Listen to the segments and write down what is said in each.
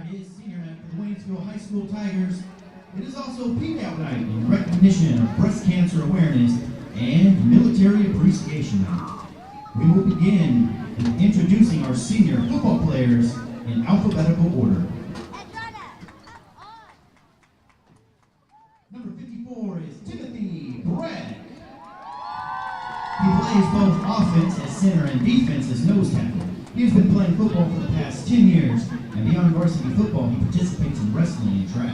Tonight is senior night for the Waynesville High School Tigers. It is also Peak Out Night in recognition of breast cancer awareness and Military Appreciation Night. We will begin with introducing our senior football players in alphabetical order. Number 54 is Timothy Brett. He plays both offense as center and defense as nose tackle. He has been playing football for the past 10 years, and beyond varsity football, he participates in wrestling and track.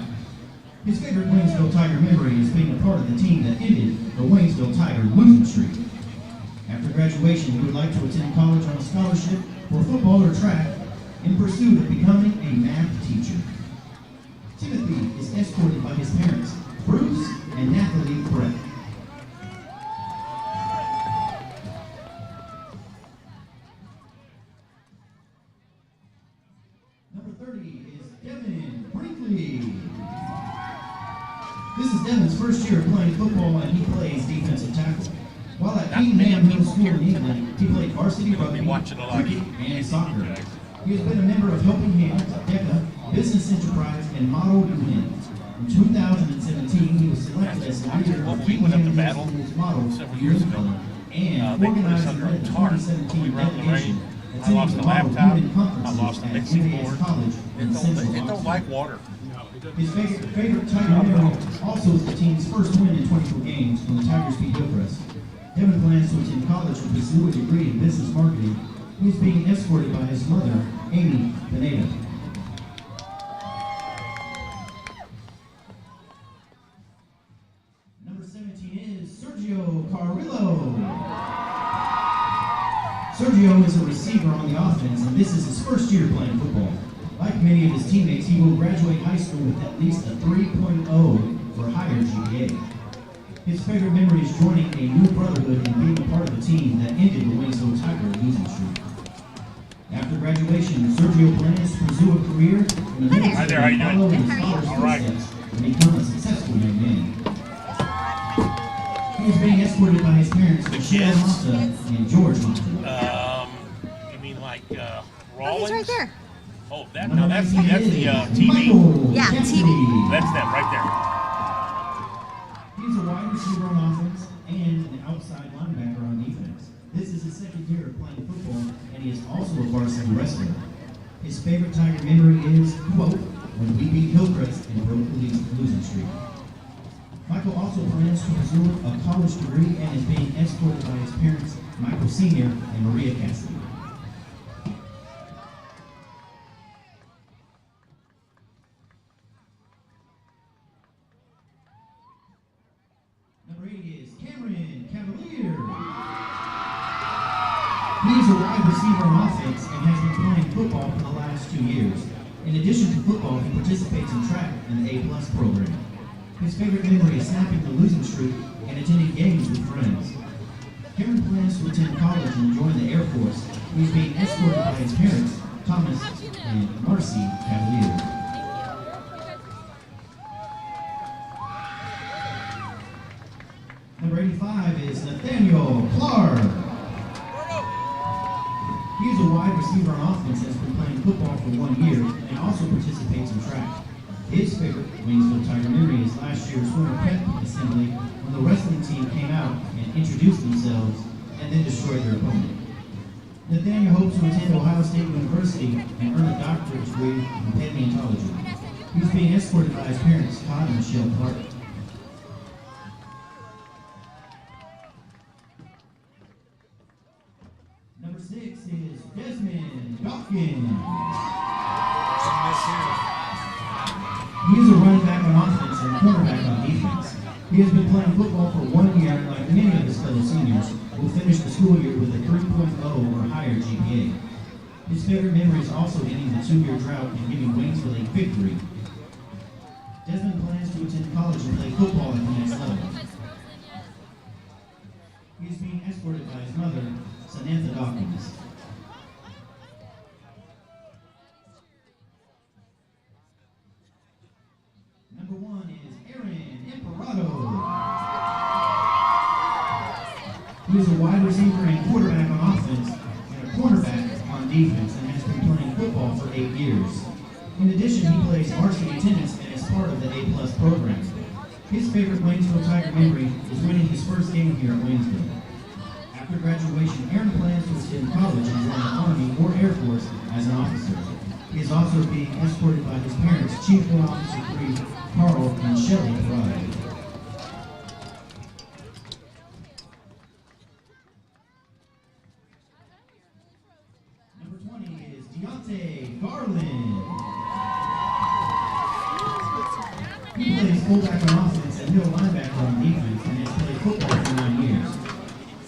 His favorite Waynesville Tiger memory is being a part of the team that ended the Waynesville Tiger losing streak. After graduation, he would like to attend college on a scholarship for football or track in pursuit of becoming a math teacher. Timothy is escorted by his parents, Bruce and Natalie Brett. Number 30 is Devin Brinkley. This is Devin's first year of playing football, and he plays defensive tackle. While at Glendale Middle School in England, he played varsity rugby, cricket, and soccer. He has been a member of Helping Hands, DECA, Business Enterprise, and Model UN. In 2017, he was selected as the leader of Helping Hands Model years ago, and organized the 2017 delegation. I lost the laptop, I lost the mixing board. It don't like water. His favorite Tiger memory also is the team's first win in 22 games when the Tigers beat Hillcrest. Devin plans to attend college and pursue a degree in business marketing. He is being escorted by his mother, Amy Pineda. Number 17 is Sergio Carrillo. Sergio is a receiver on the offense, and this is his first year playing football. Like many of his teammates, he will graduate high school with at least a 3.0 or higher GPA. His favorite memory is joining a new brotherhood and being a part of a team that ended the Waynesville Tiger losing streak. After graduation, Sergio plans to pursue a career in the military and follow in his father's footsteps and become a successful young man. He is being escorted by his parents, Michelle Massa and George Massa. You mean like Rawlings? Oh, he's right there. Oh, that's the TV. Yeah, TV. That's that right there. He's a wide receiver on offense and an outside linebacker on defense. This is his second year of playing football, and he is also a varsity wrestler. His favorite Tiger memory is, quote, when we beat Hillcrest and broke the losing streak. Michael also plans to pursue a college degree and is being escorted by his parents, Michael Sr. and Maria Cassidy. Number 80 is Cameron Cavalier. He is a wide receiver on offense and has been playing football for the last 2 years. In addition to football, he participates in track and the A+ program. His favorite memory is snapping the losing streak and attending games with friends. Cameron plans to attend college and join the Air Force. He's being escorted by his parents, Thomas and Marcy Cavalier. Number 85 is Nathaniel Clark. He is a wide receiver on offense and has been playing football for 1 year and also participates in track. His favorite Waynesville Tiger memory is last year's winter pep assembly when the wrestling team came out and introduced themselves and then destroyed their opponent. Nathaniel hopes to attend Ohio State University and earn a doctorate degree in paleontology. He's being escorted by his parents, Todd and Michelle Clark. Number 6 is Desmond Dawkins. He is a running back on offense and cornerback on defense. He has been playing football for 1 year, and like many of his fellow seniors, will finish the school year with a 3.0 or higher GPA. His favorite memory is also ending the 2-year drought and giving Waynesville a victory. Desmond plans to attend college and play football at the next level. He is being escorted by his mother, Samantha Dawkins. Number 1 is Aaron Imperato. He is a wide receiver and quarterback on offense and a cornerback on defense and has been playing football for 8 years. In addition, he plays varsity tennis and is part of the A+ program. His favorite Waynesville Tiger memory is winning his first game here at Waynesville. After graduation, Aaron plans to attend college and join the Army or Air Force as an officer. He is also being escorted by his parents, Chief War Officer 3 Carl and Shelley Pride. Number 20 is Deontay Garland. He plays fullback on offense and middle linebacker on defense and has played football for 9 years.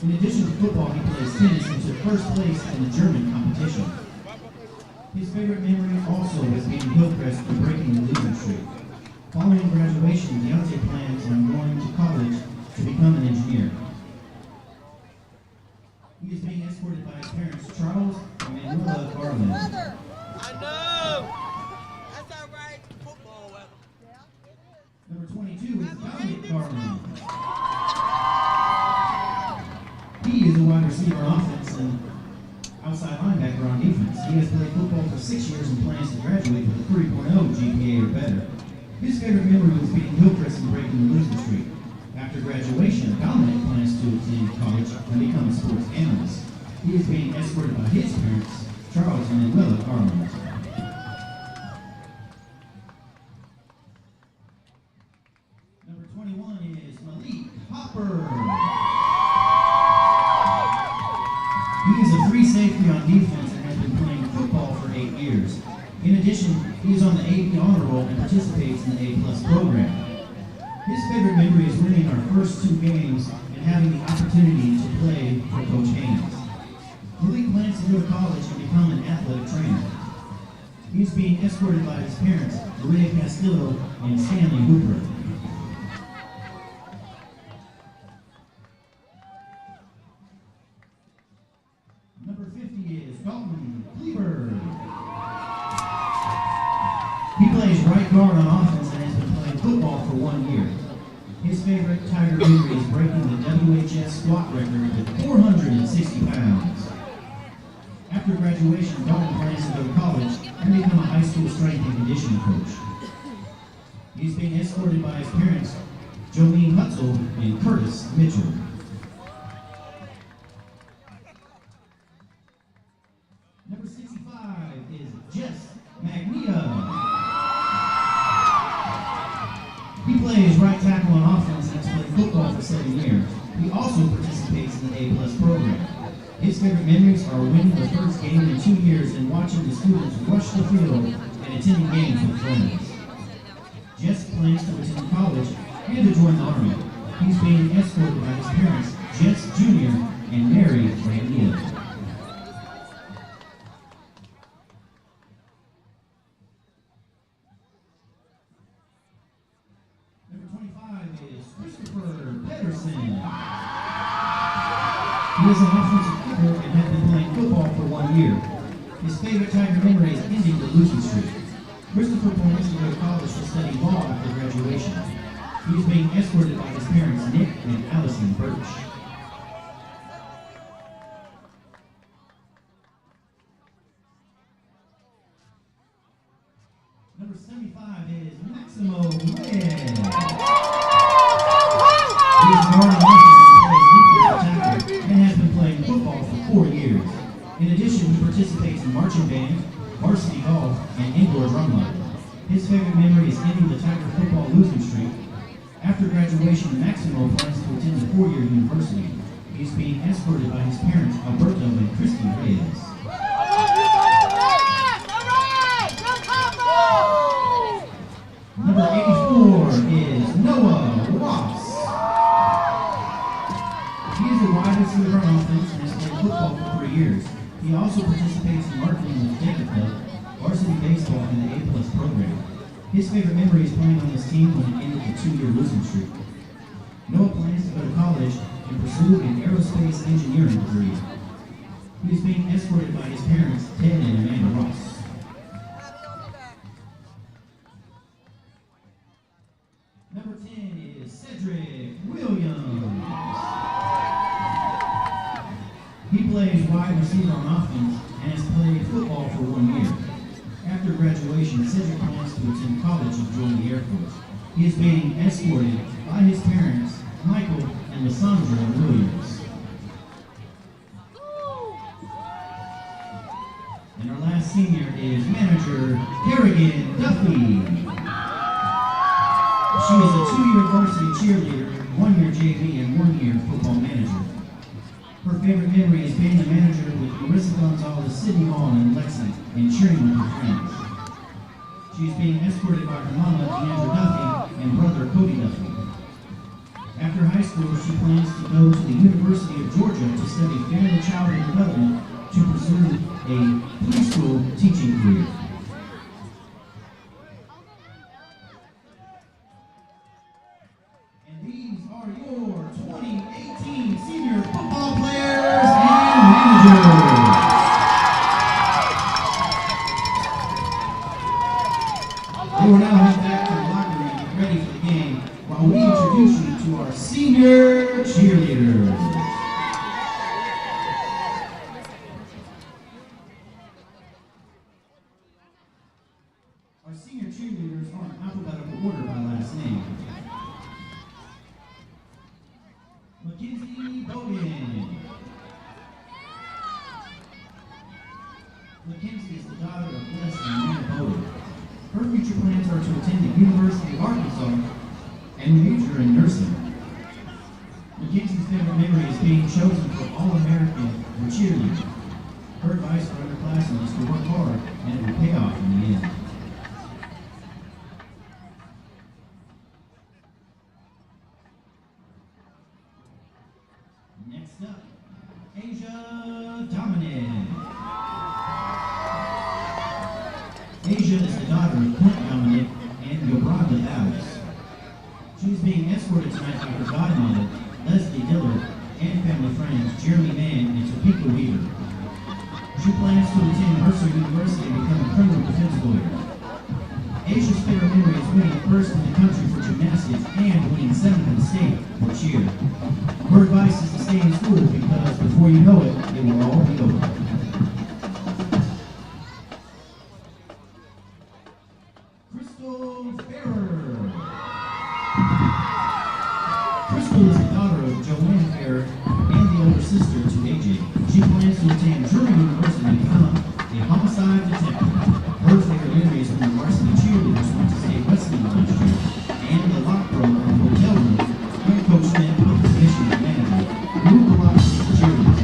In addition to football, he plays tennis and took first place in the German competition. His favorite memory also is being Hillcrest and breaking the losing streak. Following graduation, Deontay plans on going to college to become an engineer. He is being escorted by his parents, Charles and Manuela Garland. I know! That's all right. Football. Number 22 is Dominic Garland. He is a wide receiver on offense and outside linebacker on defense. He has played football for 6 years and plans to graduate with a 3.0 GPA or better. His favorite memory was beating Hillcrest and breaking the losing streak. After graduation, Dominic plans to attend college and become a sports analyst. He is being escorted by his parents, Charles and Manuela Garland. Number 21 is Malik Hopper. He is a free safety on defense and has been playing football for 8 years. In addition, he is on the AP honor roll and participates in the A+ program. His favorite memory is winning our first 2 games and having the opportunity to play for Coach Haynes. Malik plans to go to college and become an athletic trainer. He is being escorted by his parents, Maria Castillo and Stanley Hooper. Number 50 is Dalton Cleaver. He plays right guard on offense and has been playing football for 1 year. His favorite Tiger memory is breaking the WHS squat record with 460 pounds. After graduation, Dalton plans to go to college and become a high school strength and conditioning coach. He's being escorted by his parents, Jolene Hutzel and Curtis Mitchell. Number 65 is Jess Magnia. He plays right tackle on offense and has played football for 7 years. He also participates in the A+ program. His favorite memories are winning the first game in 2 years and watching the students rush the field and attending games with friends. Jess plans to attend college and to join the Army. He's being escorted by his parents, Jess Jr. and Mary Magnia. Number 25 is Christopher Pedersen. He is an offensive kicker and has been playing football for 1 year. His favorite Tiger memory is ending the losing streak. Christopher plans to go to college to study law after graduation. He is being escorted by his parents, Nick and Allison Birch. Number 75 is Maximo Reyes. He is guard on offense and has been playing football for 4 years. In addition, he participates in marching band, varsity golf, and indoor drumline. His favorite memory is ending the Tiger football losing streak. After graduation, Maximo plans to attend a 4-year university. He's being escorted by his parents, Alberto and Christy Reyes. Number 84 is Noah Ross. He is a wide receiver on offense and has played football for 3 years. He also participates in marketing with Jacob Club, varsity baseball, and the A+ program. His favorite memory is playing on this team when it ended the 2-year losing streak. Noah plans to go to college and pursue an aerospace engineering degree. He is being escorted by his parents, Ted and Amanda Ross. Number 10 is Cedric Williams. He plays wide receiver on offense and has played football for 1 year. After graduation, Cedric plans to attend college and join the Air Force. He is being escorted by his parents, Michael and Lysandra Williams. And our last senior is manager Kerrigan Duffy. She is a 2-year varsity cheerleader, 1-year JV, and 1-year football manager. Her favorite memory is being the manager with Marissa Gonzalez City Hall in Lexington and cheering with her friends. She is being escorted by her mama, Deandra Duffy, and brother, Cody Duffy. After high school, she plans to go to the University of Georgia to study family childhood development to pursue a preschool teaching career. And these are your 2018 senior football players and managers. They will now head back to the locker room and get ready for the game while we introduce you to our senior cheerleaders. Our senior cheerleaders are in alphabetical order by last name. Mackenzie Bogan. Mackenzie is the daughter of Leslie and Nana Bogan. Her future plans are to attend the University of Arkansas and major in nursing. Mackenzie's favorite memory is being chosen for All-American for cheerleading. Her advice for underclassmen is to work hard and it will pay off in the end. Next up, Asia Dominic. Asia is the daughter of Clint Dominic and Yolanda Alice. She is being escorted tonight by her godmother, Leslie Dillard, and family friends Jeremy Mann and Topeka Weaver. She plans to attend Mercer University and become a criminal defense lawyer. Asia's favorite memory is winning first in the country for gymnastics and winning 7th in the state for cheer. Her advice is to stay in school because before you know it, it will all be over. Crystal Farrer. Crystal is the daughter of Joanne Farrer and the older sister to AJ. She plans to attend Drury University and become a homicide detective. Her favorite memory is when the varsity cheerleaders went to state wrestling last year, and the lock pro in the hotel room, and Coach Smith with the position of manager, moved the locks to the cheerleaders.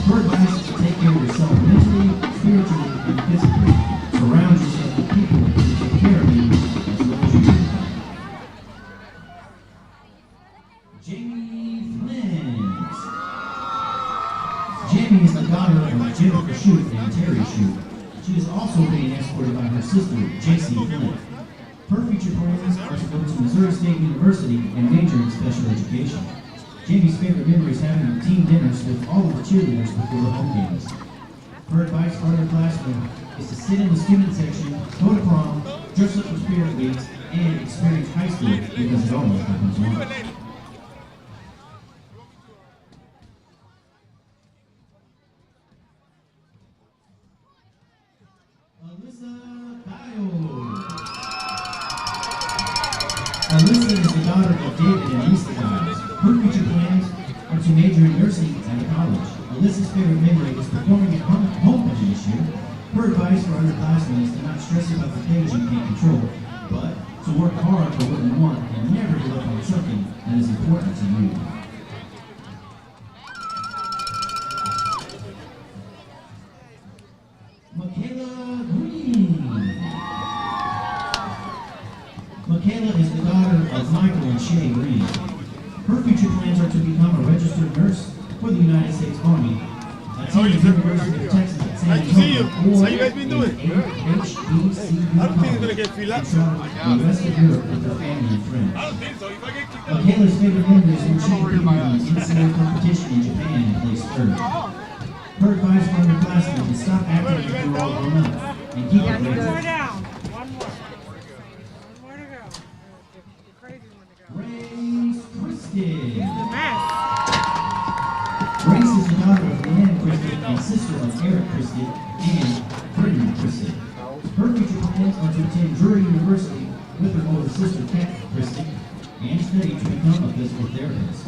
Her advice is to take care of yourself mentally, spiritually, and physically. Surround yourself with people who can take care of you as well as you do. Jamie Flint. Jamie is the daughter of Jennifer Shute and Terry Shute. She is also being escorted by her sister, J.C. Flint. Her future plans are to go to Missouri State University and major in special education. Jamie's favorite memory is having team dinners with all of the cheerleaders before the home games. Her advice for underclassmen is to sit in the student section, go to prom, dress up for spirit weeks, and experience high school because it almost happens once. Alyssa is the daughter of David and Lisa Giles. Her future plans are to major in nursing at college. Alyssa's favorite memory is performing at homecoming this year. Her advice for underclassmen is to not stress about the things you can't control, but to work hard for what you want and never give up on something that is important to you. Michaela Green. Michaela is the daughter of Michael and Shay Green. Her future plans are to become a registered nurse for the United States Army, attend the University of Texas at San Antonio, or How you guys been doing? HBCU I don't think it's gonna college, get filled up. and travel the rest of Europe with her family and friends. I don't think so. If I get kicked out, Michaela's favorite memory is when she competed in the NCAA competition in Japan and placed third. Her advice for underclassmen is stop acting like you're all grown up and keep it One more real. down. One more. One more to go. The crazy one to go. Grace Christie. The mess. Grace is the daughter of Leanne Christie and sister of Eric Christie and Brittany Christie. Her future plans are to attend Drury University with her older sister, Kat Christie, and study to become a physical therapist.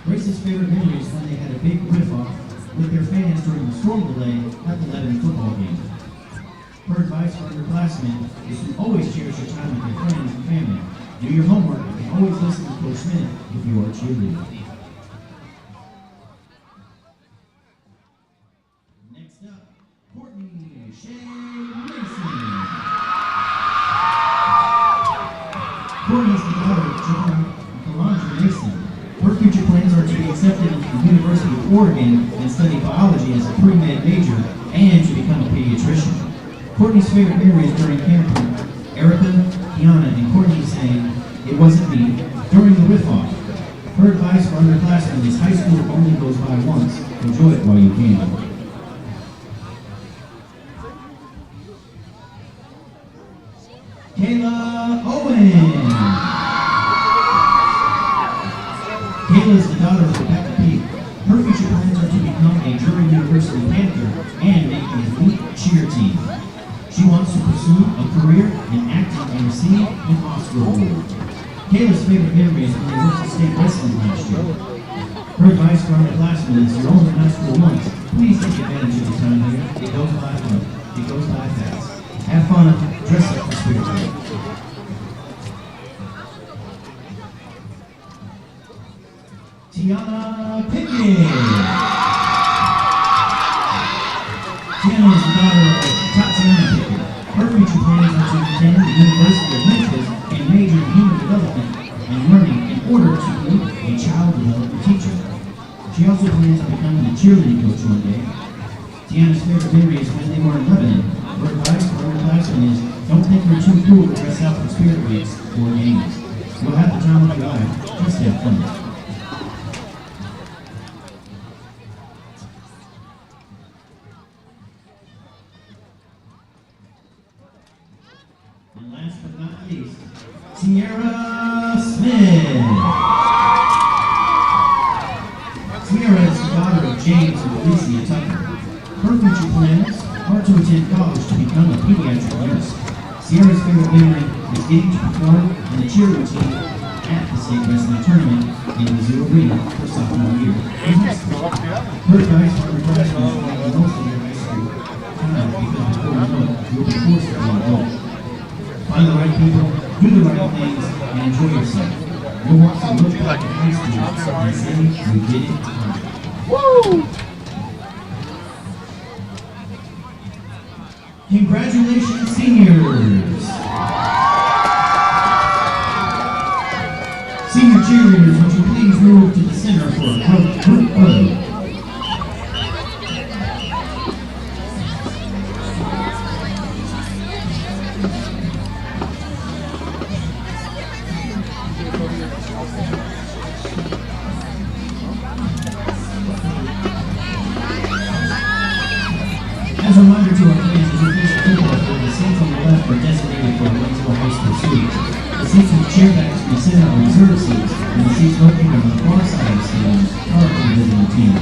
Grace's favorite memory is when they had a big riff-off with their fans during the storm delay at the Lebanon football game. Her advice for underclassmen is to always cherish your time with your friends and family. Do your homework and always listen to Coach Smith if you are a cheerleader. Next up, Courtney Shea Mason. Courtney is the daughter of John and Calandra Mason. Her future plans are to be accepted into the University of Oregon and study biology as a pre-med major and to become a pediatrician. Courtney's favorite memories during camp were Erica, Kiana, and Courtney saying, "It wasn't me," during the riff-off. Her advice for underclassmen is high school only goes by once. Enjoy it while you can. Kayla Owen. Kayla is the daughter of Rebecca Peak. Her future plans are to become a Drury University Panther and make an elite cheer team. She wants to pursue a career in acting and receive an Oscar award. Kayla's favorite memory is when they went to state wrestling last year. Her advice for underclassmen is you're only in high school once. Please take advantage of the time here. It goes by fun. It goes by fast. Have fun. Dress up for Spirit Week. Tiana Pickett. Tiana is the daughter of Tatiana Pickett. Her future plans are to attend the University of Memphis and major in human development and learning in order to be a child development teacher. She also plans on becoming a cheerleading coach one day. Tiana's favorite memory is when they were in Lebanon. Her advice for underclassmen is don't think you're too cool to dress out for Spirit Weeks or games. You'll have the time of your life. Just have fun. And last but not least, Sierra Smith. Sierra is the daughter of James and Felicia Tucker. Her future plans are to attend college to become a pediatric nurse. Sierra's favorite memory is getting to perform in the cheer routine at the state wrestling tournament in Mizzou Arena for sophomore year in high school. Her advice for underclassmen is to make the most of your high school time because before you know it, you'll be forced to be an adult. Find the right people, do the right things, and enjoy yourself. You'll want to look back at high school and say you did it right. Woo! Congratulations, seniors! Senior cheerleaders, would you please move to the center for a group photo? As a reminder to our fans, as you face the football field, the seats on the left are designated for Waynesville High School students. The seats with chairbacks will be sitting on reserve seats, and the seats located on the far side of the stadium are for the visiting team.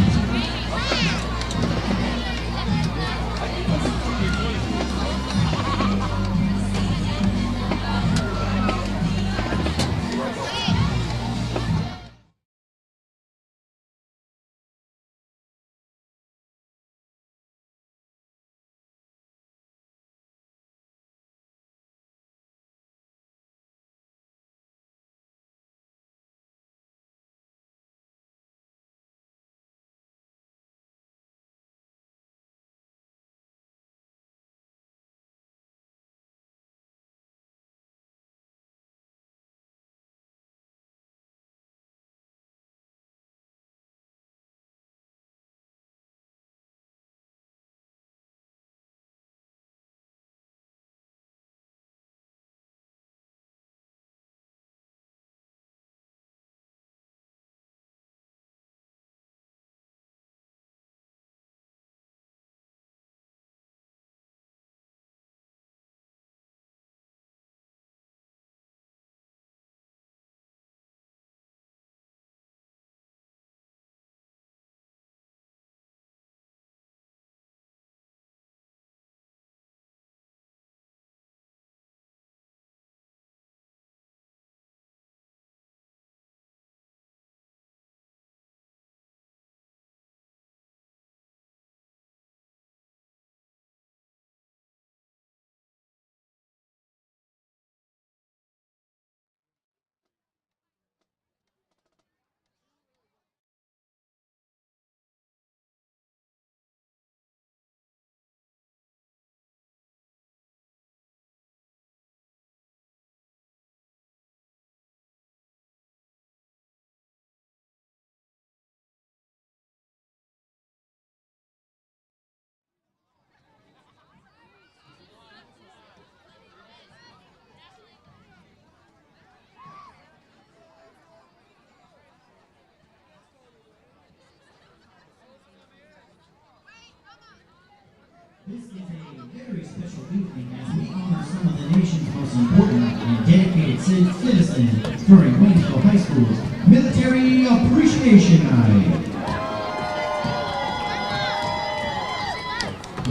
This is a very special evening as we honor some of the nation's most important and dedicated citizens during Waynesville High School's Military Appreciation Night.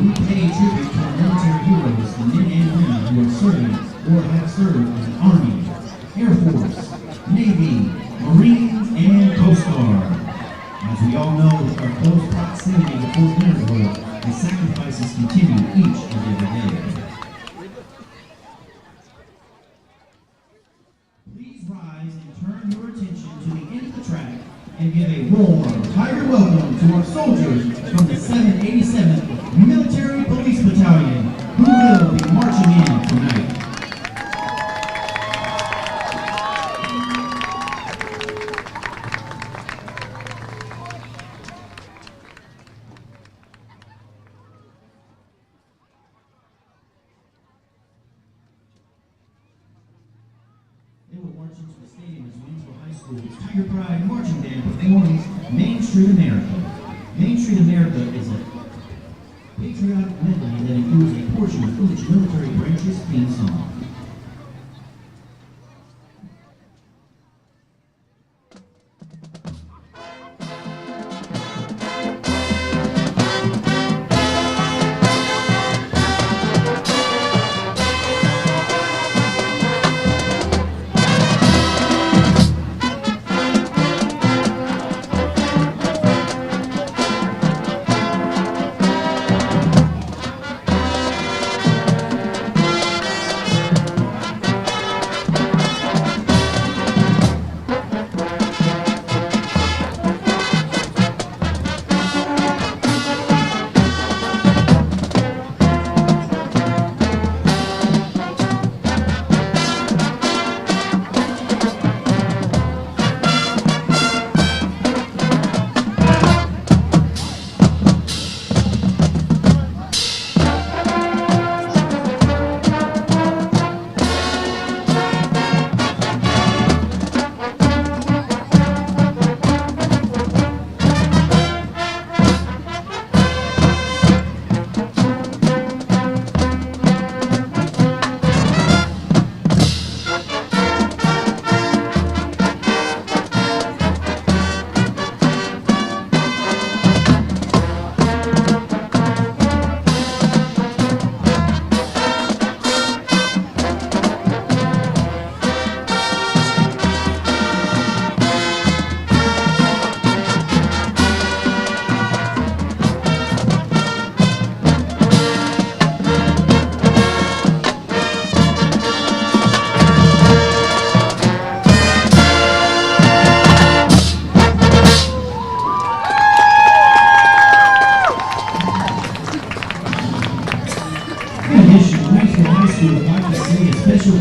We pay tribute to our military heroes, the men and women who are serving or have served in the Army, Air Force, Navy, Marines, and Coast Guard. As we all know, with our close proximity to Fort Waynesville, the sacrifices continue each and every day. Please rise and turn your attention to the end of the track and give a warm Tiger welcome to our soldiers from the 787th Military Police Battalion, who will be marching in tonight. They will march into the stadium as Waynesville High School's Tiger Pride Marching Band performs Main Street America. Main Street America is a patriotic medley that includes a portion of each military branch's theme song.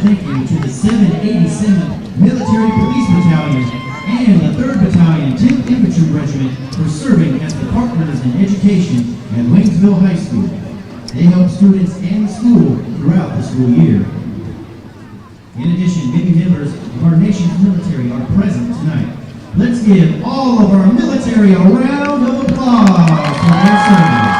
Thank you to the 787th Military Police Battalion and the 3rd Battalion, 10th Infantry Regiment for serving as the partners in education at Waynesville High School. They help students and the school throughout the school year. In addition, many members of our nation's military are present tonight. Let's give all of our military a round of applause for their service.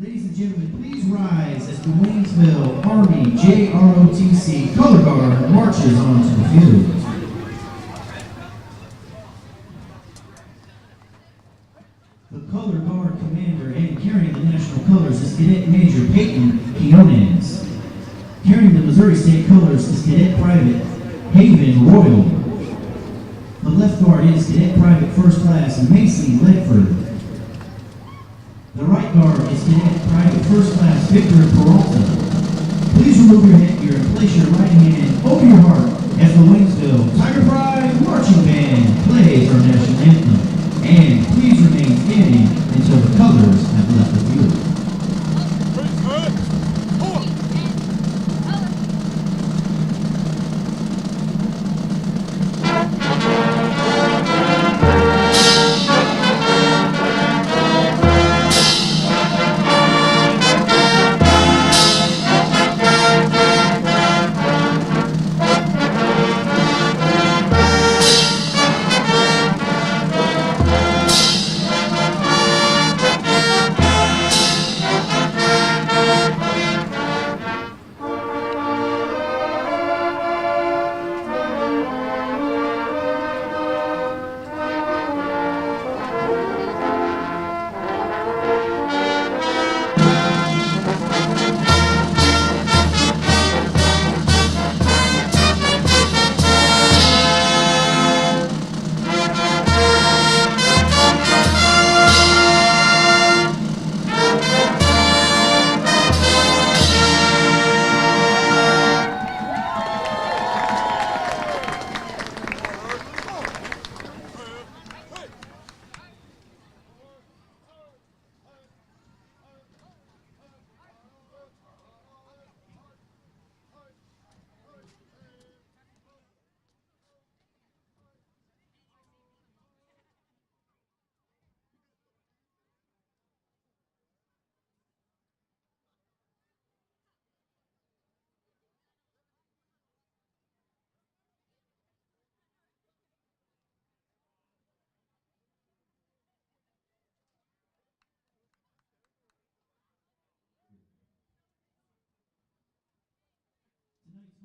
Ladies and gentlemen, please rise as the Waynesville Army JROTC Color Guard marches onto the field. The Color Guard commander and carrying the national colors is Cadet Major Peyton Quinones. Carrying the Missouri State colors is Cadet Private Haven Royal. The left guard is Cadet Private First Class Macy Ledford. The right guard is Cadet Private First Class Victor Peralta. Please remove your headgear and place your right hand over your heart as the Waynesville Tiger Pride Marching Band plays our national anthem. And please remain standing until the colors have left the field.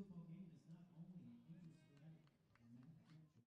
tonight's football game is not only an interscholatic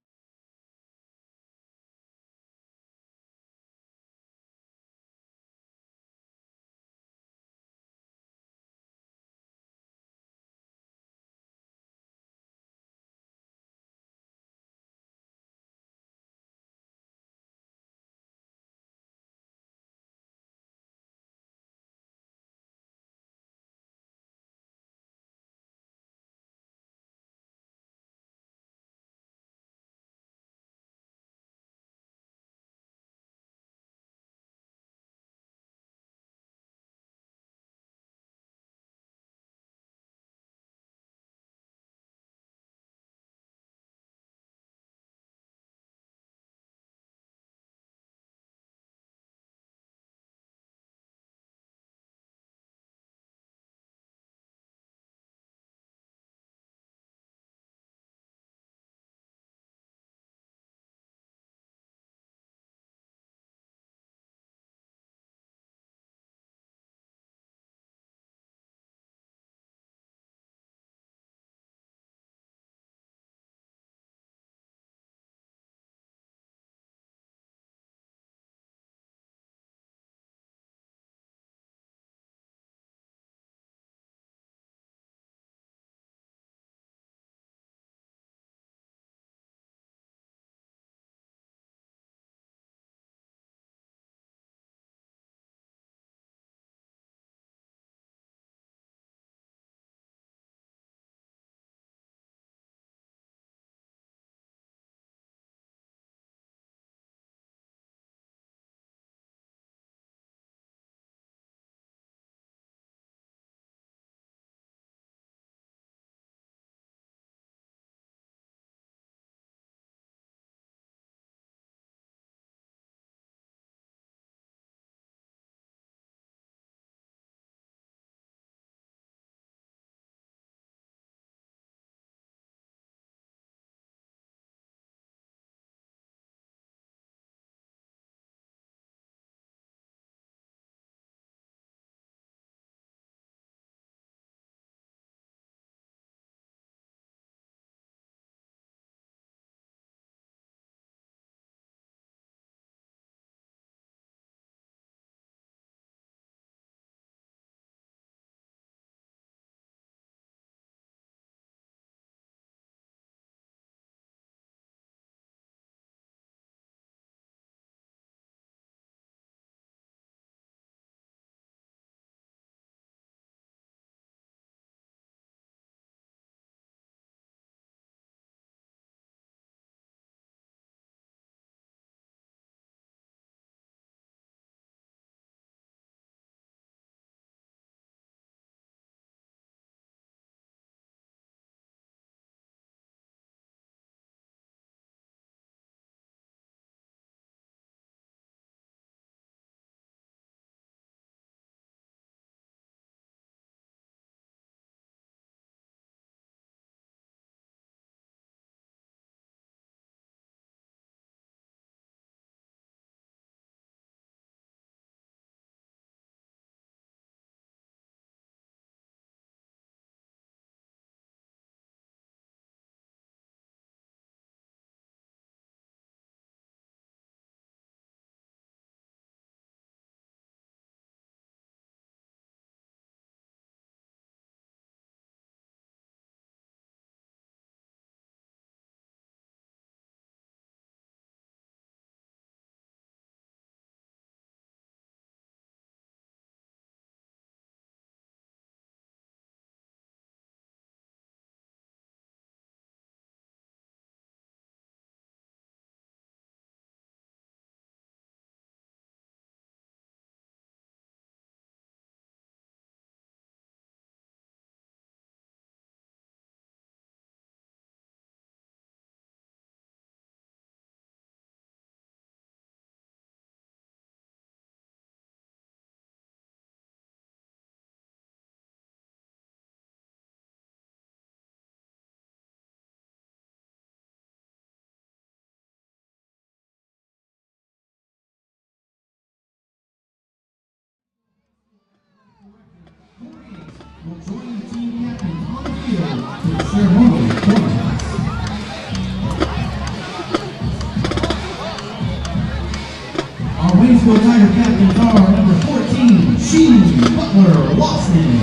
Waynesville Tiger captains are number 14, Sheen Butler Lawson.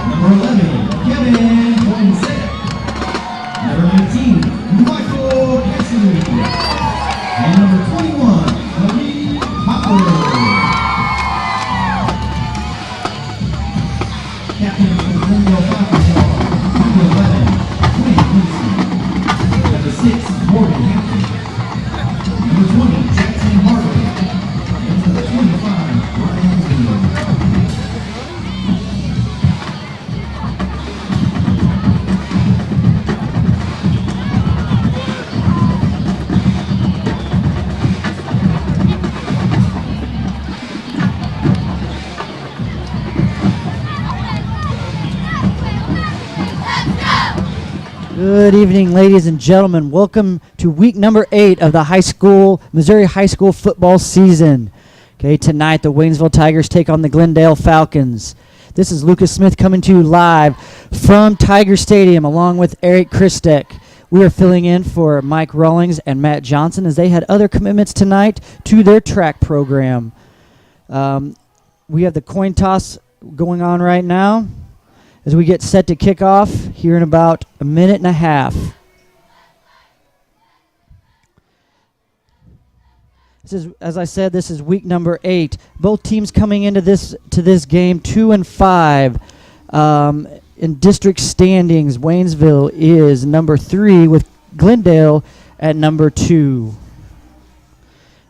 Number 11, Kevin Poinsett. Number 19, Michael Cassidy. And number 21, Marie Hopper. Captains for the Glendale Falcons are number 11, Wayne Quincy. Number 6, Morgan Hampton. Number 20, Jackson Harvey. And number 25, Ryan Williams. Good evening, ladies and gentlemen. Welcome to week number 8 of the Missouri high school football season. Okay, tonight the Waynesville Tigers take on the Glendale Falcons. This is Lucas Smith coming to you live from Tiger Stadium along with Eric Christek. We are filling in for Mike Rawlings and Matt Johnson as they had other commitments tonight to their track program. We have the coin toss going on right now as we get set to kick off here in about a minute and a half. This is, as I said, this is week number 8. Both teams coming into this game 2-5 in district standings. Waynesville is number 3 with Glendale at number 2.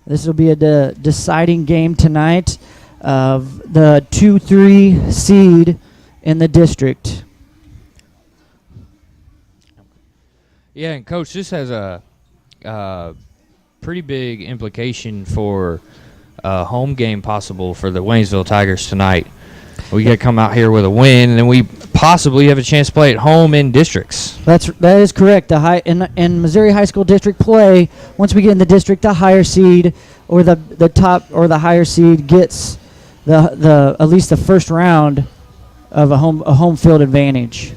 This will be a deciding game tonight of the 2-3 seed in the district. Yeah, and Coach, this has a pretty big implication for a home game possible for the Waynesville Tigers tonight. We got to come out here with a win, and then we possibly have a chance to play at home in districts. That is correct. In Missouri high school district play, once we get in the district, the higher seed or the top or the higher seed gets the at least the first round of a home field advantage.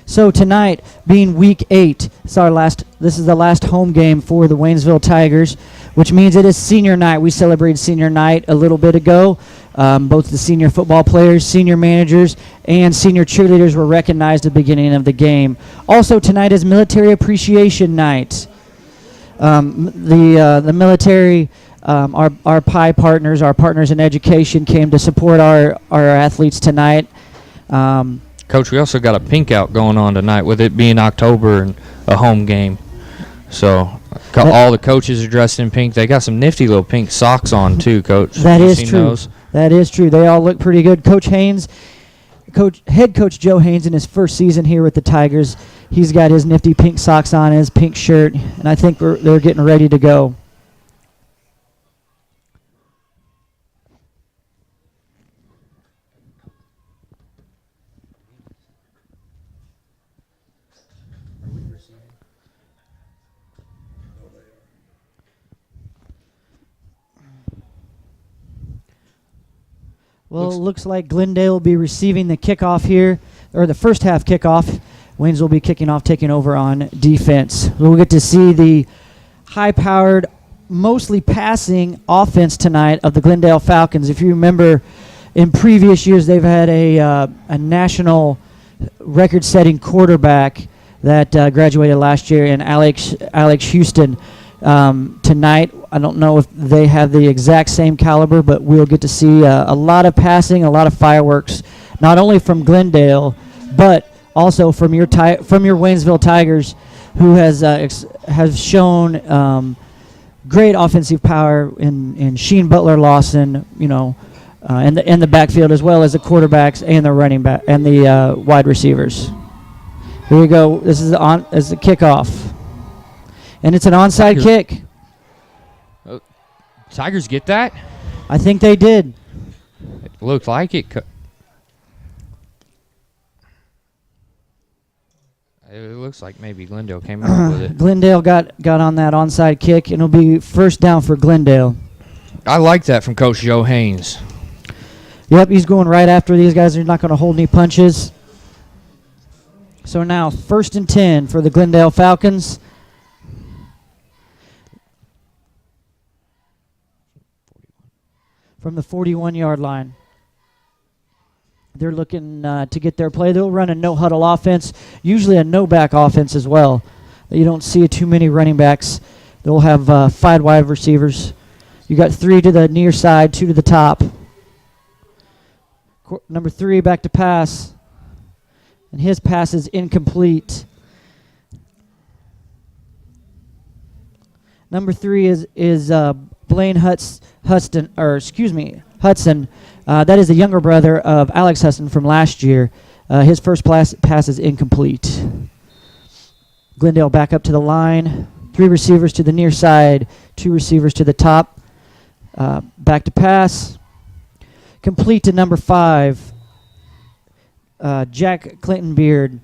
So tonight, being week 8, this is the last home game for the Waynesville Tigers, which means it is senior night. We celebrated senior night a little bit ago. Both the senior football players, senior managers, and senior cheerleaders were recognized at the beginning of the game. Also tonight is Military Appreciation Night. The military, our PI partners, our partners in education, came to support our athletes tonight. Coach, we also got a pink out going on tonight with it being October and a home game. So all the coaches are dressed in pink. They got some nifty little pink socks on too, Coach. That you is seen true. Those? That is true. They all look pretty good. Head coach Joe Haynes in his first season here with the Tigers, he's got his nifty pink socks on, his pink shirt, and I think they're getting ready to go. Well, it looks like Glendale will be receiving the kickoff here, or the first half kickoff. Waynes will be kicking off, taking over on defense. We'll get to see the high-powered, mostly passing offense tonight of the Glendale Falcons. If you remember, in previous years, they've had a national record-setting quarterback that graduated last year in Alex Houston. Tonight, I don't know if they have the exact same caliber, but we'll get to see a lot of passing, a lot of fireworks, not only from Glendale, but also from your Waynesville Tigers, who has shown great offensive power in Sheen Butler Lawson, and in the backfield, as well as the quarterbacks and the running back and the wide receivers. Here we go. This is the kickoff. And it's an onside kick. Tigers get that? I think they did. It looked like it. It looks like maybe Glendale came out with it. Glendale got on that onside kick, and it'll be first down for Glendale. I like that from Coach Joe Haynes. Yep, he's going right after these guys. They're not going to hold any punches. So now 1st and 10 for the Glendale Falcons. From the 41-yard line. They're looking to get their play. They'll run a no-huddle offense, usually a no-back offense as well. You don't see too many running backs. They'll have 5 wide receivers. You got 3 to the near side, 2 to the top. Number 3 back to pass. And his pass is incomplete. Number 3 is Blaine Hudson. That is the younger brother of Alex Hudson from last year. His first pass is incomplete. Glendale back up to the line. 3 receivers to the near side, 2 receivers to the top. Back to pass. Complete to number 5, Jack Clinton Beard.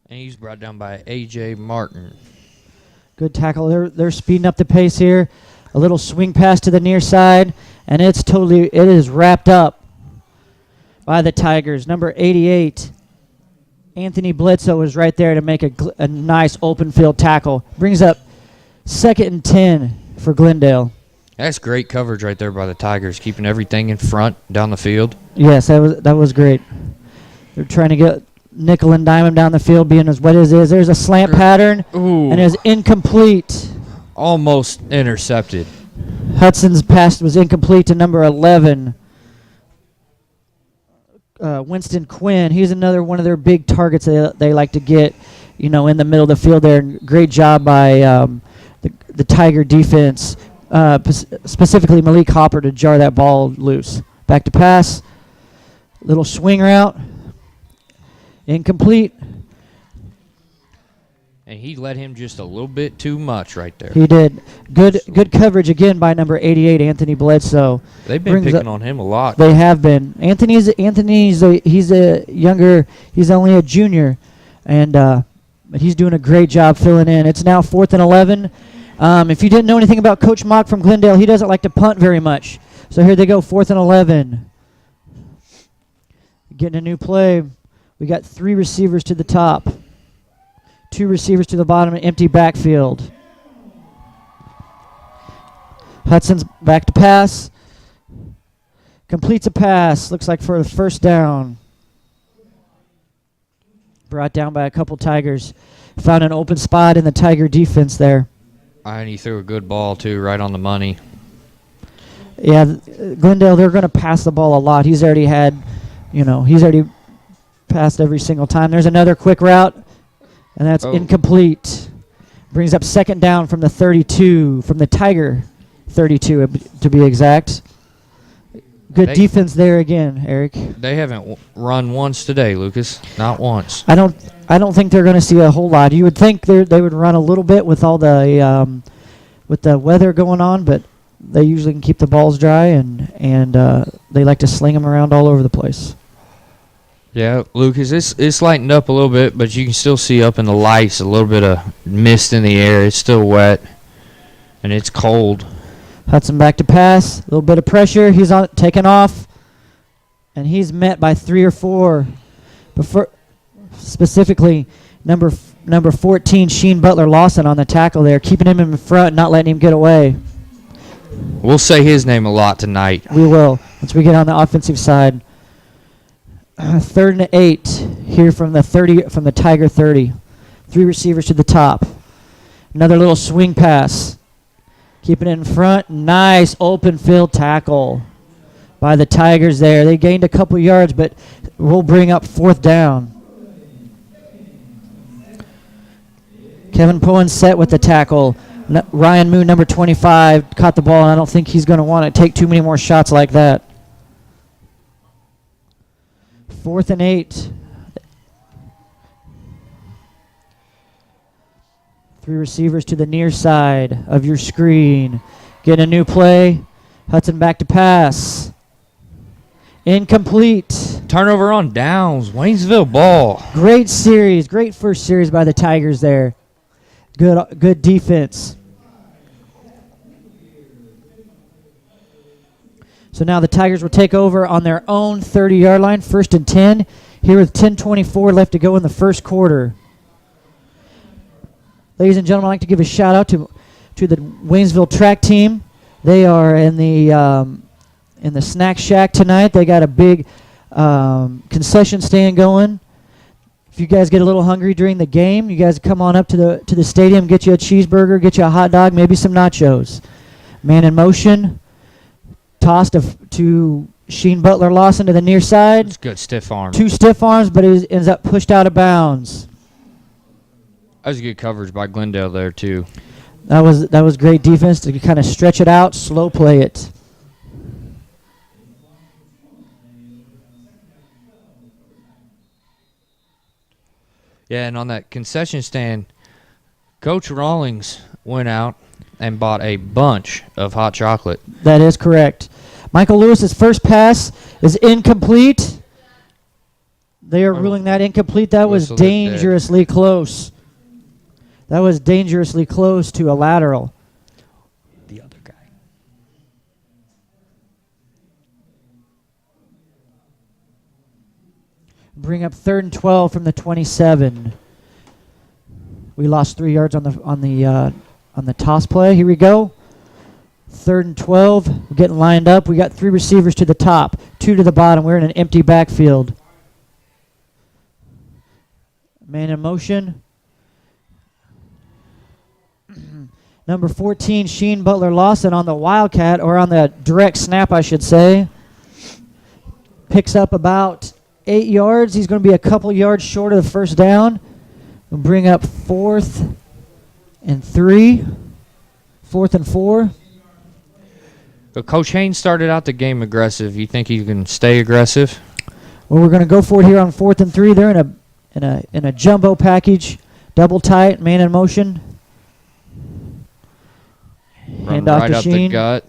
And he's brought down by A.J. Martin. Good tackle. They're speeding up the pace here. A little swing pass to the near side, and it is wrapped up by the Tigers. Number 88, Anthony Bledsoe, is right there to make a nice open field tackle. Brings up 2nd and 10 for Glendale. That's great coverage right there by the Tigers, keeping everything in front down the field. Yes, that was great. They're trying to get nickel and dime him down the field, being as wet as it is. There's a slant pattern, Ooh. and it was incomplete. Almost intercepted. Hudson's pass was incomplete to number 11, Winston Quinn. He's another one of their big targets they like to get, in the middle of the field there. Great job by the Tiger defense, specifically Malik Hopper, to jar that ball loose. Back to pass. Little swing route. Incomplete. And he let him just a little bit too much right there. He did. Good coverage again by number 88, Anthony Bledsoe. They've been picking on him a lot. They have been. He's only a junior, and but he's doing a great job filling in. It's now 4th and 11. If you didn't know anything about Coach Mock from Glendale, he doesn't like to punt very much. So here they go, 4th and 11. Getting a new play. We got 3 receivers to the top. 2 receivers to the bottom, an empty backfield. Hudson's back to pass. Completes a pass. Looks like for the first down. Brought down by a couple Tigers. Found an open spot in the Tiger defense there. And he threw a good ball, too, right on the money. Yeah, Glendale, they're going to pass the ball a lot. He's already passed every single time. There's another quick route. And that's incomplete. Brings up 2nd down from the 32, from the Tiger 32 to be exact. Good defense there again, Eric. They haven't run once today, Lucas. Not once. I don't think they're going to see a whole lot. You would think they would run a little bit with all the with the weather going on, but they usually can keep the balls dry, and they like to sling them around all over the place. Yeah, Lucas, it's lightened up a little bit, but you can still see up in the lights a little bit of mist in the air. It's still wet, and it's cold. Hudson back to pass. A little bit of pressure. He's taken off, and he's met by 3 or 4. But specifically, number 14, Sheen Butler-Lawson on the tackle there, keeping him in front, not letting him get away. We'll say his name a lot tonight. We will, once we get on the offensive side. 3rd and 8 here from the Tiger 30. 3 receivers to the top. Another little swing pass. Keeping it in front. Nice open field tackle by the Tigers there. They gained a couple yards, but we'll bring up 4th down. Kevin Poen set with the tackle. Ryan Moon, number 25, caught the ball, and I don't think he's going to want to take too many more shots like that. 4th and 8. 3 receivers to the near side of your screen. Getting a new play. Hudson back to pass. Incomplete. Turnover on downs. Waynesville ball. Great series. Great first series by the Tigers there. Good defense. So now the Tigers will take over on their own 30-yard line, 1st and 10, here with 10:24 left to go in the first quarter. Ladies and gentlemen, I'd like to give a shout-out to the Waynesville track team. They are in the snack shack tonight. They got a big concession stand going. If you guys get a little hungry during the game, you guys come on up to the stadium, get you a cheeseburger, get you a hot dog, maybe some nachos. Man in motion. Toss to Sheen Butler Lawson to the near side. It's good stiff arm. 2 stiff arms, but it ends up pushed out of bounds. That was good coverage by Glendale there too. That was great defense to kind of stretch it out, slow play it. Yeah, and on that concession stand, Coach Rawlings went out and bought a bunch of hot chocolate. That is correct. Michael Lewis's first pass is incomplete. They are ruling that incomplete. That was Whistled it dead. dangerously close. That was dangerously close to a lateral. The other guy. Bring up 3rd and 12 from the 27. We lost 3 yards on the toss play. Here we go. 3rd and 12. We're getting lined up. We got 3 receivers to the top, 2 to the bottom. We're in an empty backfield. Man in motion. Number 14, Sheen Butler Lawson on the Wildcat, or on the direct snap, I should say. Picks up about 8 yards. He's going to be a couple yards short of the first down. We'll bring up 4th and 3. 4th and 4. But Coach Haynes started out the game aggressive. You think he can stay aggressive? Well, we're going to go for it here on 4th and 3. They're in a jumbo package, double tight, man in motion. Run Hand off right to up Sheen. the gut.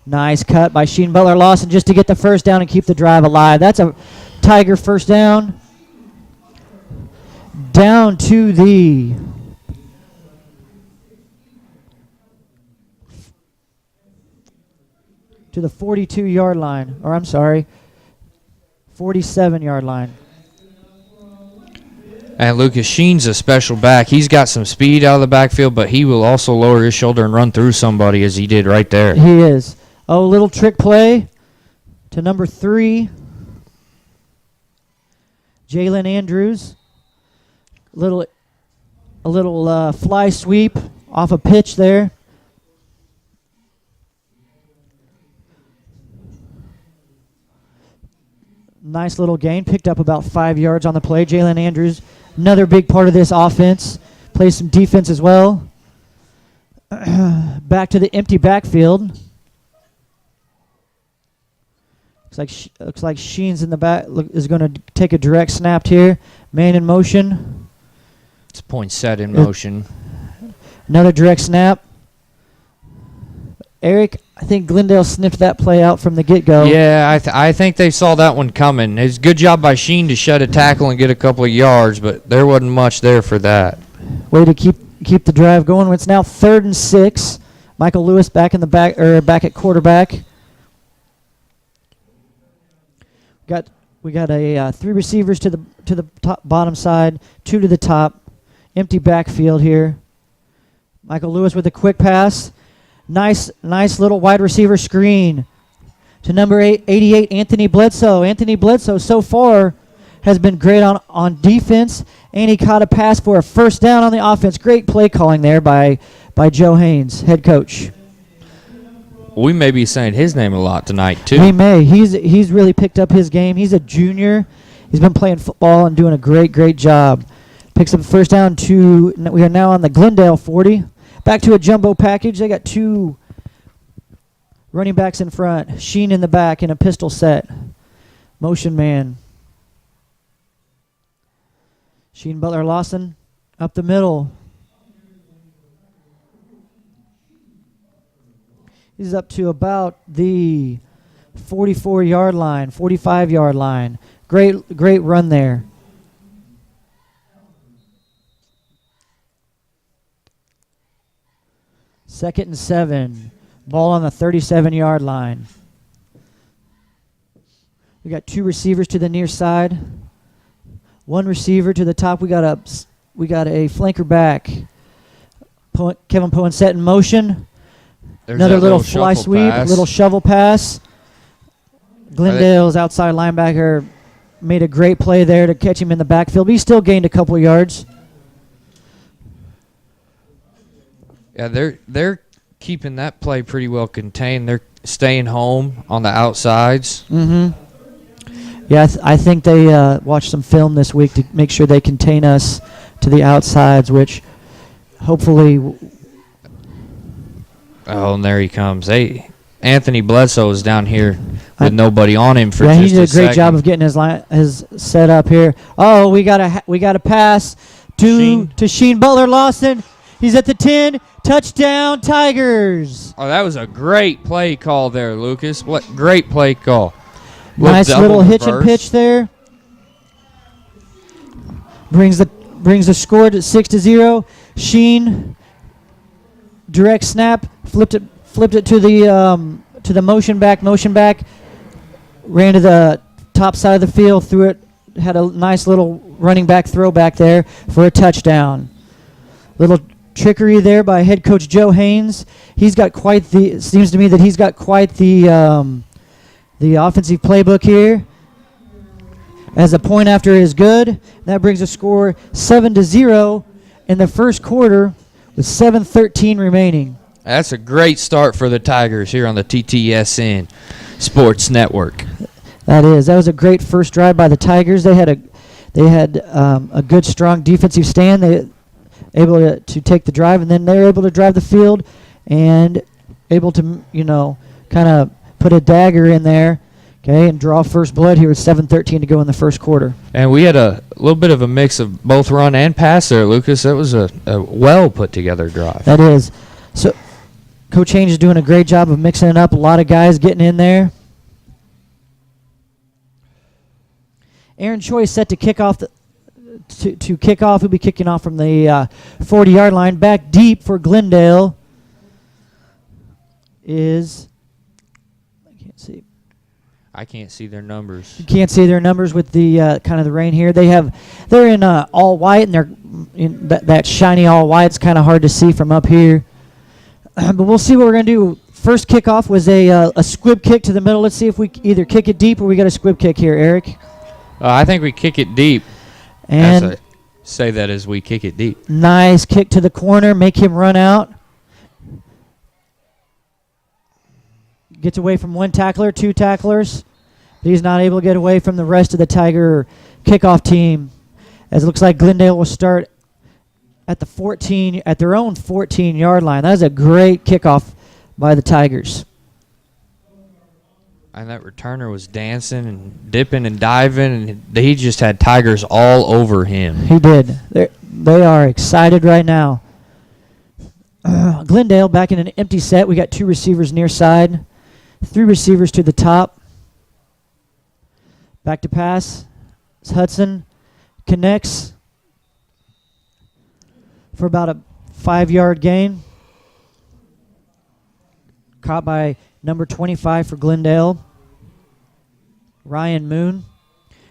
Nice cut by Sheen Butler Lawson just to get the first down and keep the drive alive. That's a Tiger first down. Down to the 42-yard line. Or I'm sorry, 47-yard line. And Lucas Sheen's a special back. He's got some speed out of the backfield, but he will also lower his shoulder and run through somebody as he did right there. He is. Oh, little trick play to number 3, Jalen Andrews. A little fly sweep off a pitch there. Nice little gain. Picked up about 5 yards on the play. Jalen Andrews, another big part of this offense. Plays some defense as well. Back to the empty backfield. Looks like Sheen's in the back. Is going to take a direct snap here. Man in motion. It's point set in motion. Another direct snap. Eric, I think Glendale sniffed that play out from the get-go. Yeah, I think they saw that one coming. It's a good job by Sheen to shut a tackle and get a couple of yards, but there wasn't much there for that. Way to keep the drive going. It's now 3rd and 6. Michael Lewis back in the back, or back at quarterback. We got a 3 receivers to the top, bottom side, 2 to the top. Empty backfield here. Michael Lewis with a quick pass. Nice little wide receiver screen to number 88, Anthony Bledsoe. Anthony Bledsoe so far has been great on defense, and he caught a pass for a first down on the offense. Great play calling there by Joe Haynes, head coach. We may be saying his name a lot tonight, too. We may. He's really picked up his game. He's a junior. He's been playing football and doing a great job. Picks up the first down we are now on the Glendale 40. Back to a jumbo package. They got 2 running backs in front. Sheen in the back in a pistol set. Motion man. Sheen Butler Lawson up the middle. He's up to about the 44-yard line, 45-yard line. Great run there. Second and 7. Ball on the 37-yard line. We got 2 receivers to the near side. 1 receiver to the top. We got a flanker back. Kevin Poinsett in motion. There's Another that little fly shuffle sweep, pass. little shovel pass. Glendale's outside linebacker made a great play there to catch him in the backfield. But he still gained a couple yards. Yeah, they're keeping that play pretty well contained. They're staying home on the outsides. Mm-hmm. Yeah, I think they watched some film this week to make sure they contain us to the outsides, which hopefully. Oh, and there he comes. Anthony Bledsoe is down here with nobody on him for yeah, just he did a great second. job of getting his set up here. Oh, we got a pass to Sheen Butler Lawson. He's at the 10. Touchdown, Tigers. Oh, that was a great play call there, Lucas. What great play call. Nice little hitch and reverse. pitch there. Brings the score to 6-0. Sheen direct snap, flipped it to the motion back. Ran to the top side of the field, threw it, had a nice little running back throw back there for a touchdown. Little trickery there by head coach Joe Haynes. It seems to me that he's got quite the offensive playbook here. As a point after is good, that brings a score 7-0 in the first quarter with 7:13 remaining. That's a great start for the Tigers here on the TTSN Sports Network. That was a great first drive by the Tigers. They had a good, strong defensive stand. They able to take the drive, and then they're able to drive the field and able to kind of put a dagger in there, okay, and draw first blood here with 7:13 to go in the first quarter. And we had a little bit of a mix of both run and pass there, Lucas. That was a well put together drive. That is. So Coach Haynes is doing a great job of mixing it up. A lot of guys getting in there. Aaron Choi set to kick off to kick off. He'll be kicking off from the 40-yard line. Back deep for Glendale is, I can't see their numbers. you can't see their numbers with the kind of the rain here. They're in all white, and they're in that shiny all white. It's kind of hard to see from up here. But we'll see what we're going to do. First kickoff was a squib kick to the middle. Let's see if we either kick it deep or we got a squib kick here, Eric. I think we kick it deep. And Say that as we kick it deep. nice kick to the corner, make him run out. Gets away from one tackler, 2 tacklers. But he's not able to get away from the rest of the Tiger kickoff team. As it looks like Glendale will start at their own 14-yard line. That was a great kickoff by the Tigers. And that returner was dancing and dipping and diving, and he just had Tigers all over him. He did. They are excited right now. Glendale back in an empty set. We got 2 receivers near side, 3 receivers to the top. Back to pass. Hudson connects for about a 5-yard gain. Caught by number 25 for Glendale, Ryan Moon.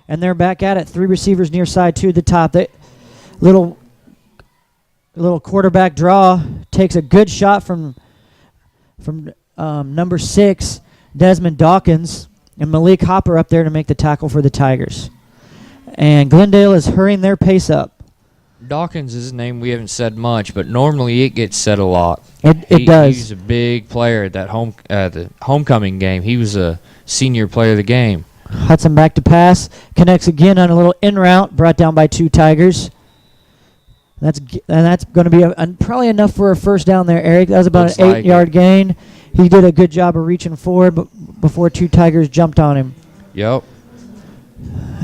And they're back at it. 3 receivers near side, 2 to the top. Little quarterback draw. Takes a good shot from number 6, Desmond Dawkins. And Malik Hopper up there to make the tackle for the Tigers. And Glendale is hurrying their pace up. Dawkins is a name we haven't said much, but normally it gets said a lot. It does. He's a big player at that the homecoming game. He was a senior player of the game. Hudson back to pass. Connects again on a little in route. Brought down by 2 Tigers. That's going to be probably enough for a first down there, Eric. That was about Looks an like 8-yard gain. He did a good job of reaching forward before 2 Tigers jumped on him. Yep.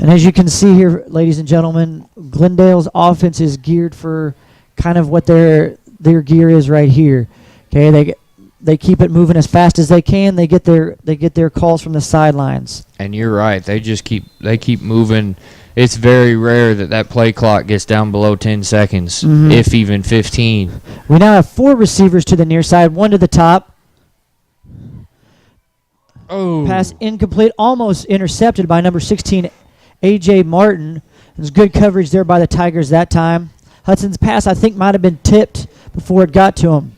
And as you can see here, ladies and gentlemen, Glendale's offense is geared for kind of what their gear is right here. Okay, they keep it moving as fast as they can. They get their calls from the sidelines. And you're right. They keep moving. It's very rare that play clock gets down below 10 seconds, if even 15. We now have 4 receivers to the near side, 1 to the top. Oh. Pass incomplete, almost intercepted by number 16, A.J. Martin. There's good coverage there by the Tigers that time. Hudson's pass, I think, might have been tipped before it got to him.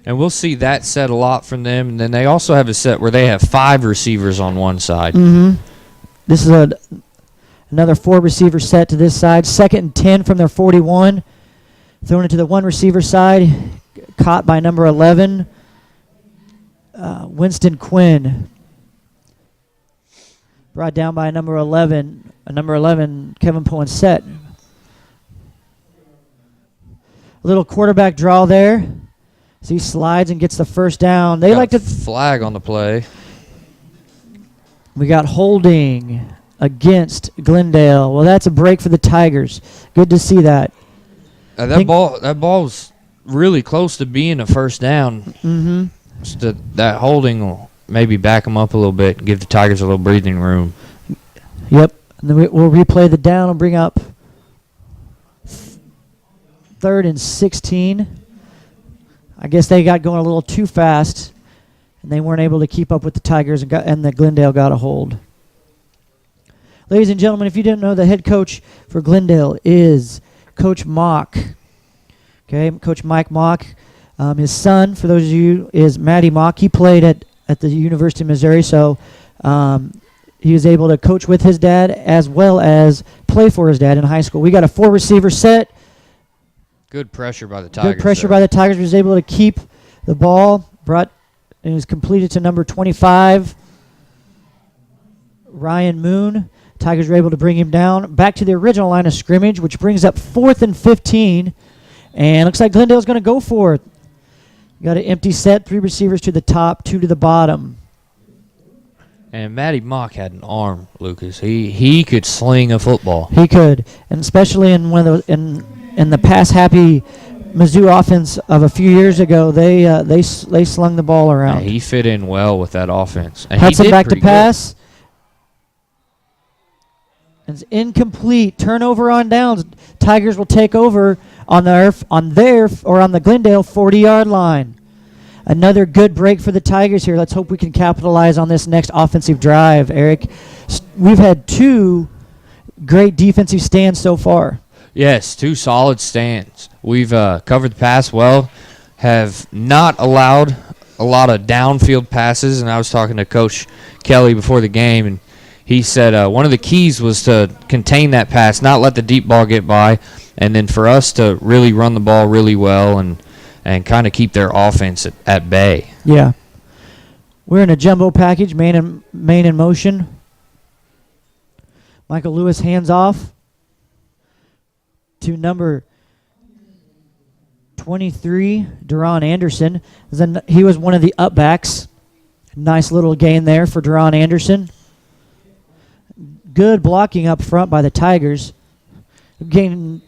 And we'll see that set a lot from them. And then they also have a set where they have 5 receivers on one side. Mm-hmm. This is another 4-receiver set to this side. 2nd and 10 from their 41. Thrown it to the 1 receiver side. Caught by number 11, Winston Quinn. Brought down by number 11. Number 11, Kevin Poinsett. A little quarterback draw there. So he slides and gets the first down. They Got like a to flag on the play. We got holding against Glendale. Well, that's a break for the Tigers. Good to see that. That ball's really close to being a first down. Mm-hmm. So that holding will maybe back them up a little bit and give the Tigers a little breathing room. Yep. And then we'll replay the down and bring up 3rd and 16. I guess they got going a little too fast, and they weren't able to keep up with the Tigers, and the Glendale got a hold. Ladies and gentlemen, if you didn't know, the head coach for Glendale is Coach Mock. Okay, Coach Mike Mock. His son, for those of you, is Matty Mock. He played at the University of Missouri, so he was able to coach with his dad as well as play for his dad in high school. We got a 4-receiver set. Good pressure by the Tigers. Good pressure by the Tigers. He was able to keep the ball. It was completed to number 25, Ryan Moon. Tigers were able to bring him down. Back to the original line of scrimmage, which brings up 4th and 15. And looks like Glendale's going to go for it. Got an empty set, 3 receivers to the top, 2 to the bottom. And Matty Mock had an arm, Lucas. He could sling a football. He could, and especially in one of those in the pass-happy Mizzou offense of a few years ago, they slung the ball around. Yeah, he fit in well with that offense. And Hudson back to pass. It's incomplete. Turnover on downs. Tigers will take over on the Glendale 40-yard line. Another good break for the Tigers here. Let's hope we can capitalize on this next offensive drive, Eric. We've had 2 great defensive stands so far. Yes, 2 solid stands. We've covered the pass well, have not allowed a lot of downfield passes, and I was talking to Coach Kelly before the game, and he said one of the keys was to contain that pass, not let the deep ball get by, and then for us to really run the ball really well and kind of keep their offense at bay. Yeah. We're in a jumbo package, main in motion. Michael Lewis hands off to number 23, Deron Anderson. He was one of the upbacks. Nice little gain there for Deron Anderson. Good blocking up front by the Tigers. Gain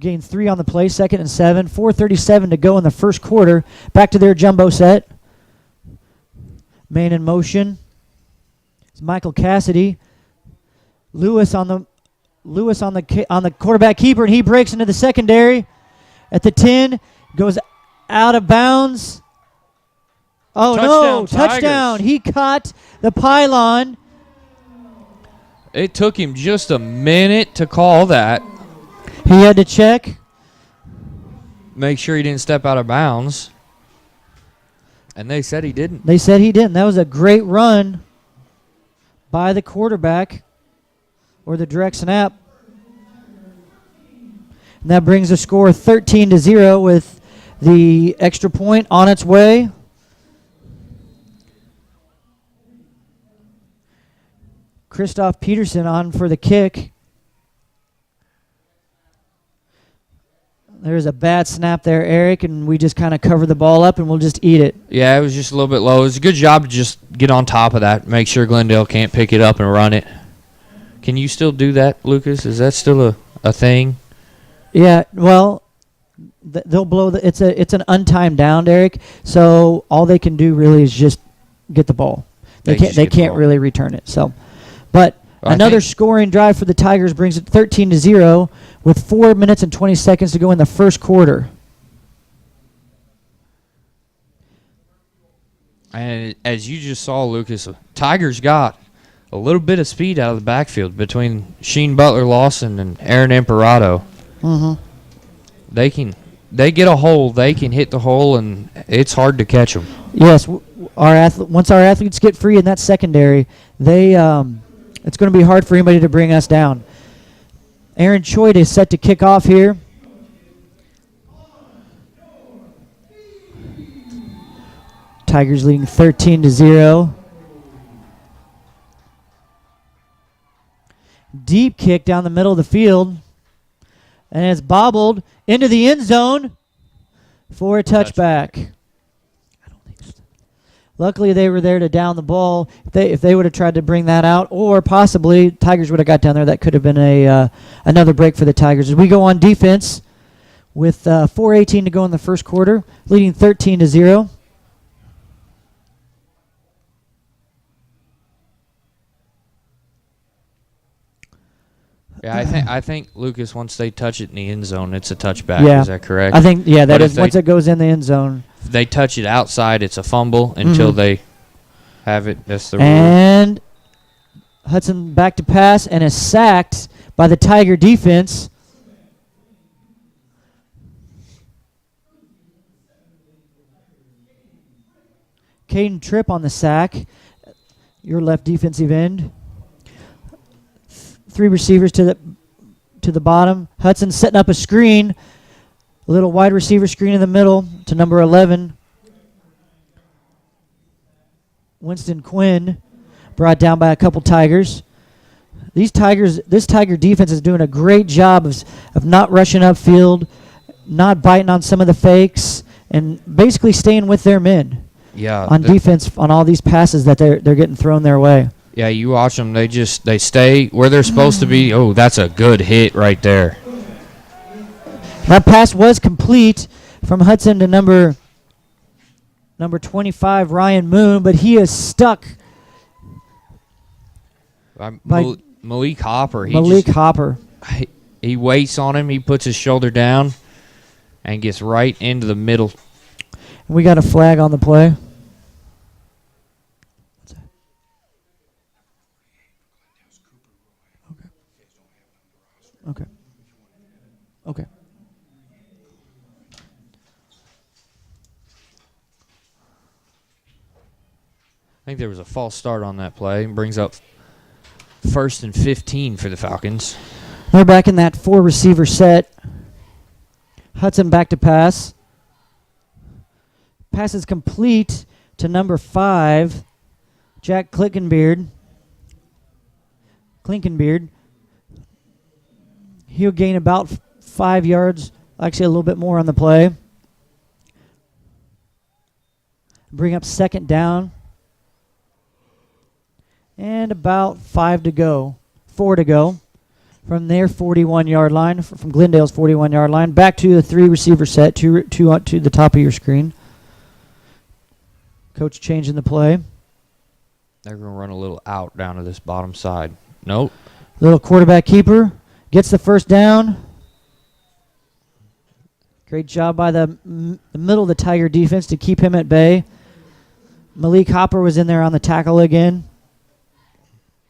3 on the play, 2nd and 7. 4:37 to go in the first quarter. Back to their jumbo set. Man in motion. It's Michael Cassidy. Lewis on the quarterback keeper, and he breaks into the secondary at the 10. Goes out of bounds. Oh, no. Touchdown. He caught the pylon. It took him just a minute to call that. He had to check. Make sure he didn't step out of bounds. And they said he didn't. They said he didn't. That was a great run by the quarterback or the direct snap. And that brings the score 13-0 with the extra point on its way. Christoph Peterson on for the kick. There's a bad snap there, Eric, and we just kind of cover the ball up and we'll just eat it. Yeah, it was just a little bit low. It was a good job to just get on top of that, make sure Glendale can't pick it up and run it. Can you still do that, Lucas? Is that still a thing? Yeah, well, they'll blow it's an untimed down, Eric. So all they can do really is just get the ball. They can't really return it. So, but another scoring drive for the Tigers brings it 13-0 with 4 minutes and 20 seconds to go in the first quarter. And as you just saw, Lucas, Tigers got a little bit of speed out of the backfield between Sheen Butler-Lawson and Aaron Imperato. Mm-hmm. They get a hole, they can hit the hole, and it's hard to catch them. Yes, once our athletes get free in that secondary, it's going to be hard for anybody to bring us down. Aaron Choate is set to kick off here. Tigers leading 13-0. Deep kick down the middle of the field. And it's bobbled into the end zone for a touchback. Luckily, they were there to down the ball. If they would have tried to bring that out, or possibly Tigers would have got down there, that could have been another break for the Tigers. As we go on defense with 4:18 to go in the first quarter, leading 13-0. Yeah, I think Lucas, once they touch it in the end zone, it's a touchback. Yeah. Is that correct? I think, yeah, that But is once it goes in the end zone. If they touch it outside, it's a fumble until they have it. That's the rule. And Hudson back to pass and is sacked by the Tiger defense. Caden Tripp on the sack, your left defensive end. Three receivers to the bottom. Hudson setting up a screen. A little wide receiver screen in the middle to number 11. Winston Quinn brought down by a couple Tigers. This Tiger defense is doing a great job of not rushing upfield, not biting on some of the fakes, and basically staying with their men. Yeah, on defense on all these passes that they're getting thrown their way. Yeah, you watch them. They stay where they're supposed to be. Oh, that's a good hit right there. That pass was complete from Hudson to number 25, Ryan Moon, but he is stuck by Malik Hopper. Hopper. He waits on him. He puts his shoulder down and gets right into the middle. We got a flag on the play. Okay. I think there was a false start on that play. Brings up 1st and 15 for the Falcons. They're back in that 4-receiver set. Hudson back to pass. Pass is complete to number 5, Jack Klinkenbeard. He'll gain about 5 yards, actually a little bit more on the play. Bring up 2nd down. And about 4 to go from their 41-yard line, from Glendale's 41-yard line, back to the 3-receiver set, to the top of your screen. Coach changing the play. They're going to run a little out down to this bottom side. Nope. Little quarterback keeper gets the 1st down. Great job by the middle of the Tiger defense to keep him at bay. Malik Hopper was in there on the tackle again.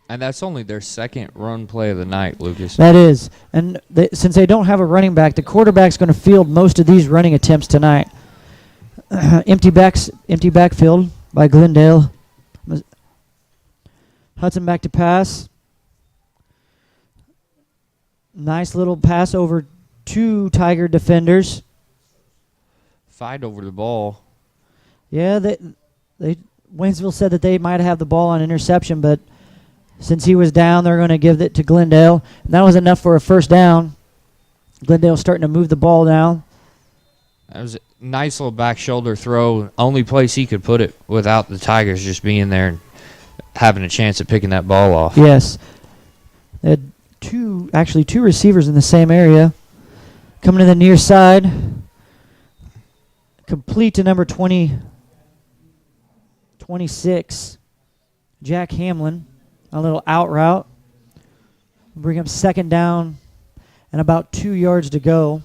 And that's only their 2nd run play of the night, Lucas. That is. And since they don't have a running back, the quarterback's going to field most of these running attempts tonight. Empty backfield by Glendale. Hudson back to pass. Nice little pass over 2 Tiger defenders. Fight over the ball. Yeah, Waynesville said that they might have the ball on interception, but since he was down, they're going to give it to Glendale. And that was enough for a 1st down. Glendale starting to move the ball down. That was a nice little back shoulder throw. Only place he could put it without the Tigers just being there and having a chance at picking that ball off. Yes. They had two receivers in the same area. Coming to the near side. Complete to number 26, Jack Hamlin. A little out route. Bring up 2nd down and about 2 yards to go.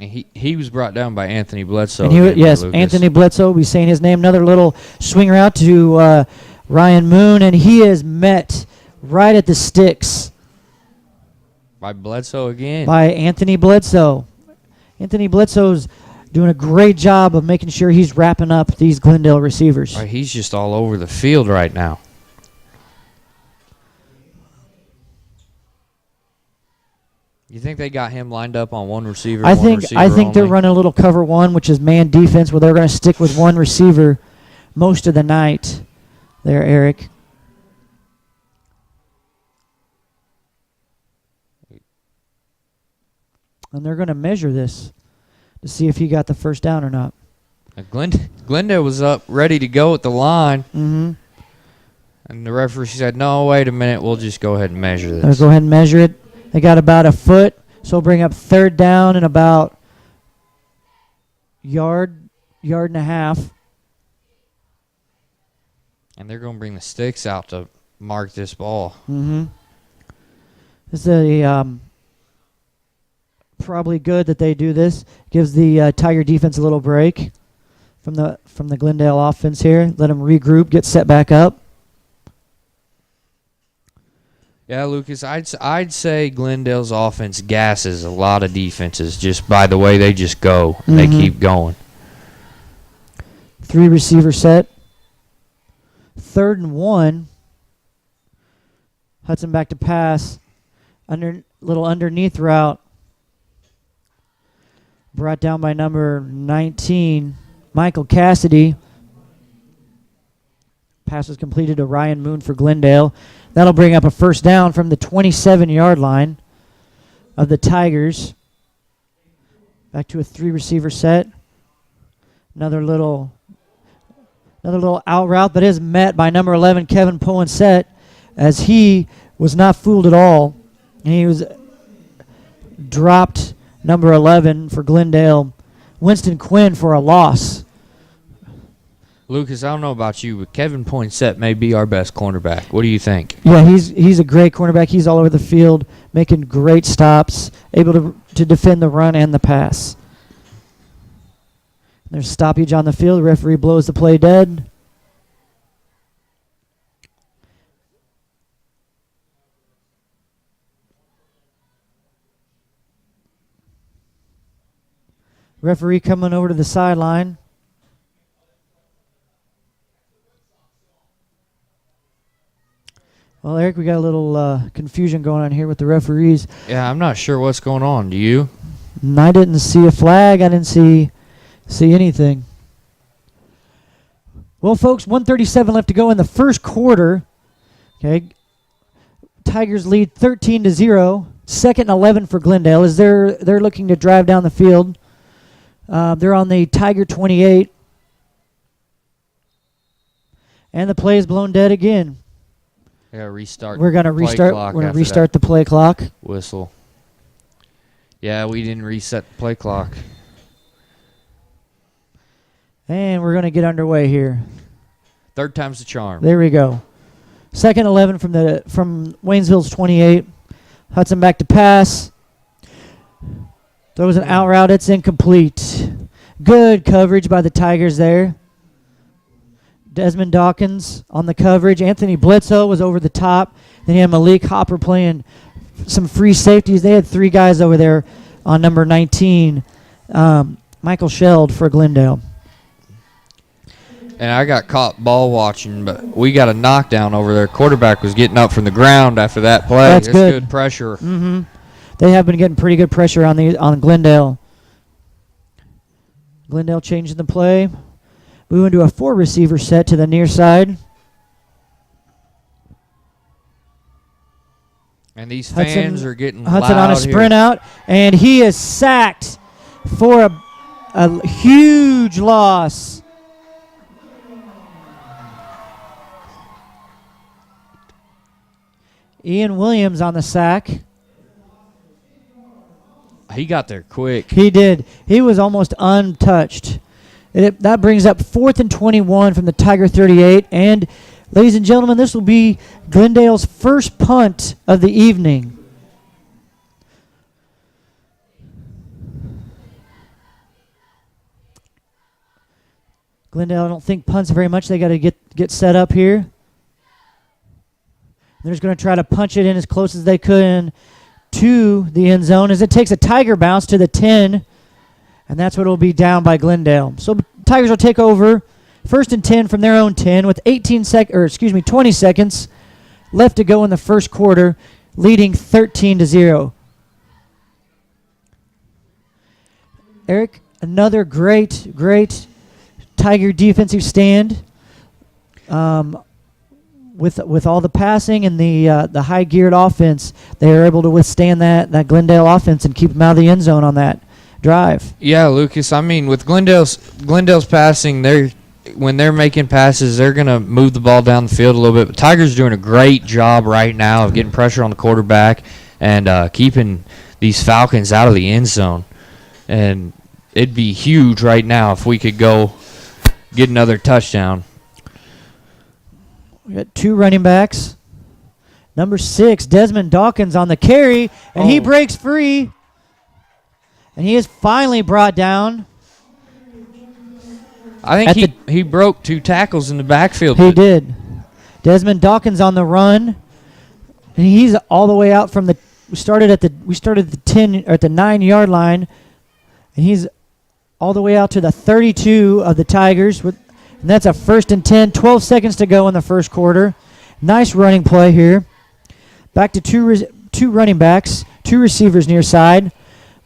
And he was brought down by Anthony Bledsoe. And he, again, yes, Lucas. Anthony Bledsoe. We're saying his name. Another little swing route to Ryan Moon, and he is met right at the sticks By Bledsoe again. by Anthony Bledsoe. Anthony Bledsoe's doing a great job of making sure he's wrapping up these Glendale receivers. Right, he's just all over the field right now. You think they got him lined up on one receiver? I one think receiver they're only? running a little cover one, which is man defense, where they're going to stick with one receiver most of the night. There, Eric. And they're going to measure this to see if he got the first down or not. Glendale was up, ready to go at the line, Mm-hmm. and the referee said, "No, wait a minute. We'll just go ahead and measure They'll this." go ahead and measure it. They got about a foot, so bring up third down and about yard and a half. And they're going to bring the sticks out to mark this ball. Mm-hmm. This is a probably good that they do this. Gives the Tiger defense a little break from the Glendale offense here. Let them regroup, get set back up. Yeah, Lucas, I'd say Glendale's offense gasses a lot of defenses just by the way they just go. And They keep going. 3 receiver set. 3rd and 1. Hudson back to pass. Little underneath route. Brought down by number 19, Michael Cassidy. Pass was completed to Ryan Moon for Glendale. That'll bring up a first down from the 27-yard line of the Tigers. Back to a 3 receiver set. Another little out route, but is met by number 11, Kevin Poinsett, as he was not fooled at all. And he was dropped, number 11 for Glendale, Winston Quinn, for a loss. Lucas, I don't know about you, but Kevin Poinsett may be our best cornerback. What do you think? Yeah, he's a great cornerback. He's all over the field, making great stops, able to defend the run and the pass. There's stoppage on the field. The referee blows the play dead. Referee coming over to the sideline. Well, Eric, we got a little confusion going on here with the referees. Yeah, I'm not sure what's going on. Do you? And I didn't see a flag. I didn't see anything. Well, folks, 1:37 left to go in the first quarter. Okay, Tigers lead 13-0. 2nd and 11 for Glendale as they're looking to drive down the field. They're on the Tiger 28, and the play is blown dead again. Yeah, restart. We're gonna restart. We're gonna restart the play clock. Whistle. Yeah, we didn't reset the play clock. And we're going to get underway here. 3rd time's the charm. There we go. 2nd 11 from Waynesville's 28. Hudson back to pass. Throws an out route. It's incomplete. Good coverage by the Tigers there. Desmond Dawkins on the coverage. Anthony Bledsoe was over the top. Then you had Malik Hopper playing some free safeties. They had 3 guys over there on number 19. Michael Sheld for Glendale. And I got caught ball watching, but we got a knockdown over there. Quarterback was getting up from the ground after that play. That's good. Good pressure. Mm-hmm. They have been getting pretty good pressure on Glendale. Glendale changing the play. Moving to a 4 receiver set to the near side. And these fans are getting Hudson loud on a sprint here. out, and he is sacked for a huge loss. Ian Williams on the sack. He got there quick. He did. He was almost untouched. That brings up 4th and 21 from the Tiger 38. And, ladies and gentlemen, this will be Glendale's first punt of the evening. Glendale, I don't think punts very much. They got to get set up here. They're just going to try to punch it in as close as they could to the end zone as it takes a Tiger bounce to the 10, and that's what will be down by Glendale. So Tigers will take over 1st and 10 from their own 10 with 20 seconds left to go in the first quarter, leading 13-0. Eric, another great Tiger defensive stand. With all the passing and the high geared offense, they are able to withstand that Glendale offense and keep them out of the end zone on that drive. Yeah, Lucas. I mean, with Glendale's passing, when they're making passes, they're gonna move the ball down the field a little bit. But Tigers doing a great job right now of getting pressure on the quarterback and keeping these Falcons out of the end zone. And it'd be huge right now if we could go get another touchdown. We got 2 running backs. Number 6, Desmond Dawkins on the carry, and he breaks free. And he is finally brought down. I think he broke 2 tackles in the backfield. He did. Desmond Dawkins on the run, and he's all the way out from the. We started at the 10 or at the 9-yard line, and he's all the way out to the 32 of the Tigers with. And that's a 1st and 10, 12 seconds to go in the first quarter. Nice running play here. Back to two running backs, 2 receivers near side.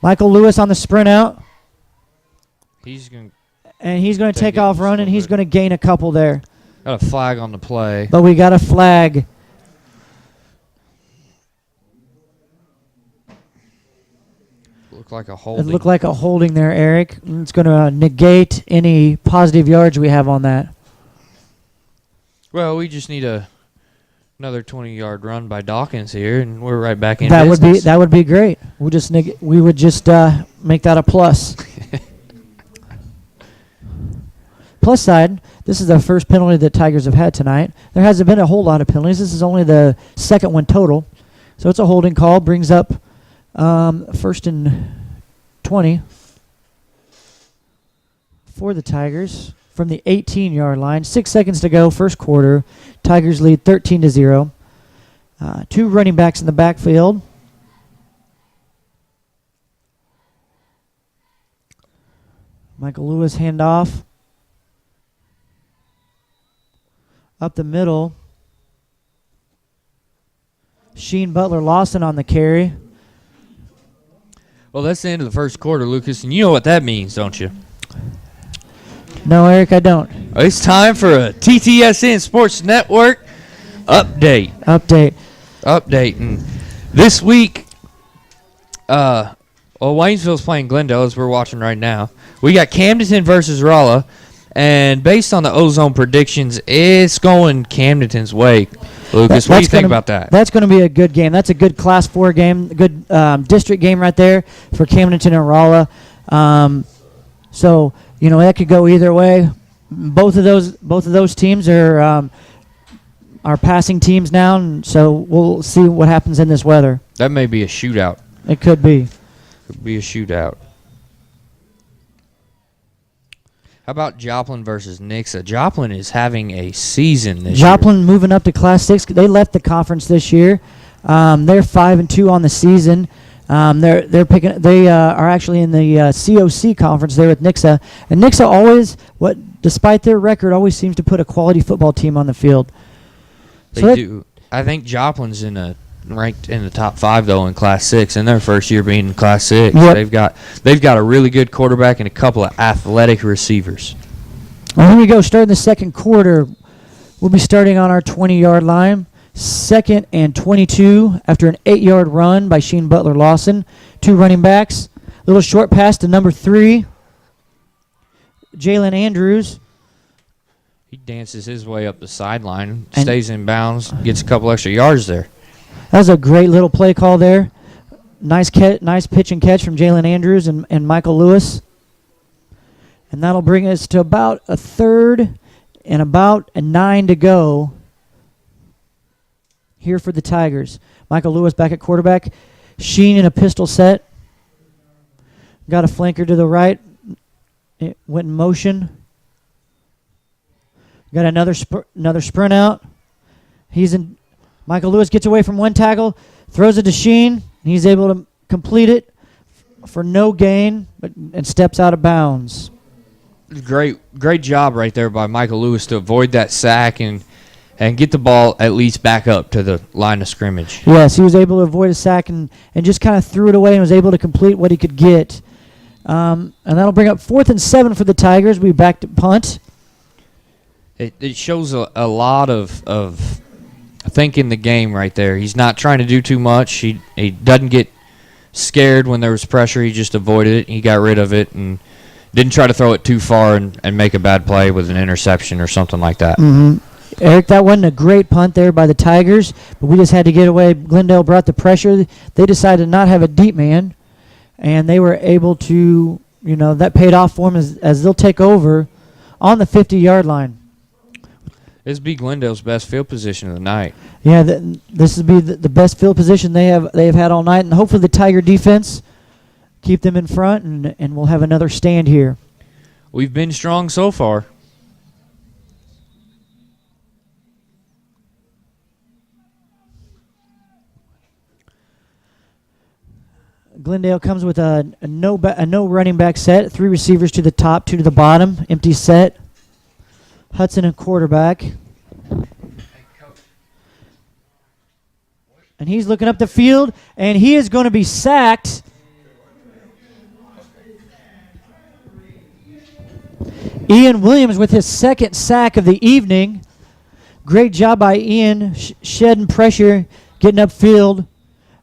Michael Lewis on the sprint out. He's going to take off running. He's going to gain a couple there. Got a flag on the play. But we got a flag. Looked like a holding. It looked like a holding there, Eric. It's going to negate any positive yards we have on that. Well, we just need another 20-yard run by Dawkins here, and we're right back in That business. would be great. We would just make that a plus. Plus side, this is the first penalty that Tigers have had tonight. There hasn't been a whole lot of penalties. This is only the second one total. So it's a holding call. Brings up 1st and 20 for the Tigers from the 18-yard line. 6 seconds to go, first quarter. Tigers lead 13-0. 2 running backs in the backfield. Michael Lewis handoff. Up the middle. Sheen Butler Lawson on the carry. Well, that's the end of the first quarter, Lucas, and you know what that means, don't you? No, Eric, I don't. It's time for a TTSN Sports Network update. And this week, Waynesville's playing Glendale, as we're watching right now. We got Camden versus Rolla, and based on the ozone predictions, it's going Camden's way. Lucas, what do you think about that? That's going to be a good game. That's a good Class 4 game, a good district game right there for Camden and Rolla. So, that could go either way. Both of those teams are passing teams now, and so we'll see what happens in this weather. That may be a shootout. It could be. Could be a shootout. How about Joplin versus Nixa? Joplin is having a season this year. Joplin moving up to Class 6. They left the conference this year. They're 5-2 on the season. They are actually in the COC conference there with Nixa. And Nixa always, despite their record, always seems to put a quality football team on the field. They do. I think Joplin's ranked in the top 5 though in Class 6 in their first year being in Class 6. Yep. They've got a really good quarterback and a couple of athletic receivers. Well, here we go. Starting the second quarter, we'll be starting on our 20-yard line. 2nd and 22 after an 8-yard run by Sheen Butler Lawson. 2 running backs. Little short pass to number 3, Jalen Andrews. He dances his way up the sideline, stays in bounds, gets a couple extra yards there. That was a great little play call there. Nice pitch and catch from Jalen Andrews and Michael Lewis. And that'll bring us to about a 3rd and about a 9 to go here for the Tigers. Michael Lewis back at quarterback. Sheen in a pistol set. Got a flanker to the right. It went in motion. Got another sprint out. Michael Lewis gets away from one tackle, throws it to Sheen. He's able to complete it for no gain, and steps out of bounds. Great job right there by Michael Lewis to avoid that sack and get the ball at least back up to the line of scrimmage. Yes, he was able to avoid a sack and just kind of threw it away and was able to complete what he could get. And that'll bring up 4th and 7 for the Tigers. We back to punt. It shows a lot of thinking the game right there. He's not trying to do too much. He doesn't get scared when there was pressure. He just avoided it. He got rid of it and didn't try to throw it too far and make a bad play with an interception or something like that. Mm-hmm. Eric, that wasn't a great punt there by the Tigers, but we just had to get away. Glendale brought the pressure. They decided to not have a deep man, and they were able to, that paid off for them as they'll take over on the 50-yard line. This will be Glendale's best field position of the night. Yeah, this will be the best field position they have had all night, and hopefully the Tiger defense keep them in front, and we'll have another stand here. We've been strong so far. Glendale comes with a no running back set, 3 receivers to the top, 2 to the bottom, empty set. Hudson and quarterback. And he's looking up the field, and he is going to be sacked. Ian Williams with his 2nd sack of the evening. Great job by Ian, shedding pressure, getting upfield,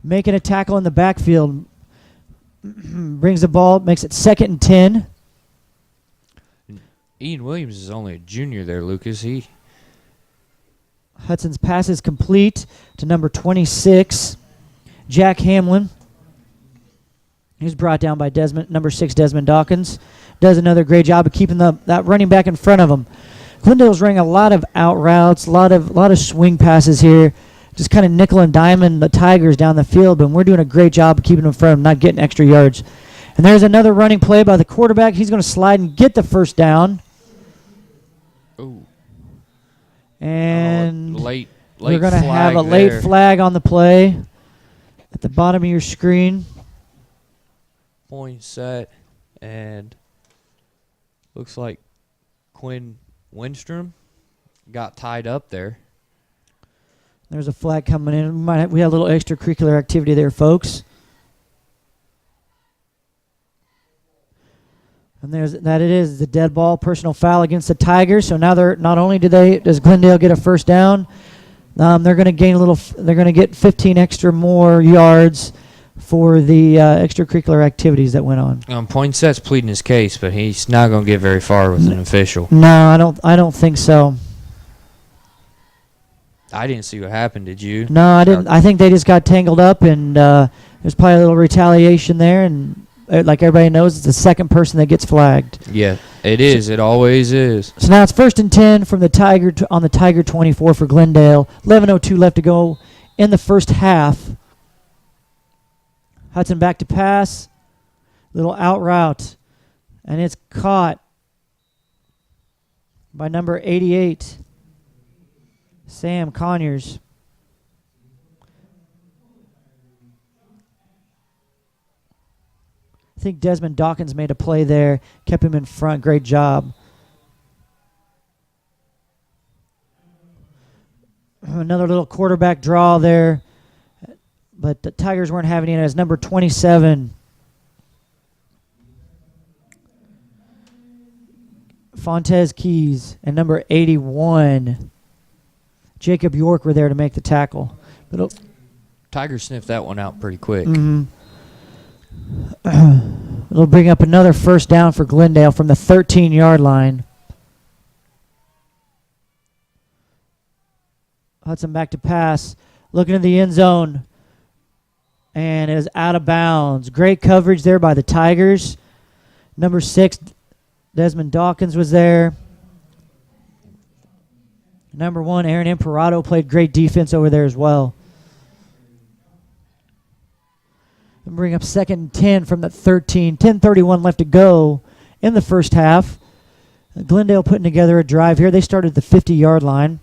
making a tackle in the backfield. Brings the ball, makes it 2nd and 10. Ian Williams is only a junior there, Lucas. Hudson's pass is complete to number 26, Jack Hamlin. He's brought down by number 6, Desmond Dawkins. Does another great job of keeping that running back in front of him. Glendale's running a lot of out routes, a lot of swing passes here. Just kind of nickel and diamond the Tigers down the field, but we're doing a great job of keeping them in front of them, not getting extra yards. And there's another running play by the quarterback. He's going to slide and get the first down. Ooh. And late we're going to have a late there. flag on the play at the bottom of your screen. Point set, and looks like Quinn Windstrom got tied up there. There's a flag coming in. We had a little extracurricular activity there, folks. And it is the dead ball, personal foul against the Tigers. So now not only does Glendale get a first down, they're going to gain they're going to get 15 extra more yards for the extracurricular activities that went on. Poinset's pleading his case, but he's not going to get very far with an official. No, I don't think so. I didn't see what happened. Did you? No, I didn't. I think they just got tangled up, and there's probably a little retaliation there. And like everybody knows, it's the second person that gets flagged. Yeah, it is. It always is. So now it's 1st and 10 from the Tiger on the Tiger 24 for Glendale. 11:02 left to go in the first half. Hudson back to pass. Little out route. And it's caught by number 88, Sam Conyers. I think Desmond Dawkins made a play there, kept him in front. Great job. Another little quarterback draw there, but the Tigers weren't having it as number 27, Fontez Keys, and number 81, Jacob York were there to make the tackle. But Tigers sniffed that one out pretty quick. It'll bring up another first down for Glendale from the 13-yard line. Hudson back to pass, looking in the end zone, and is out of bounds. Great coverage there by the Tigers. Number 6, Desmond Dawkins was there. Number 1, Aaron Imperato played great defense over there as well. And bring up 2nd and 10 from the 13. 10:31 left to go in the first half. Glendale putting together a drive here. They started at the 50-yard line.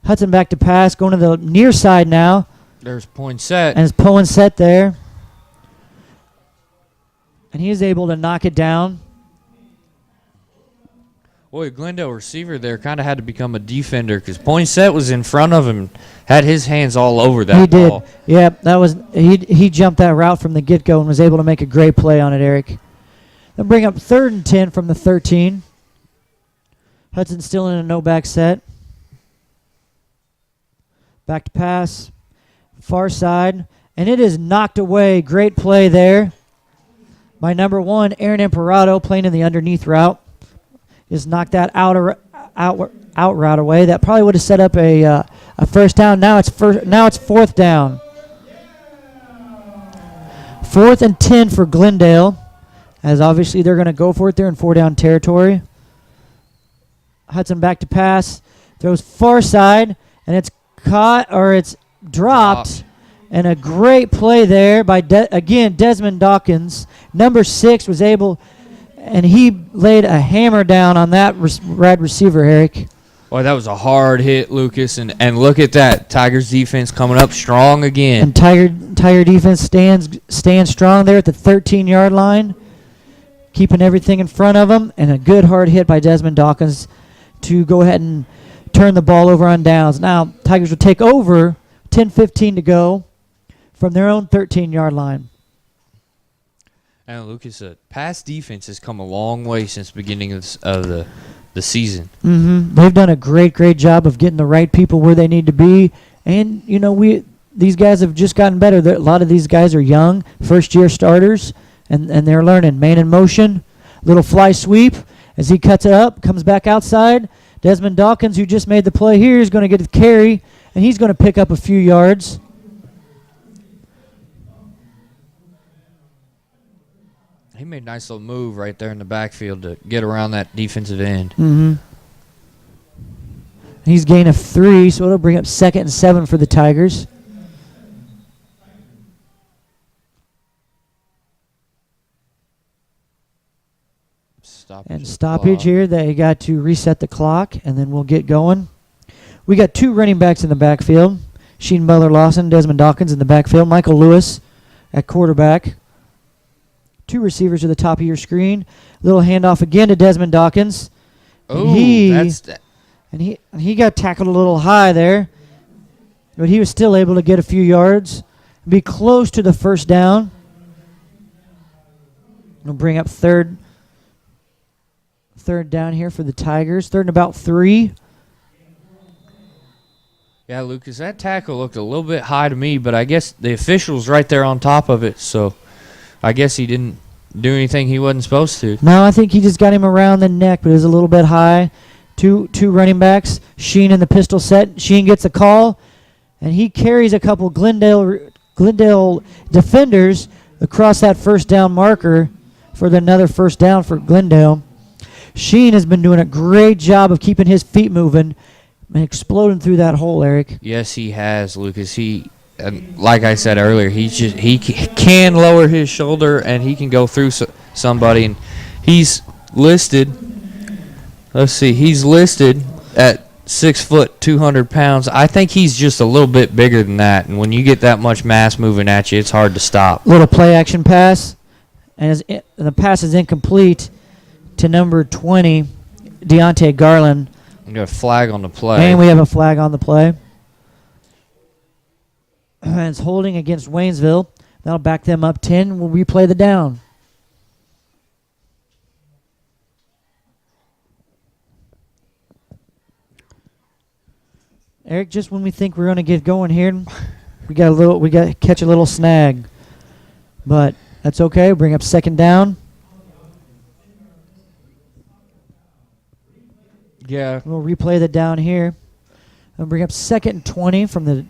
Hudson back to pass, going to the near side now. There's Poinsett. And it's Poinsett there. And he is able to knock it down. Boy, Glendale receiver there kind of had to become a defender because Poinsett was in front of him, had his hands all over that ball. He did. Yep, that was he jumped that route from the get-go and was able to make a great play on it, Eric. They'll bring up 3rd and 10 from the 13. Hudson still in a no-back set. Back to pass. Far side. And it is knocked away. Great play there by number 1, Aaron Imperato, playing in the underneath route. Just knocked that out route away. That probably would have set up a first down. Now it's 4th down. 4th and 10 for Glendale, as obviously they're going to go for it. They're in 4-down territory. Hudson back to pass, throws far side, and it's caught, or it's dropped. And a great play there by, Desmond Dawkins. Number 6 was able, and he laid a hammer down on that wide receiver, Eric. Boy, that was a hard hit, Lucas. And look at that. Tigers defense coming up strong again. And Tiger defense stands strong there at the 13-yard line, keeping everything in front of them. And a good hard hit by Desmond Dawkins to go ahead and turn the ball over on downs. Now, Tigers will take over, 10:15 to go from their own 13-yard line. And Lucas, pass defense has come a long way since the beginning of the season. Mm-hmm. They've done a great job of getting the right people where they need to be. And, these guys have just gotten better. A lot of these guys are young, first-year starters, and they're learning. Man in motion, little fly sweep as he cuts it up, comes back outside. Desmond Dawkins, who just made the play here, is going to get the carry, and he's going to pick up a few yards. He made a nice little move right there in the backfield to get around that defensive end. Mm-hmm. He's gained of 3, so it'll bring up 2nd and 7 for the Tigers. Stoppage here. They got to reset the clock, and then we'll get going. We got 2 running backs in the backfield. Sheen Butler-Lawson, Desmond Dawkins in the backfield. Michael Lewis at quarterback. 2 receivers at the top of your screen. Little handoff again to Desmond Dawkins. Oh, he got tackled a little high there, but he was still able to get a few yards, be close to the first down. We'll bring up third down here for the Tigers. 3rd and about 3. Yeah, Lucas, that tackle looked a little bit high to me, but I guess the official's right there on top of it, so I guess he didn't do anything he wasn't supposed to. No, I think he just got him around the neck, but it was a little bit high. Two running backs. Sheen in the pistol set. Sheen gets a call, and he carries a couple Glendale defenders across that first down marker for another first down for Glendale. Sheen has been doing a great job of keeping his feet moving and exploding through that hole, Eric. Yes, he has, Lucas. Like I said earlier, he can lower his shoulder and he can go through somebody. And he's listed. Let's see. He's listed at 6 foot, 200 pounds. I think he's just a little bit bigger than that. And when you get that much mass moving at you, it's hard to stop. Little play action pass, and the pass is incomplete to number 20, Deontay Garland. We got a flag on the play. And we have a flag on the play. And it's holding against Waynesville. That'll back them up 10. We'll replay the down. Eric, just when we think we're going to get going here, we got to catch a little snag. But that's okay. We'll bring up 2nd down. Yeah. We'll replay the down here. And bring up 2nd and 20 from the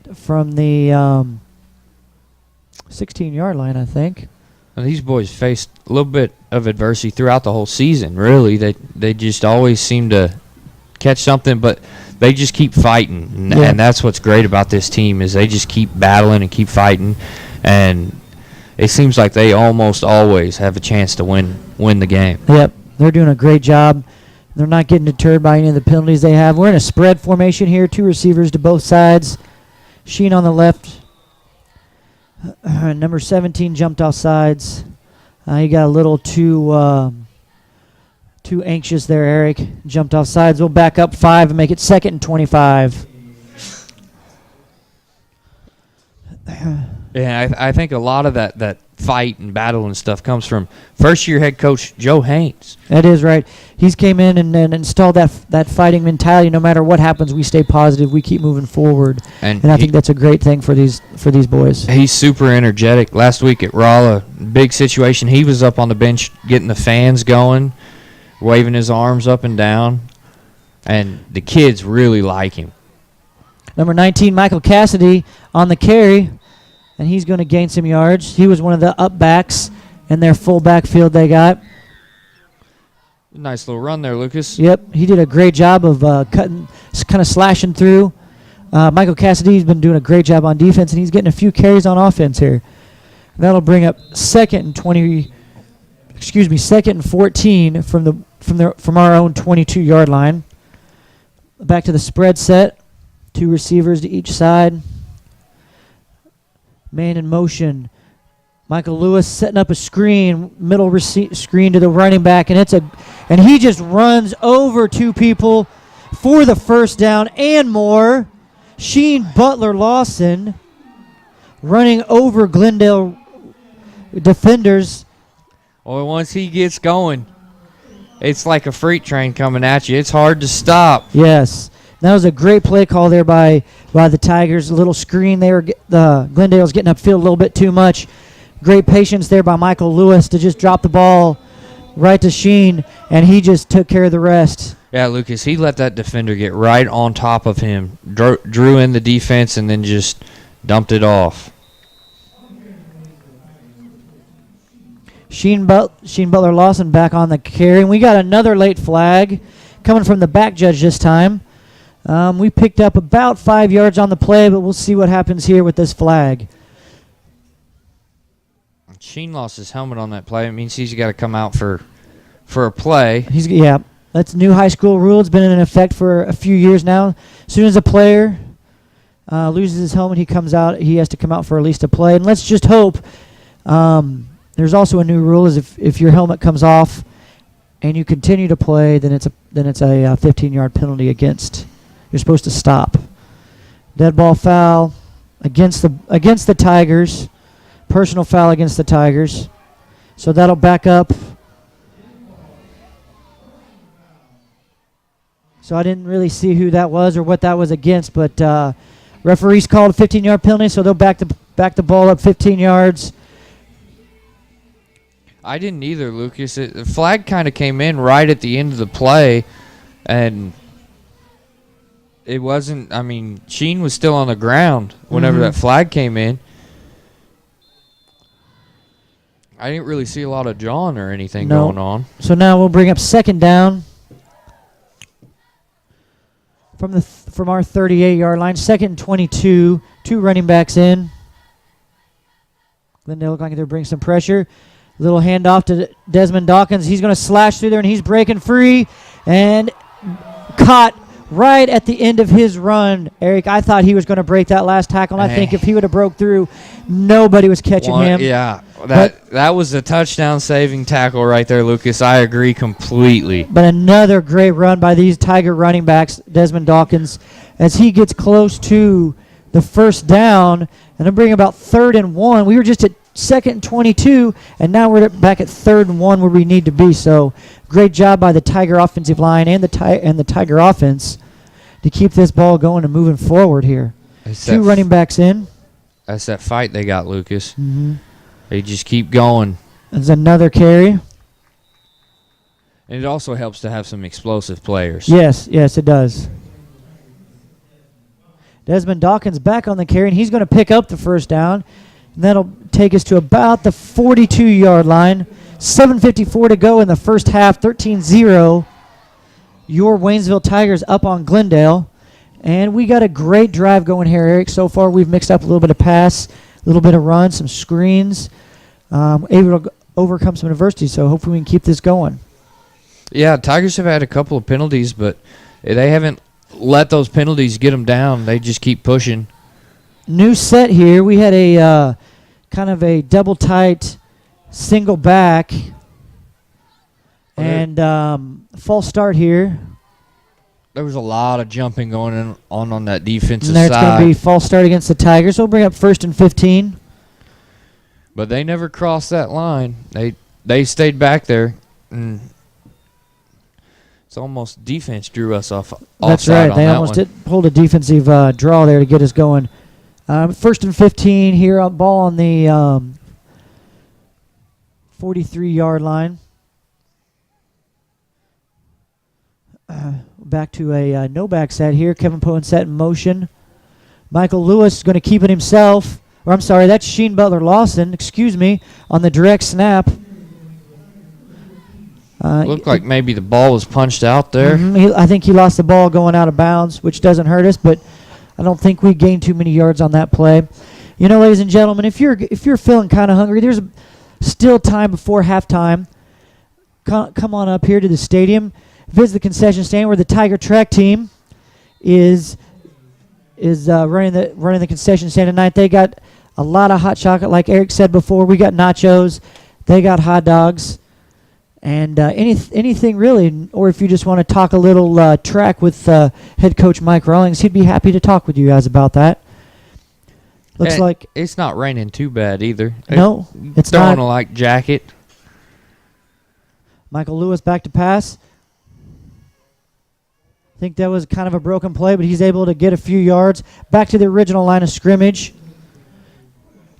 16-yard line, I think. And these boys faced a little bit of adversity throughout the whole season, really. They just always seem to catch something, but they just keep fighting. And that's what's great about this team is they just keep battling and keep fighting. And it seems like they almost always have a chance to win the game. Yep. They're doing a great job. They're not getting deterred by any of the penalties they have. We're in a spread formation here. 2 receivers to both sides. Sheen on the left. Number 17 jumped off sides. He got a little too anxious there, Eric. Jumped off sides. We'll back up 5 and make it 2nd and 25. Yeah, I think a lot of that fight and battle and stuff comes from first-year head coach Joe Haynes. That is right. He's came in and installed that fighting mentality. No matter what happens, we stay positive. We keep moving forward, and I think that's a great thing for these boys. He's super energetic. Last week at Rolla, big situation. He was up on the bench getting the fans going, waving his arms up and down, and the kids really like him. Number 19, Michael Cassidy on the carry, and he's going to gain some yards. He was one of the up backs in their full backfield they got. Nice little run there, Lucas. Yep, he did a great job of kind of slashing through. Michael Cassidy's been doing a great job on defense, and he's getting a few carries on offense here. That'll bring up 2nd and 14 from our own 22-yard line. Back to the spread set. 2 receivers to each side. Man in motion. Michael Lewis setting up a screen, middle screen to the running back, and he just runs over 2 people for the first down and more. Sheen Butler Lawson running over Glendale defenders. Well, once he gets going, it's like a freight train coming at you. It's hard to stop. Yes. That was a great play call there by the Tigers. A little screen there. Glendale's getting upfield a little bit too much. Great patience there by Michael Lewis to just drop the ball right to Sheen, and he just took care of the rest. Yeah, Lucas, he let that defender get right on top of him, drew in the defense, and then just dumped it off. Sheen Butler Lawson back on the carry. And we got another late flag coming from the back judge this time. We picked up about 5 yards on the play, but we'll see what happens here with this flag. Sheen lost his helmet on that play. It means he's got to come out for a play. That's new high school rule. It's been in effect for a few years now. As soon as a player loses his helmet, he comes out. He has to come out for at least a play. And let's just hope. There's also a new rule: is if your helmet comes off and you continue to play, then it's a 15-yard penalty against. You're supposed to stop. Dead ball foul against the Tigers. Personal foul against the Tigers. So that'll back up. So I didn't really see who that was or what that was against, but referees called a 15-yard penalty, so they'll back the ball up 15 yards. I didn't either, Lucas. The flag kind of came in right at the end of the play, and it wasn't. I mean, Sheen was still on the ground whenever that flag came in. I didn't really see a lot of jawing or anything going on. So now we'll bring up 2nd down from our 38-yard line. 2nd and 22. 2 running backs in. Glendale look like they're bringing some pressure. Little handoff to Desmond Dawkins. He's going to slash through there, and he's breaking free and caught right at the end of his run. Eric, I thought he was going to break that last tackle, and I think if he would have broke through, nobody was catching him. Yeah, that was a touchdown-saving tackle right there, Lucas. I agree completely. But another great run by these Tiger running backs, Desmond Dawkins, as he gets close to the first down, and they're bringing about 3rd and 1. We were just at 2nd and 22, and now we're back at 3rd and 1 where we need to be. So great job by the Tiger offensive line and the Tiger offense to keep this ball going and moving forward here. 2 running backs in. That's that fight they got, Lucas. Mm-hmm. They just keep going. There's another carry. And it also helps to have some explosive players. Yes, it does. Desmond Dawkins back on the carry, and he's going to pick up the first down. And that'll take us to about the 42-yard line. 7:54 to go in the first half. 13-0. Your Waynesville Tigers up on Glendale. And we got a great drive going here, Eric. So far, we've mixed up a little bit of pass, a little bit of run, some screens. Able to overcome some adversity, so hopefully we can keep this going. Yeah, Tigers have had a couple of penalties, but they haven't let those penalties get them down. They just keep pushing. New set here. We had a kind of a double tight single back and false start here. There was a lot of jumping going on that defensive And there's side. going to be false start against the Tigers. We'll bring up 1st and 15. But they never crossed that line. They stayed back there. And it's almost defense drew us off. That's offside right. on They that almost one. did pulled a defensive draw there to get us going. 1st and 15 here. Ball on the 43-yard line. Back to a no-back set here. Kevin Poen set in motion. Michael Lewis is going to keep it himself. Or I'm sorry, that's Sheen Butler-Lawson, excuse me, on the direct snap. Looked like maybe the ball was punched out there. I think he lost the ball going out of bounds, which doesn't hurt us, but I don't think we gained too many yards on that play. You know, ladies and gentlemen, if you're feeling kind of hungry, there's still time before halftime. Come on up here to the stadium. Visit the concession stand where the Tiger track team is running the concession stand tonight. They got a lot of hot chocolate, like Eric said before. We got nachos. They got hot dogs. And anything really, or if you just want to talk a little track with head coach Mike Rawlings, he'd be happy to talk with you guys about that. Looks like it's not raining too bad either. No, it's throwing not. a light jacket. Michael Lewis back to pass. I think that was kind of a broken play, but he's able to get a few yards back to the original line of scrimmage.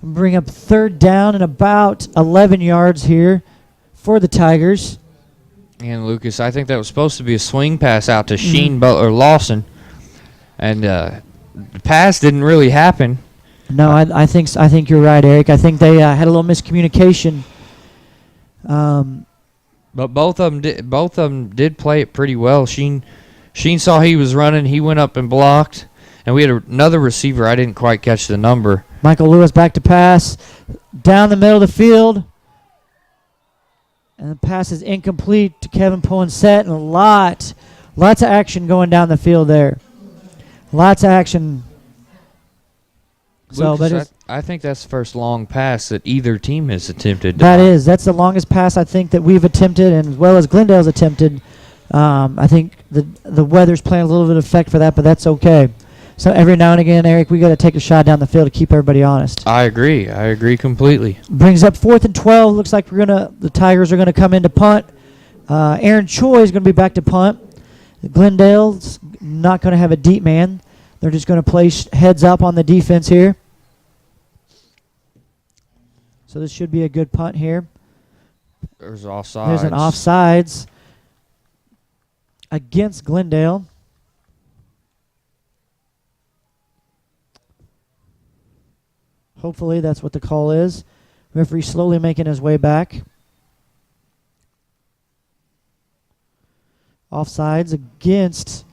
Bring up 3rd down and about 11 yards here for the Tigers. And Lucas, I think that was supposed to be a swing pass out to Sheen Butler-Lawson, and the pass didn't really happen. No, I think you're right, Eric. I think they had a little miscommunication. But both of them did play it pretty well. Sheen saw he was running. He went up and blocked. And we had another receiver. I didn't quite catch the number. Michael Lewis back to pass. Down the middle of the field. And the pass is incomplete to Kevin Poinsett. And lots of action going down the field there. Lots of action. So, Lucas, I think that's the first long pass that either team has attempted. That's the longest pass I think that we've attempted, and as well as Glendale's attempted. I think the weather's playing a little bit of effect for that, but that's okay. So every now and again, Eric, we got to take a shot down the field to keep everybody honest. I agree completely. Brings up 4th and 12. Looks like the Tigers are gonna come in to punt. Aaron Choi is gonna be back to punt. Glendale's not gonna have a deep man. They're just gonna play heads up on the defense here. So this should be a good punt here. There's offsides. There's an offsides against Glendale. Hopefully that's what the call is. Referee slowly making his way back. Offsides against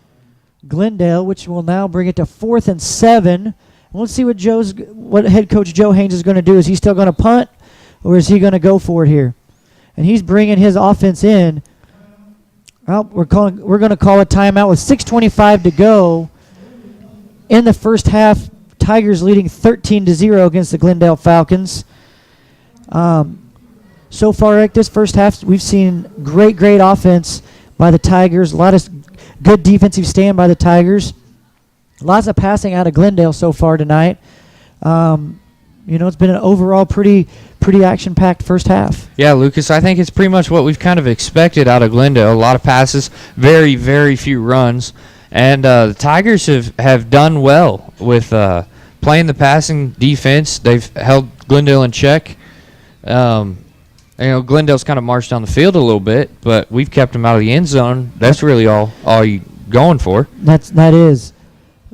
Glendale, which will now bring it to 4th and 7. Let's see what head coach Joe Haynes is going to do. Is he still going to punt, or is he going to go for it here? And he's bringing his offense in. Well, we're going to call a timeout with 6:25 to go in the first half. Tigers leading 13-0 against the Glendale Falcons. So far, Rick, this first half, we've seen great offense by the Tigers. A lot of good defensive stand by the Tigers. Lots of passing out of Glendale so far tonight. It's been an overall pretty action-packed first half. Yeah, Lucas, I think it's pretty much what we've kind of expected out of Glendale. A lot of passes, very, very few runs. And the Tigers have done well with playing the passing defense. They've held Glendale in check. Glendale's kind of marched down the field a little bit, but we've kept them out of the end zone. That's really all you going for. That is.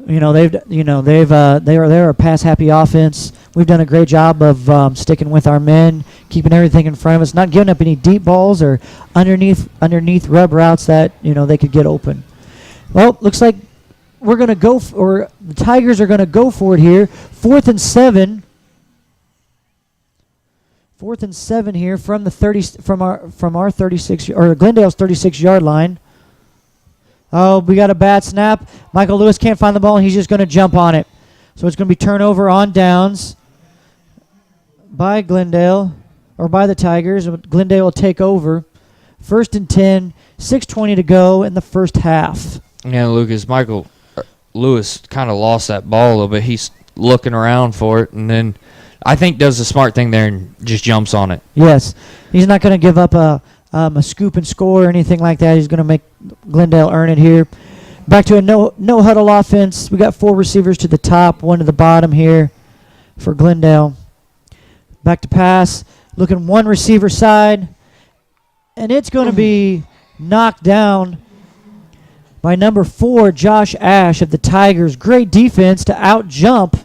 They're a pass-happy offense. We've done a great job of sticking with our men, keeping everything in front of us, not giving up any deep balls or underneath rub routes that they could get open. Well, looks like we're going to go, or the Tigers are going to go for it here. 4th and 7. 4th and 7 here from the 30 from our 36 or Glendale's 36-yard line. Oh, we got a bad snap. Michael Lewis can't find the ball, and he's just going to jump on it. So it's going to be turnover on downs by Glendale, or by the Tigers. Glendale will take over. 1st and 10, 6:20 to go in the first half. Yeah, Lucas, Michael Lewis kind of lost that ball a little bit. He's looking around for it, and then I think does the smart thing there and just jumps on it. Yes. He's not going to give up a scoop and score or anything like that. He's going to make Glendale earn it here. Back to a no huddle offense. We got 4 receivers to the top, 1 to the bottom here for Glendale. Back to pass. Looking 1 receiver side. And it's going to be knocked down by number 4, Josh Ash of the Tigers. Great defense to out-jump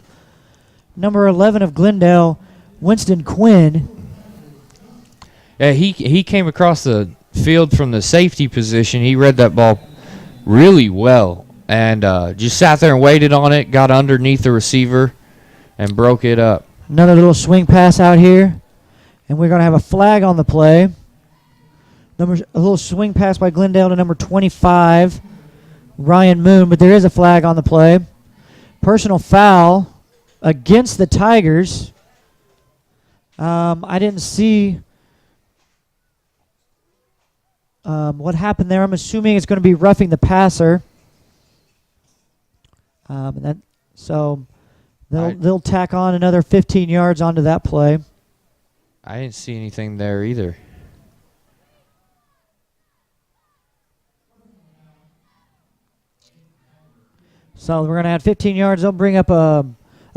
number 11 of Glendale, Winston Quinn. Yeah, he came across the field from the safety position. He read that ball really well and just sat there and waited on it, got underneath the receiver, and broke it up. Another little swing pass out here, and we're going to have a flag on the play. A little swing pass by Glendale to number 25, Ryan Moon, but there is a flag on the play. Personal foul against the Tigers. I didn't see what happened there. I'm assuming it's going to be roughing the passer. So they'll tack on another 15 yards onto that play. I didn't see anything there either. So we're going to add 15 yards. They'll bring up a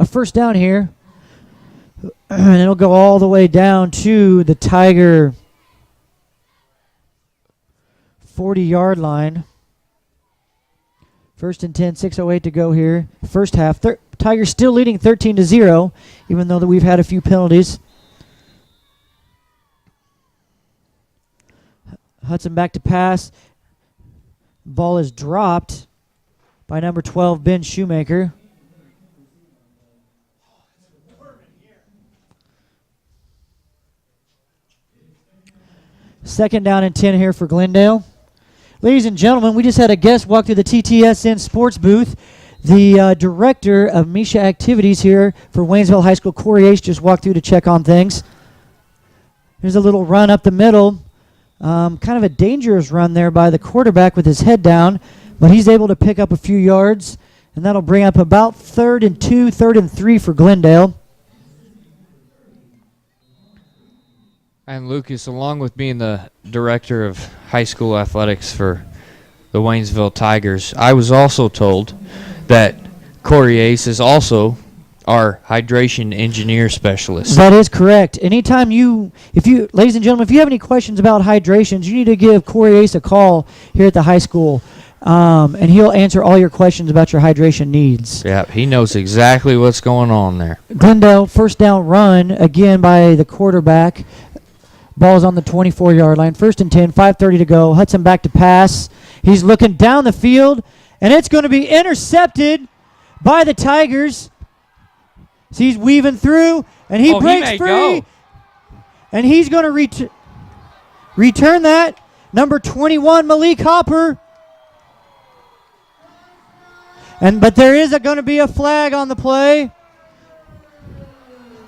first down here. And it'll go all the way down to the Tiger 40-yard line. 1st and 10, 6:08 to go here. First half. Tigers still leading 13-0, even though we've had a few penalties. Hudson back to pass. Ball is dropped by number 12, Ben Shoemaker. Second down and 10 here for Glendale. Ladies and gentlemen, we just had a guest walk through the TTSN sports booth. The director of Misha Activities here for Waynesville High School, Corey Ace, just walked through to check on things. Here's a little run up the middle. Kind of a dangerous run there by the quarterback with his head down, but he's able to pick up a few yards, and that'll bring up about 3rd and 2, 3rd and 3 for Glendale. And Lucas, along with being the director of high school athletics for the Waynesville Tigers, I was also told that Corey Ace is also our hydration engineer specialist. That is correct. Anytime ladies and gentlemen, if you have any questions about hydrations, you need to give Corey Ace a call here at the high school, and he'll answer all your questions about your hydration needs. Yeah, he knows exactly what's going on there. Glendale, first down run, again by the quarterback. Ball's on the 24-yard line. 1st and 10, 5:30 to go. Hudson back to pass. He's looking down the field, and it's going to be intercepted by the Tigers. So he's weaving through, and he breaks free. Go. And he's going to return that. Number 21, Malik Hopper. But there is going to be a flag on the play.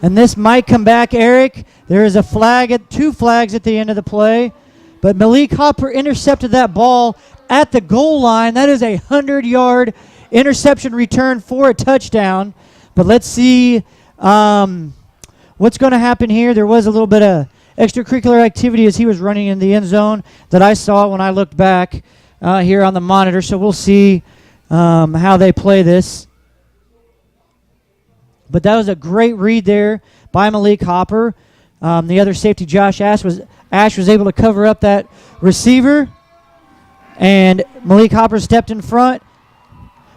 And this might come back, Eric. There is a 2 flags at the end of the play. But Malik Hopper intercepted that ball at the goal line. That is a 100-yard interception return for a touchdown. But let's see what's going to happen here. There was a little bit of extracurricular activity as he was running in the end zone that I saw when I looked back here on the monitor. So we'll see how they play this. But that was a great read there by Malik Hopper. The other safety, Josh Ash, was able to cover up that receiver. And Malik Hopper stepped in front.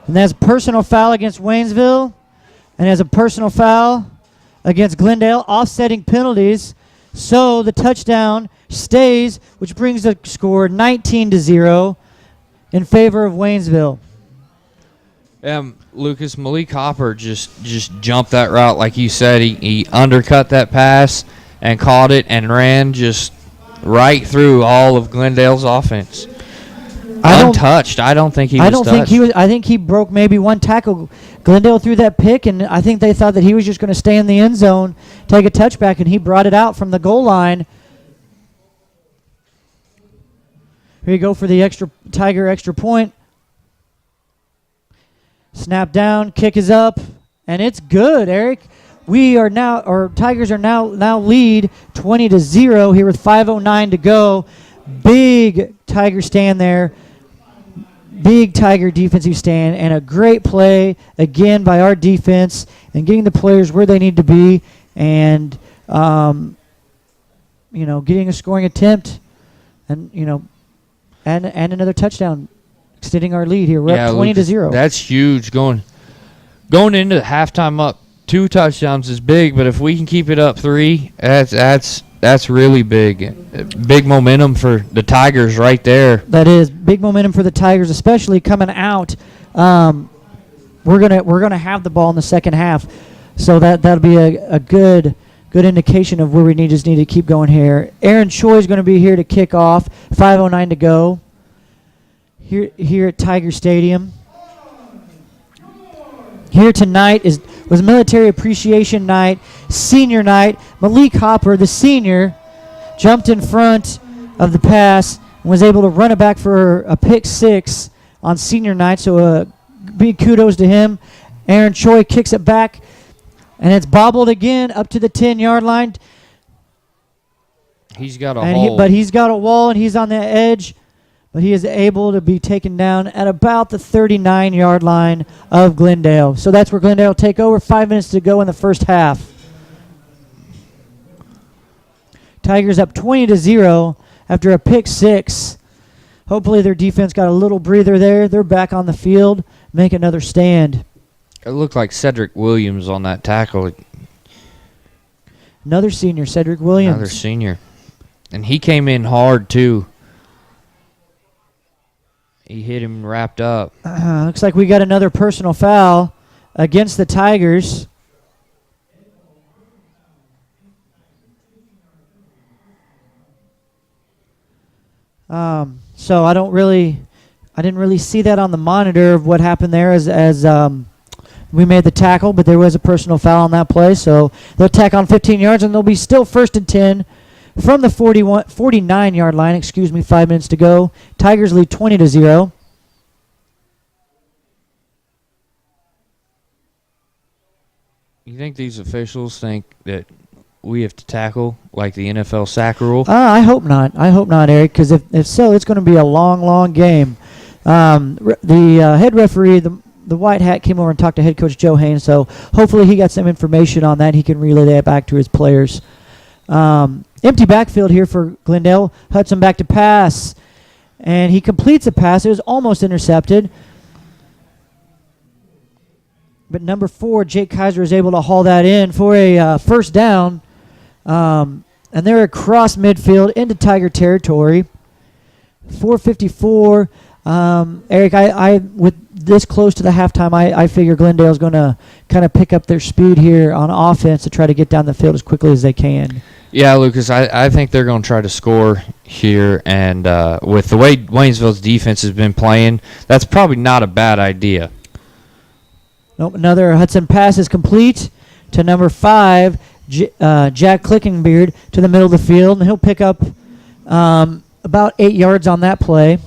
And that's a personal foul against Waynesville. And has a personal foul against Glendale, offsetting penalties. So the touchdown stays, which brings the score 19-0 in favor of Waynesville. Lucas, Malik Hopper just jumped that route like you said. He undercut that pass, and caught it and ran just right through all of Glendale's offense. Untouched. I don't think he was touched. I think he broke maybe one tackle. Glendale threw that pick, and I think they thought that he was just going to stay in the end zone, take a touchback, and he brought it out from the goal line. Here you go for the Tiger extra point. Snap down, kick is up, and it's good, Eric. Tigers are now lead 20-0 here with 5:09 to go. Big Tiger stand there. Big Tiger defensive stand, and a great play again by our defense and getting the players where they need to be, and getting a scoring attempt, and and another touchdown, extending our lead here. We're up 20-0. That's huge. Going into the halftime up 2 touchdowns is big, but if we can keep it up 3, that's really big. Big momentum for the Tigers right there. That is big momentum for the Tigers, especially coming out. We're gonna have the ball in the second half, so that'll be a good indication of where we just need to keep going here. Aaron Choi is going to be here to kick off. 5:09 to go. Here at Tiger Stadium. Here tonight was Military Appreciation Night, Senior Night. Malik Hopper, the senior, jumped in front of the pass and was able to run it back for a pick 6 on Senior Night. So big kudos to him. Aaron Choi kicks it back, and it's bobbled again up to the 10-yard line. He's got a hole. But he's got a wall, and he's on the edge. But he is able to be taken down at about the 39-yard line of Glendale. So that's where Glendale will take over. 5 minutes to go in the first half. Tigers up 20-0 after a pick 6. Hopefully their defense got a little breather there. They're back on the field, make another stand. It looked like Cedric Williams on that tackle. Another senior, Cedric Williams. Another senior. And he came in hard, too. He hit him wrapped up. Looks like we got another personal foul against the Tigers. So I didn't really see that on the monitor of what happened there as we made the tackle, but there was a personal foul on that play. So they'll tack on 15 yards, and they'll be still 1st and 10 from the 49-yard line. 5 minutes to go. Tigers lead 20-0. You think these officials think that we have to tackle like the NFL sack rule? I hope not. Eric, because if so, it's going to be a long, long game. The head referee, the white hat, came over and talked to head coach Joe Haynes, so hopefully he got some information on that. He can relay that back to his players. Empty backfield here for Glendale. Hudson back to pass, and he completes a pass. It was almost intercepted. But number 4, Jake Kaiser, is able to haul that in for a first down. And they're across midfield into Tiger territory. 4:54. Eric, I with this close to the halftime, I figure Glendale's going to kind of pick up their speed here on offense to try to get down the field as quickly as they can. Yeah, Lucas, I think they're going to try to score here. And with the way Waynesville's defense has been playing, that's probably not a bad idea. Nope, another Hudson pass is complete to number 5, Jack Clickenbeard, to the middle of the field, and he'll pick up about 8 yards on that play.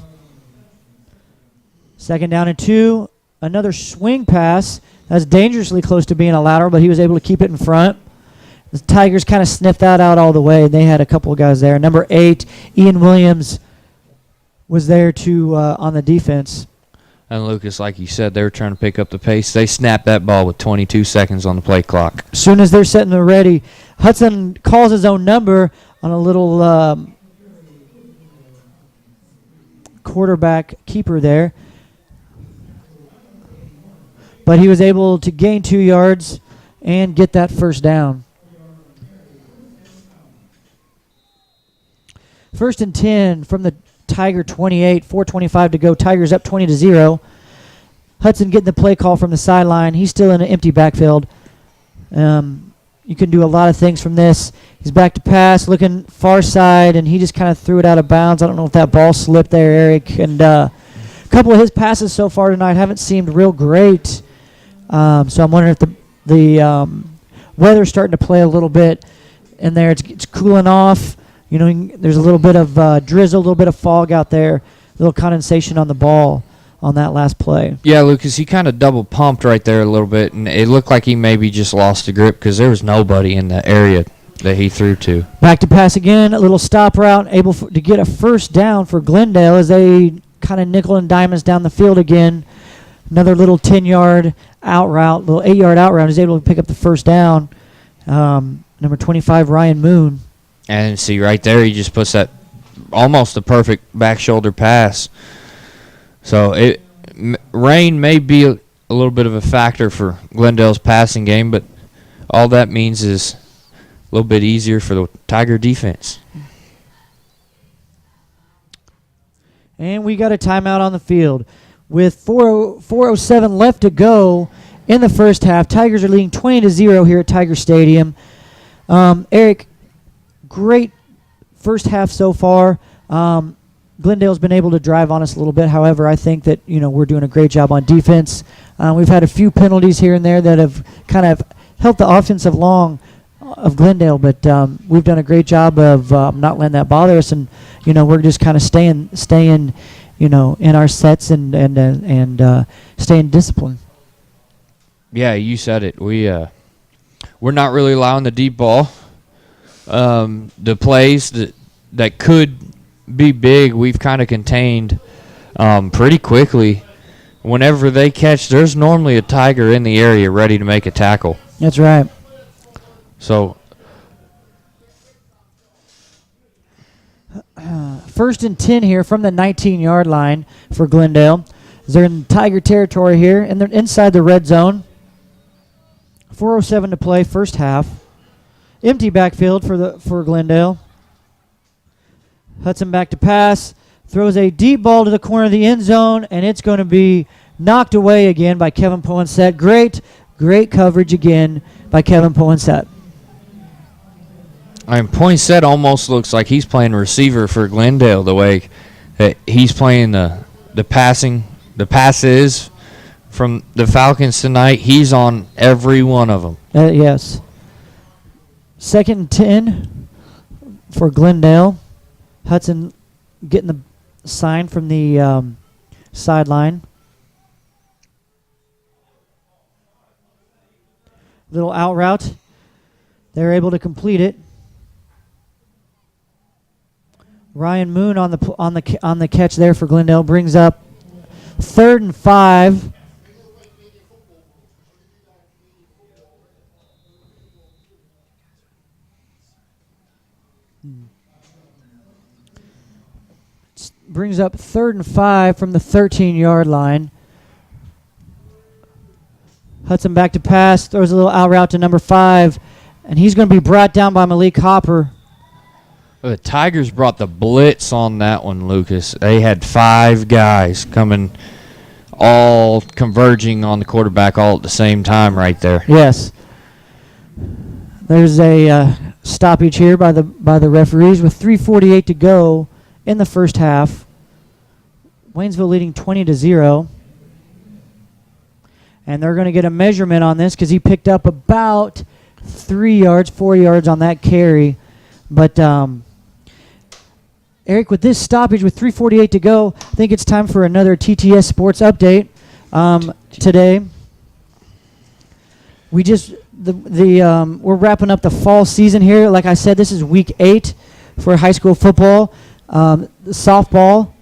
2nd down and 2. Another swing pass. That's dangerously close to being a lateral, but he was able to keep it in front. The Tigers kind of sniffed that out all the way, and they had a couple of guys there. Number 8, Ian Williams, was there on the defense. And Lucas, like you said, they were trying to pick up the pace. They snapped that ball with 22 seconds on the play clock. As soon as they're setting the ready, Hudson calls his own number on a little quarterback keeper there. But he was able to gain 2 yards and get that first down. 1st and 10 from the Tiger 28, 4:25 to go. Tigers up 20-0. Hudson getting the play call from the sideline. He's still in an empty backfield. you can do a lot of things from this. He's back to pass, looking far side, and he just kind of threw it out of bounds. I don't know if that ball slipped there, Eric. And a couple of his passes so far tonight haven't seemed real great. So I'm wondering if the weather's starting to play a little bit in there. It's cooling off. You know, there's a little bit of drizzle, a little bit of fog out there, a little condensation on the ball on that last play. Yeah, Lucas, he kind of double pumped right there a little bit, and it looked like he maybe just lost the grip because there was nobody in the area that he threw to. Back to pass again, a little stop route, able to get a first down for Glendale as they kind of nickel and diamonds down the field again. Another little 10-yard out route, little 8-yard out route. He's able to pick up the first down. Number 25, Ryan Moon. And see right there, he just puts that almost a perfect back shoulder pass. So rain may be a little bit of a factor for Glendale's passing game, but all that means is a little bit easier for the Tiger defense. And we got a timeout on the field. With 4:07 left to go in the first half, Tigers are leading 20-0 here at Tiger Stadium. Eric, great first half so far. Glendale's been able to drive on us a little bit. However, I think that we're doing a great job on defense. We've had a few penalties here and there that have kind of helped the offensive long of Glendale, but we've done a great job of not letting that bother us, and we're just kind of staying in our sets and staying disciplined. Yeah, you said it. We're not really allowing the deep ball. The plays that could be big, we've kind of contained pretty quickly. Whenever they catch, there's normally a Tiger in the area ready to make a tackle. That's right. So, first and 10 here from the 19-yard line for Glendale. They're in Tiger territory here, and they're inside the red zone. 4:07 to play, first half. Empty backfield for Glendale. Hudson back to pass. Throws a deep ball to the corner of the end zone, and it's going to be knocked away again by Kevin Poinsett. Great coverage again by Kevin Poinsett. Poinsett almost looks like he's playing receiver for Glendale the way that he's playing the passes from the Falcons tonight. He's on every one of them. Yes. Second and 10 for Glendale. Hudson getting the sign from the sideline. Little out route. They're able to complete it. Ryan Moon on the catch there for Glendale brings up 3rd and 5. Brings up 3rd and 5 from the 13-yard line. Hudson back to pass, throws a little out route to number 5, and he's going to be brought down by Malik Hopper. The Tigers brought the blitz on that one, Lucas. They had 5 guys coming, all converging on the quarterback all at the same time right there. Yes. There's a stoppage here by the referees with 3:48 to go in the first half. Waynesville leading 20-0. And they're going to get a measurement on this because he picked up about 4 yards on that carry. But, Eric, with this stoppage with 3:48 to go, I think it's time for another TTS Sports update today. We just we're wrapping up the fall season here. Like I said, this is week 8 for high school football. The softball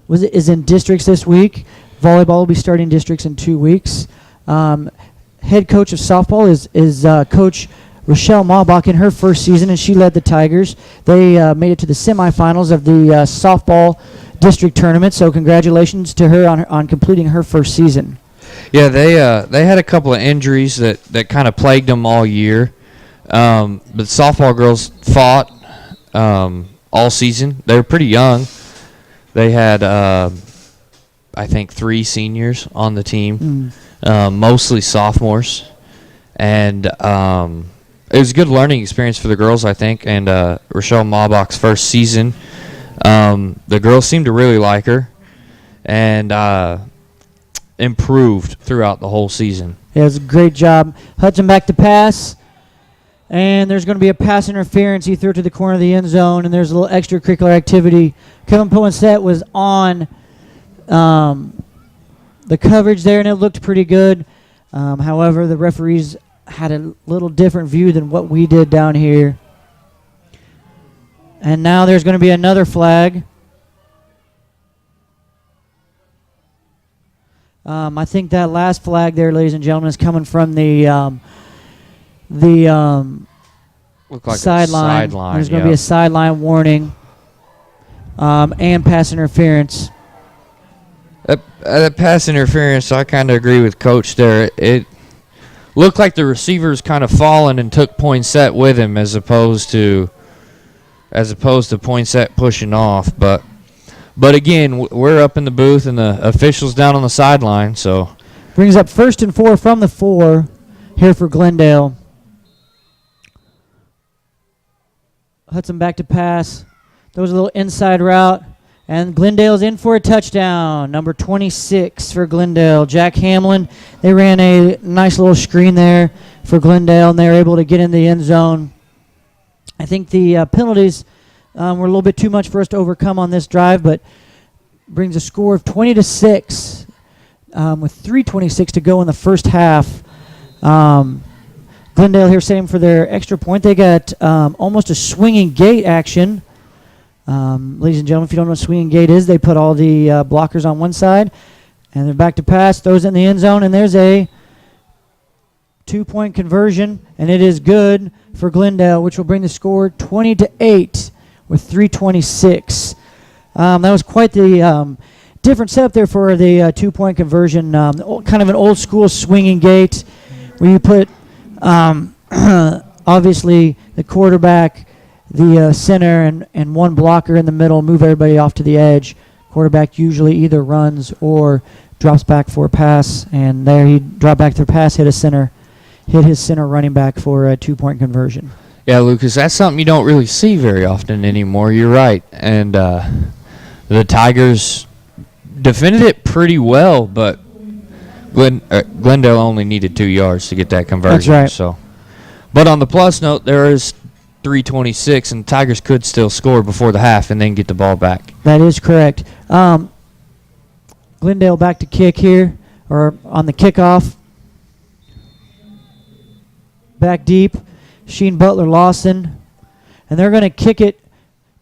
is in districts this week. Volleyball will be starting districts in 2 weeks. Head coach of softball is Coach Rochelle Maubach in her first season, and she led the Tigers. They made it to the semifinals of the softball district tournament, so congratulations to her on completing her first season. Yeah, they had a couple of injuries that kind of plagued them all year. But the softball girls fought all season. They were pretty young. They had, I think, 3 seniors on the team, mostly sophomores. And it was a good learning experience for the girls, I think, and Rochelle Maubach's first season. The girls seemed to really like her and improved throughout the whole season. Yeah, it was a great job. Hudson back to pass. And there's going to be a pass interference. He threw it to the corner of the end zone, and there's a little extracurricular activity. Kevin Poinsett was on the coverage there, and it looked pretty good. However, the referees had a little different view than what we did down here. And now there's going to be another flag. I think that last flag there, ladies and gentlemen, is coming from the Looked like sideline. A sideline. There's going to be a sideline warning and pass interference. That pass interference, I kind of agree with Coach there. It looked like the receivers kind of fallen and took Poinsett with him as opposed to Poinsett pushing off. But again, we're up in the booth and the officials down on the sideline. So brings up 1st and 4 from the 4 here for Glendale. Hudson back to pass. Throws a little inside route. And Glendale's in for a touchdown. Number 26 for Glendale, Jack Hamlin. They ran a nice little screen there for Glendale, and they were able to get in the end zone. I think the penalties were a little bit too much for us to overcome on this drive, but brings a score of 20-6 with 3:26 to go in the first half. Glendale here setting for their extra point. They got almost a swinging gate action. Ladies and gentlemen, if you don't know what swinging gate is, they put all the blockers on one side, and they're back to pass, throws in the end zone, and there's a 2-point conversion, and it is good for Glendale, which will bring the score 20-8 with 3:26. That was quite the different setup there for the 2-point conversion. Kind of an old school swinging gate where you put obviously the quarterback, the center, and one blocker in the middle, move everybody off to the edge. Quarterback usually either runs or drops back for a pass, and there he dropped back to the pass, hit his center running back for a 2-point conversion. Yeah, Lucas, that's something you don't really see very often anymore. You're right. And the Tigers defended it pretty well, but Glendale only needed 2 yards to get that conversion. That's right. So, but on the plus note, there is 3:26, and Tigers could still score before the half and then get the ball back. That is correct. Glendale back to kick here, or on the kickoff. Back deep. Sheen Butler Lawson. And they're going to kick it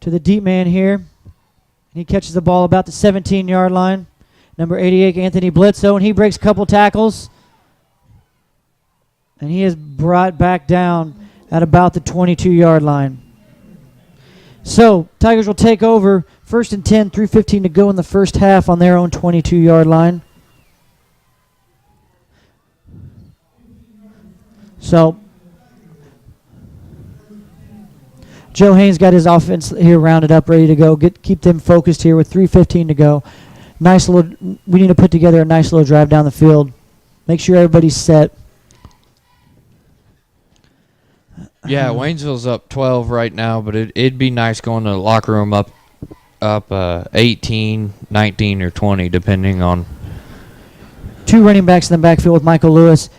to the deep man here. He catches the ball about the 17-yard line. Number 88, Anthony Bledsoe, and he breaks a couple tackles. And he is brought back down at about the 22-yard line. So Tigers will take over 1st and 10, 3:15 to go in the first half on their own 22-yard line. So Joe Haynes got his offense here rounded up, ready to go. Keep them focused here with 3:15 to go. We need to put together a nice little drive down the field. Make sure everybody's set. Yeah, Waynesville's up 12 right now, but it'd be nice going to the locker room up 18, 19, or 20, depending on. 2 running backs in the backfield with Michael Lewis.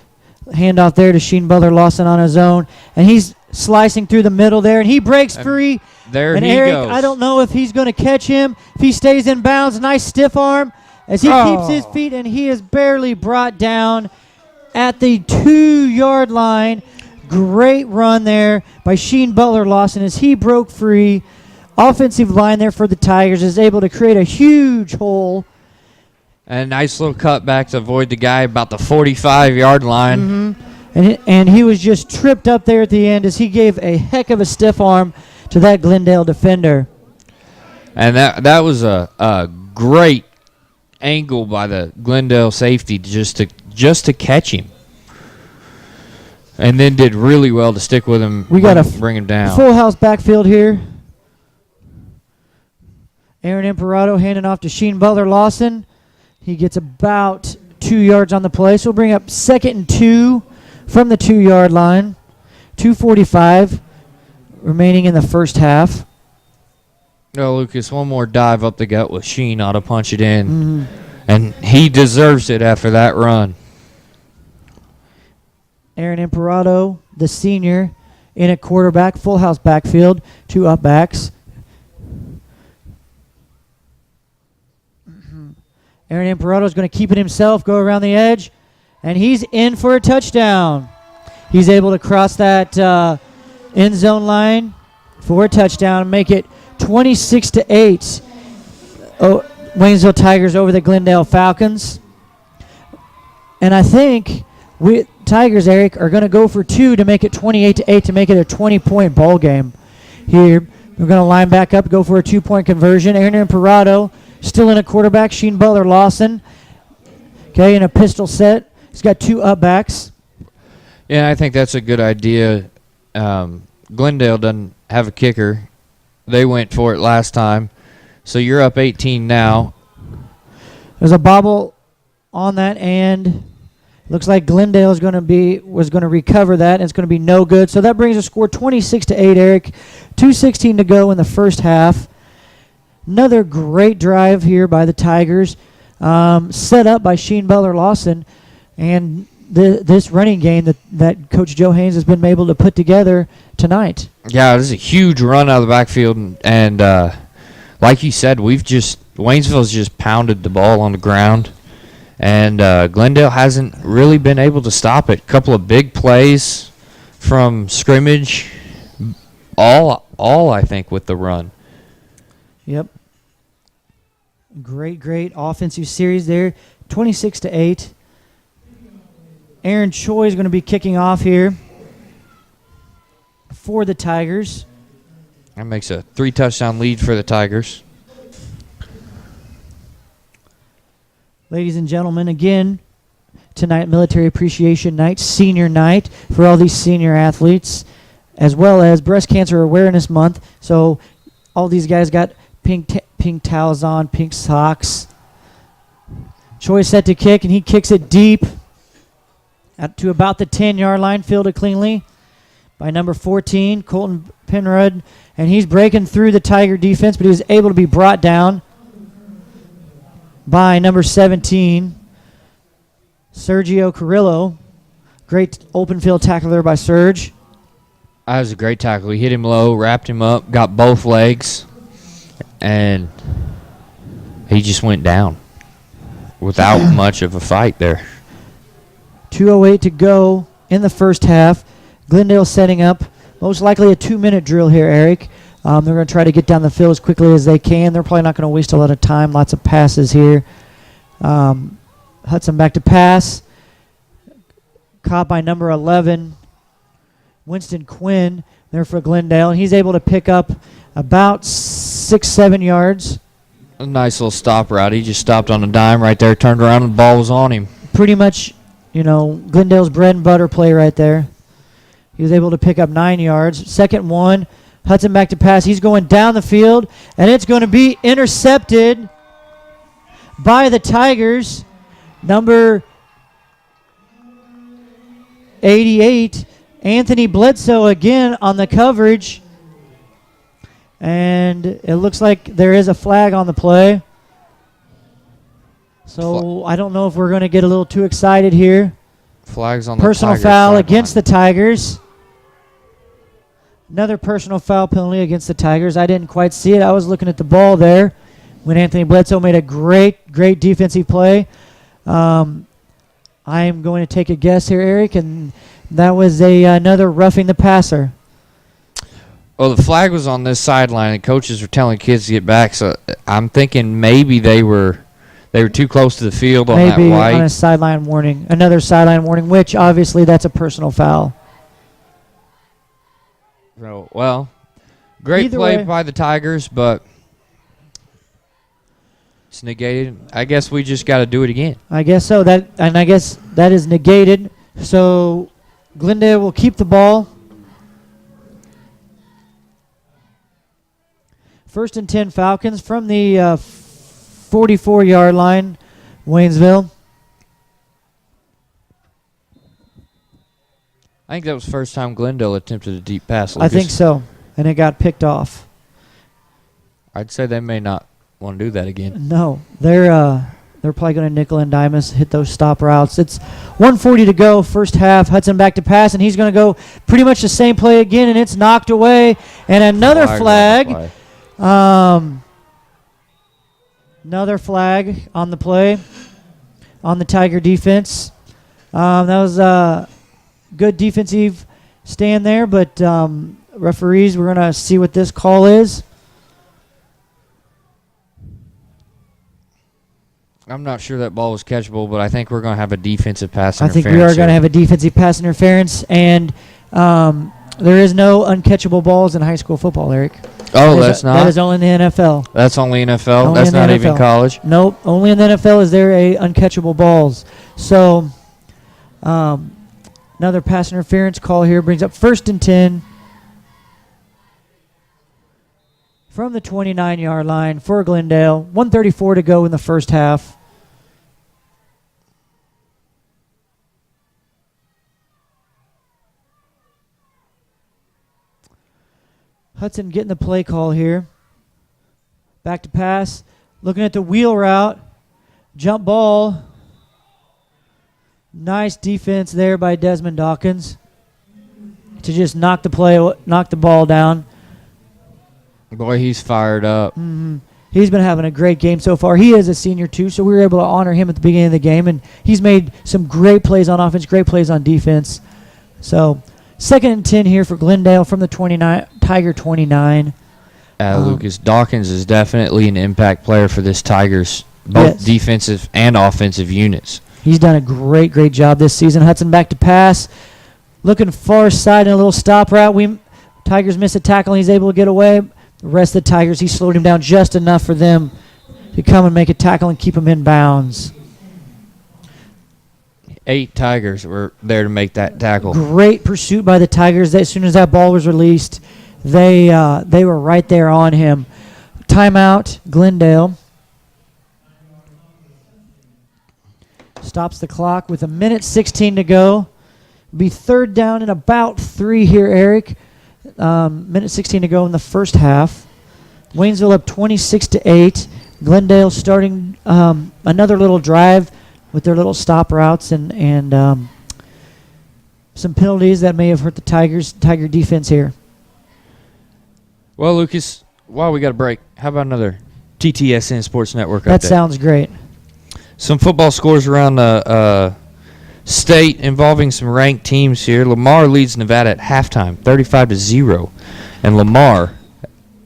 Handoff there to Sheen Butler Lawson on his own, and he's slicing through the middle there, and he breaks free. There and he Eric, goes. I don't know if he's going to catch him. If he stays in bounds, nice stiff arm as he keeps his feet, and he is barely brought down at the 2-yard line. Great run there by Sheen Butler Lawson as he broke free. Offensive line there for the Tigers is able to create a huge hole. And a nice little cutback to avoid the guy about the 45-yard line. Mm-hmm. And he was just tripped up there at the end as he gave a heck of a stiff arm to that Glendale defender. And that was a great angle by the Glendale safety just to catch him. And then did really well to stick with him. We got a bring him down. Full house backfield here. Aaron Imperato handing off to Sheen Butler Lawson. He gets about 2 yards on the play. So we'll bring up 2nd and 2 from the 2-yard line. 2:45 remaining in the first half. No, Lucas, one more dive up the gut with Sheen ought to punch it in. Mhm. And he deserves it after that run. Aaron Imperato, the senior, in at quarterback, full house backfield, 2 up backs. Aaron Imperato is going to keep it himself, go around the edge, and he's in for a touchdown. He's able to cross that end zone line for a touchdown and make it 26-8. Oh, Waynesville Tigers over the Glendale Falcons. And I think Tigers, Eric, are going to go for 2 to make it 28-8 to make it a 20-point ball game here. We're going to line back up, go for a 2-point conversion. Aaron Imperato still in a quarterback. Sheen Butler Lawson, okay, in a pistol set. He's got 2 up backs. Yeah, I think that's a good idea. Glendale doesn't have a kicker. They went for it last time. So you're up 18 now. There's a bobble on that, and looks like Glendale was going to recover that, and it's going to be no good. So that brings a score 26-8, Eric. 2:16 to go in the first half. Another great drive here by the Tigers, set up by Sheen Butler Lawson, and this running game that Coach Joe Haynes has been able to put together tonight. Yeah, this is a huge run out of the backfield, and like you said, Waynesville's just pounded the ball on the ground, and Glendale hasn't really been able to stop it. A couple of big plays from scrimmage, all I think with the run. Yep. Great offensive series there. 26-8. Aaron Choi is going to be kicking off here for the Tigers. That makes a 3-touchdown lead for the Tigers. Ladies and gentlemen, again, tonight, Military Appreciation Night, Senior Night for all these senior athletes, as well as Breast Cancer Awareness Month. So all these guys got pink towels on, pink socks. Choi set to kick, and he kicks it deep out to about the 10-yard line, fielded cleanly by number 14, Colton Penrod, and he's breaking through the Tiger defense, but he was able to be brought down by number 17, Sergio Carrillo. Great open field tackle there by Serge. That was a great tackle. He hit him low, wrapped him up, got both legs, and he just went down without much of a fight there. 2:08 to go in the first half. Glendale setting up most likely a 2-minute drill here, Eric. They're going to try to get down the field as quickly as they can. They're probably not going to waste a lot of time. Lots of passes here. Hudson back to pass. Caught by number 11, Winston Quinn, there for Glendale. And he's able to pick up about 6-7 yards. A nice little stop route. He just stopped on a dime right there, turned around, and the ball was on him. Pretty much, Glendale's bread and butter play right there. He was able to pick up 9 yards. 2nd and 1. Hudson back to pass. He's going down the field, and it's going to be intercepted by the Tigers. Number 88, Anthony Bledsoe again on the coverage. And it looks like there is a flag on the play. So I don't know if we're going to get a little too excited here. Flags on the Personal Tigers foul sideline. against the Tigers. Another personal foul penalty against the Tigers. I didn't quite see it. I was looking at the ball there when Anthony Bledsoe made a great defensive play. I am going to take a guess here, Eric, and that was another roughing the passer. Well, the flag was on this sideline, and coaches were telling kids to get back. So I'm thinking maybe they were too close to the field on Maybe that white. on a sideline warning. Another sideline warning, which obviously that's a personal foul. So, well, great Either play way. by the Tigers, but it's negated. I guess we just got to do it again. I guess so. I guess that is negated. So Glendale will keep the ball. 1st and 10 Falcons from the 44-yard line, Waynesville. I think that was the first time Glendale attempted a deep pass. I think so, and it got picked off. I'd say they may not want to do that again. No, they're probably going to nickel and dime us, hit those stop routes. It's 1:40 to go, first half. Hudson back to pass, and he's going to go pretty much the same play again, and it's knocked away. And another flag. Another flag on the play on the Tiger defense. That was a good defensive stand there, but referees, we're going to see what this call is. I'm not sure that ball was catchable, but I think we're going to have a defensive pass I interference. think we are going to have a defensive pass interference, and there is no uncatchable balls in high school football, Eric. Oh, that's not? That is only in the NFL. That's only NFL? Only That's in the not NFL. even college? Nope. Only in the NFL is there a uncatchable balls. So another pass interference call here brings up 1st and 10 from the 29-yard line for Glendale. 1:34 to go in the first half. Hudson getting the play call here. Back to pass. Looking at the wheel route. Jump ball. Nice defense there by Desmond Dawkins to just knock the ball down. Boy, he's fired up. He's been having a great game so far. He is a senior too, so we were able to honor him at the beginning of the game, and he's made some great plays on offense, great plays on defense. So 2nd and 10 here for Glendale from the Tiger 29. Lucas, Dawkins is definitely an impact player for this Tigers, both defensive and offensive units. He's done a great job this season. Hudson back to pass. Looking far side in a little stop route. Tigers miss a tackle, and he's able to get away. The rest of the Tigers, he slowed him down just enough for them to come and make a tackle and keep him in bounds. 8 Tigers were there to make that tackle. Great pursuit by the Tigers. As soon as that ball was released, they were right there on him. Timeout, Glendale. Stops the clock with 1:16 to go. Be 3rd down and about 3 here, Eric. 1:16 to go in the first half. Waynesville up 26-8. Glendale starting another little drive with their little stop routes and some penalties that may have hurt the Tiger defense here. Well, Lucas, while we got a break, how about another TTSN Sports Network update? That sounds great. Some football scores around the state involving some ranked teams here. Lamar leads Nevada at halftime, 35-0, and Lamar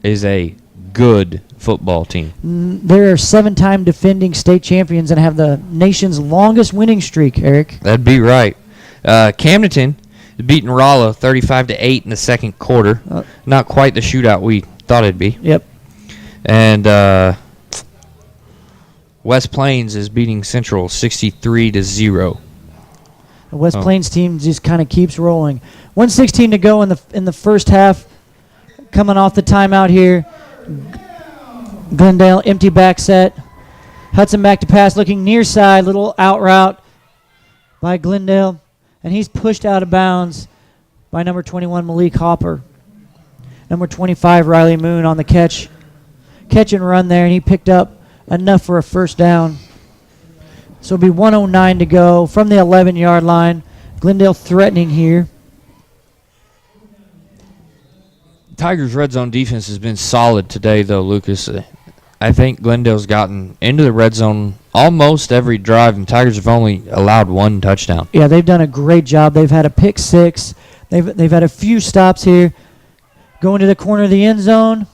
is a good football team. They're 7-time defending state champions and have the nation's longest winning streak, Eric. That'd be right. Camdenton is beating Rolla 35-8 in the second quarter. Not quite the shootout we thought it'd be. Yep. And West Plains is beating Central 63-0. The West Plains team just kind of keeps rolling. 1:16 to go in the first half. Coming off the timeout here. Glendale empty back set. Hudson back to pass, looking near side, little out route by Glendale, and he's pushed out of bounds by number 21 Malik Hopper. Number 25 Riley Moon on the catch and run there, and he picked up enough for a first down. So it'll be 1:09 to go from the 11-yard line. Glendale threatening here. Tigers' red zone defense has been solid today, though, Lucas. I think Glendale's gotten into the red zone almost every drive, and Tigers have only allowed 1 touchdown. Yeah, they've done a great job. They've had a pick 6. They've had a few stops here. Going to the corner of the end zone.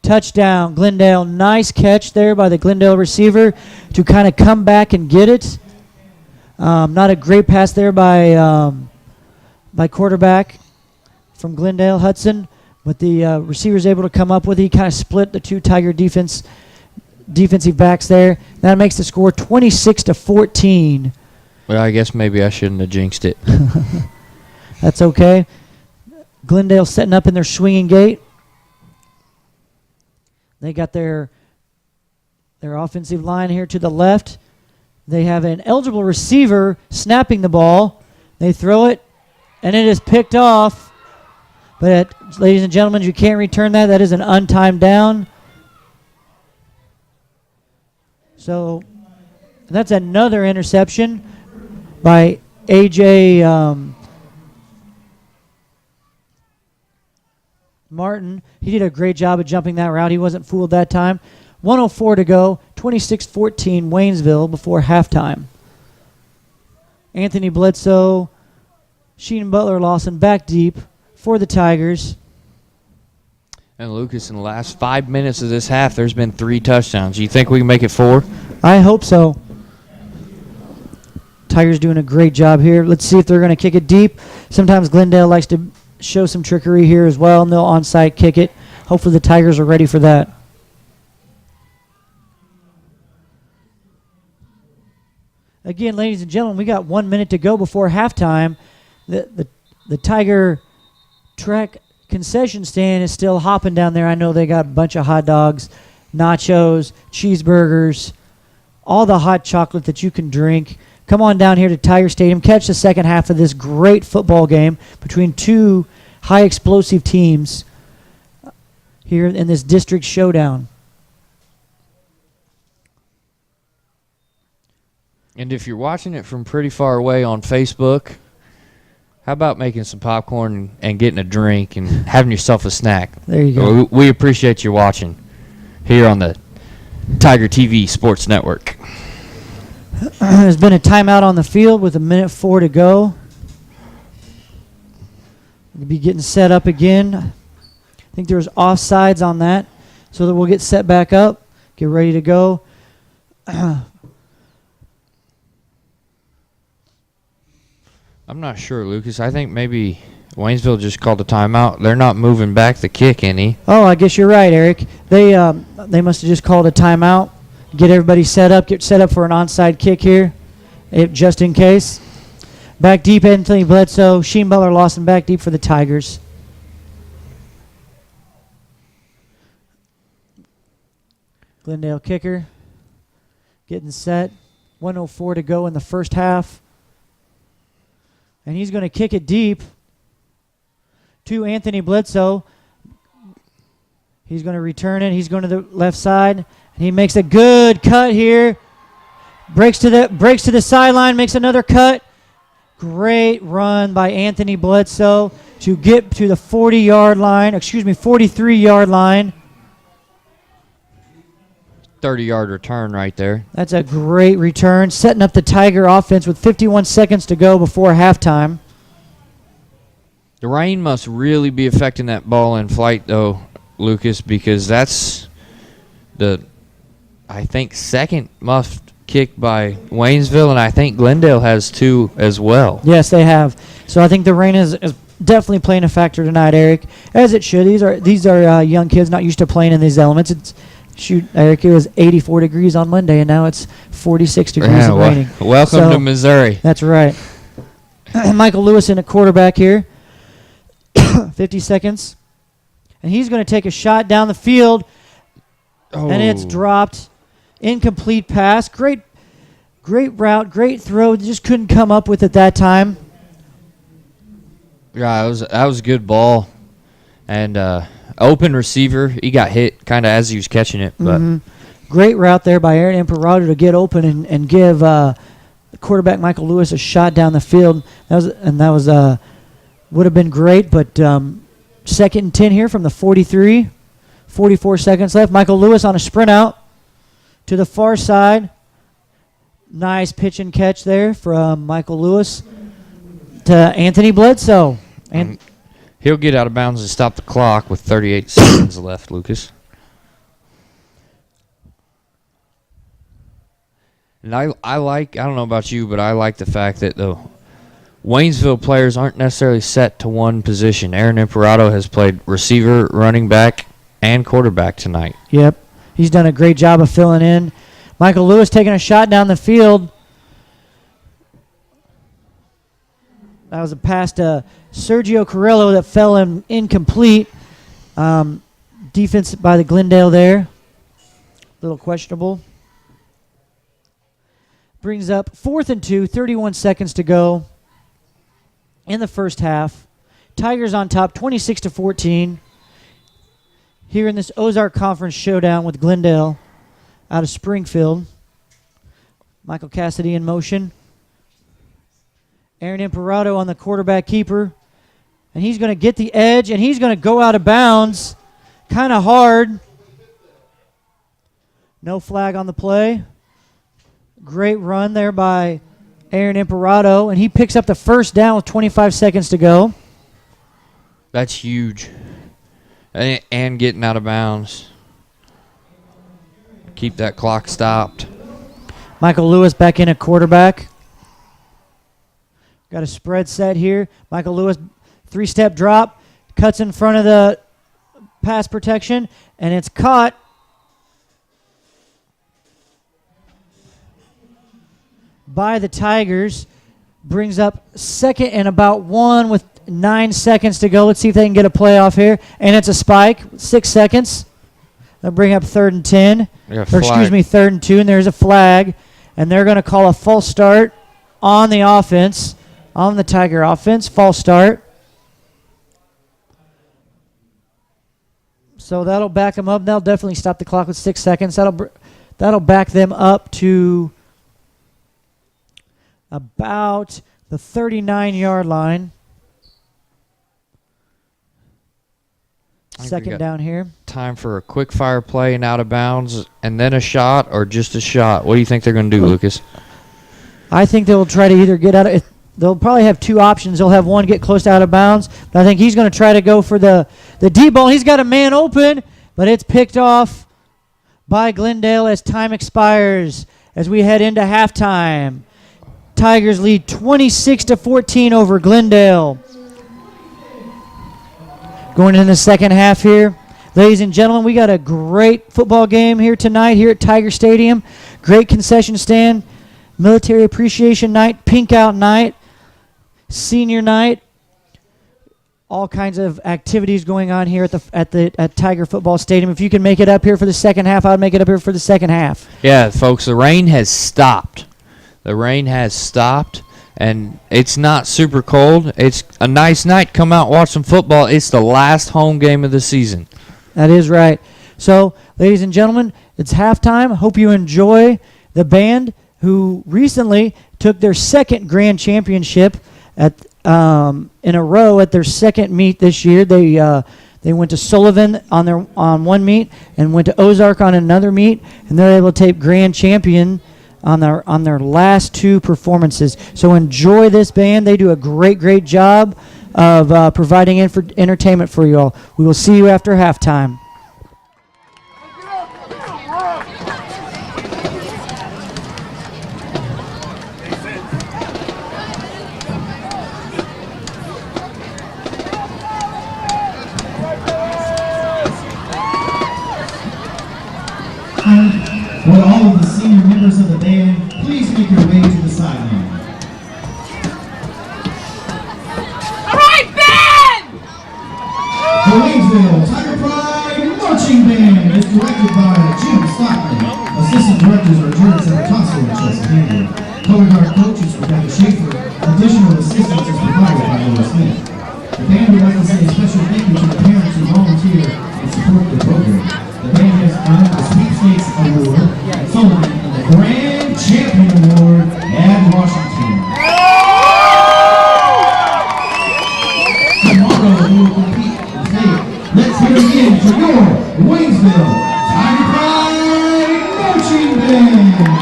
Touchdown, Glendale. Nice catch there by the Glendale receiver to kind of come back and get it. Not a great pass there by quarterback from Glendale, Hudson, but the receiver's able to come up with it. He kind of split the 2 Tiger defensive backs there. That makes the score 26-14. Well, I guess maybe I shouldn't have jinxed it. That's okay. Glendale setting up in their swinging gate. They got their offensive line here to the left. They have an eligible receiver snapping the ball. They throw it, And it is picked off. But, ladies and gentlemen, you can't return that. That is an untimed down. So that's another interception by A.J. Martin. He did a great job of jumping that route. He wasn't fooled that time. 1:04 to go. 26-14 Waynesville before halftime. Anthony Bledsoe, Sheen Butler Lawson back deep for the Tigers. And Lucas, in the last 5 minutes of this half, there's been 3 touchdowns. You think we can make it 4? I hope so. Tigers doing a great job here. Let's see if they're going to kick it deep. Sometimes Glendale likes to show some trickery here as well, and they'll onside kick it. Hopefully the Tigers are ready for that. Again, ladies and gentlemen, we got 1 minute to go before halftime. The Tiger track concession stand is still hopping down there. I know they got a bunch of hot dogs, nachos, cheeseburgers, all the hot chocolate that you can drink. Come on down here to Tiger Stadium. Catch the second half of this great football game between two high explosive teams here in this district showdown. And if you're watching it from pretty far away on Facebook, how about making some popcorn and getting a drink and having yourself a snack? There you go. We appreciate you watching here on the TigerTV Sports Network. There's been a timeout on the field with 1:04 to go. We'll be getting set up again. I think there was offsides on that, so that we'll get set back up, get ready to go. I'm not sure, Lucas. I think maybe Waynesville just called a timeout. They're not moving back the kick any. Oh, I guess you're right, Eric. They must have just called a timeout. Get everybody set up. Get set up for an onside kick here, just in case. Back deep, Anthony Bledsoe. Sheen Butler Lawson back deep for the Tigers. Glendale kicker getting set. 1:04 to go in the first half. And he's going to kick it deep to Anthony Bledsoe. He's going to return it. He's going to the left side. And he makes a good cut here. Breaks to the sideline, makes another cut. Great run by Anthony Bledsoe to get to the 43-yard line. 30-yard return right there. That's a great return, setting up the Tiger offense with 51 seconds to go before halftime. The rain must really be affecting that ball in flight, though, Lucas, because that's I think, second muffed kick by Waynesville, and I think Glendale has 2 as well. Yes, they have. So I think the rain is definitely playing a factor tonight, Eric, as it should. These are young kids not used to playing in these elements. Shoot, Eric, it was 84 degrees on Monday, and now it's 46 degrees and raining. Welcome to Missouri. That's right. Michael Lewis in at quarterback here. 50 seconds. And he's going to take a shot down the field, and it's dropped. Incomplete pass. Great route, great throw. Just couldn't come up with it that time. Yeah, that was a good ball. And open receiver. He got hit kind of as he was catching it. But Great route there by Aaron Imperato to get open and give quarterback Michael Lewis a shot down the field. That would have been great, but second and 10 here from the 43. 44 seconds left. Michael Lewis on a sprint out to the far side. Nice pitch and catch there from Michael Lewis to Anthony Bledsoe. And he'll get out of bounds and stop the clock with 38 seconds left, Lucas. And I don't know about you, but I like the fact that the Waynesville players aren't necessarily set to one position. Aaron Imperato has played receiver, running back, and quarterback tonight. Yep. He's done a great job of filling in. Michael Lewis taking a shot down the field. That was a pass to Sergio Carrillo that fell incomplete. Defense by the Glendale there. A little questionable. Brings up 4th and 2, 31 seconds to go. in the first half. Tigers on top, 26-14. Here in this Ozark Conference showdown with Glendale out of Springfield. Michael Cassidy in motion. Aaron Imperato on the quarterback keeper. And he's going to get the edge, and he's going to go out of bounds kind of hard. No flag on the play. Great run there by Aaron Imperato, and he picks up the first down with 25 seconds to go. That's huge. And getting out of bounds. Keep that clock stopped. Michael Lewis back in at quarterback. Got a spread set here. Michael Lewis, 3-step drop, cuts in front of the pass protection, and it's caught. By the Tigers. Brings up second and about 1 with 9 seconds to go. Let's see if they can get a play off here. And it's a spike. 6 seconds. They'll bring up 3rd and 10. Third and 2. And there's a flag. And they're going to call a false start on the offense. On the Tiger offense. False start. So that'll back them up. They'll definitely stop the clock with 6 seconds. That'll back them up to about the 39-yard line. Second down here. Time for a quick fire play and out of bounds, and then a shot or just a shot. What do you think they're going to do, Lucas? I think they'll try to either get out of it. They'll probably have 2 options. They'll have one get close to out of bounds, but I think he's going to try to go for the deep ball. He's got a man open, but it's picked off by Glendale as time expires as we head into halftime. Tigers lead 26-14 over Glendale. Going into the second half here. Ladies and gentlemen, we got a great football game here tonight here at Tiger Stadium. Great concession stand. Military Appreciation Night, Pink Out Night, Senior Night. All kinds of activities going on here at Tiger Football Stadium. If you can make it up here for the second half, I'd make it up here for the second half. Yeah, folks, the rain has stopped. The rain has stopped, and it's not super cold. It's a nice night. Come out, watch some football. It's the last home game of the season. That is right. So, ladies and gentlemen, it's halftime. Hope you enjoy the band who recently took their second grand championship in a row at their second meet this year. They went to Sullivan on one meet and went to Ozark on another meet, and they're able to take grand champion on their last 2 performances. So enjoy this band. They do a great job of providing entertainment for you all. We will see you after halftime. Will all of the senior members of the band please make your way to the sideline? All right, band! The Waynesville Tiger Pride Marching Band is directed by Jim Stockman. Assistant directors are Jordan Savatasso and Chelsea Campbell. Color guard coaches are Rebecca Schaefer. Additional assistance is provided by Laura Smith. The band would like to say a special thank you to the parents who volunteer and support the program. The band has earned the Sweepstakes Award at Sullivan and the Grand Champion Award at Washington. Tomorrow we will compete and say, let's hear it again for your Waynesville Tiger Pride Marching Band.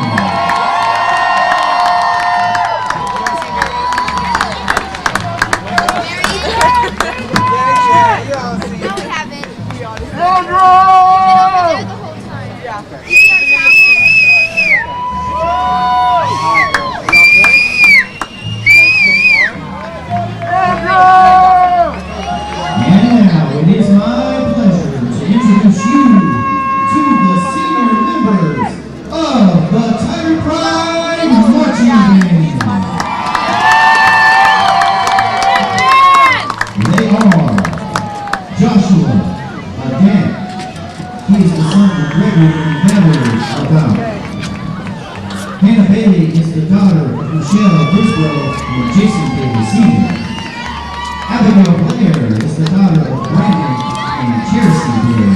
Hannah Bailey is the daughter of Michelle Briswell and Jason Bailey Sr. Abigail Blair is the daughter of Brandon and Jersey Blair.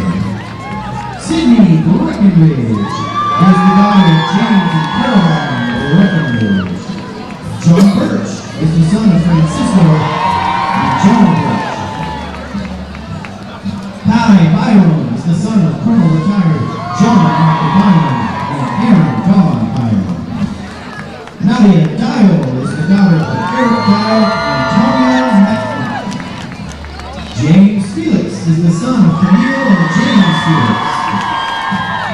Sydney Breckenridge is the daughter of James and Caroline Breckenridge. John Birch is the son of Francisco and Joan Birch. Ty Byron is the son of Colonel retired John Michael Byron and Aaron Dawn Byron. Nadia Dial is the daughter of Eric Dial and Tonya Metcalf. James Felix is the son of Camille and James Felix.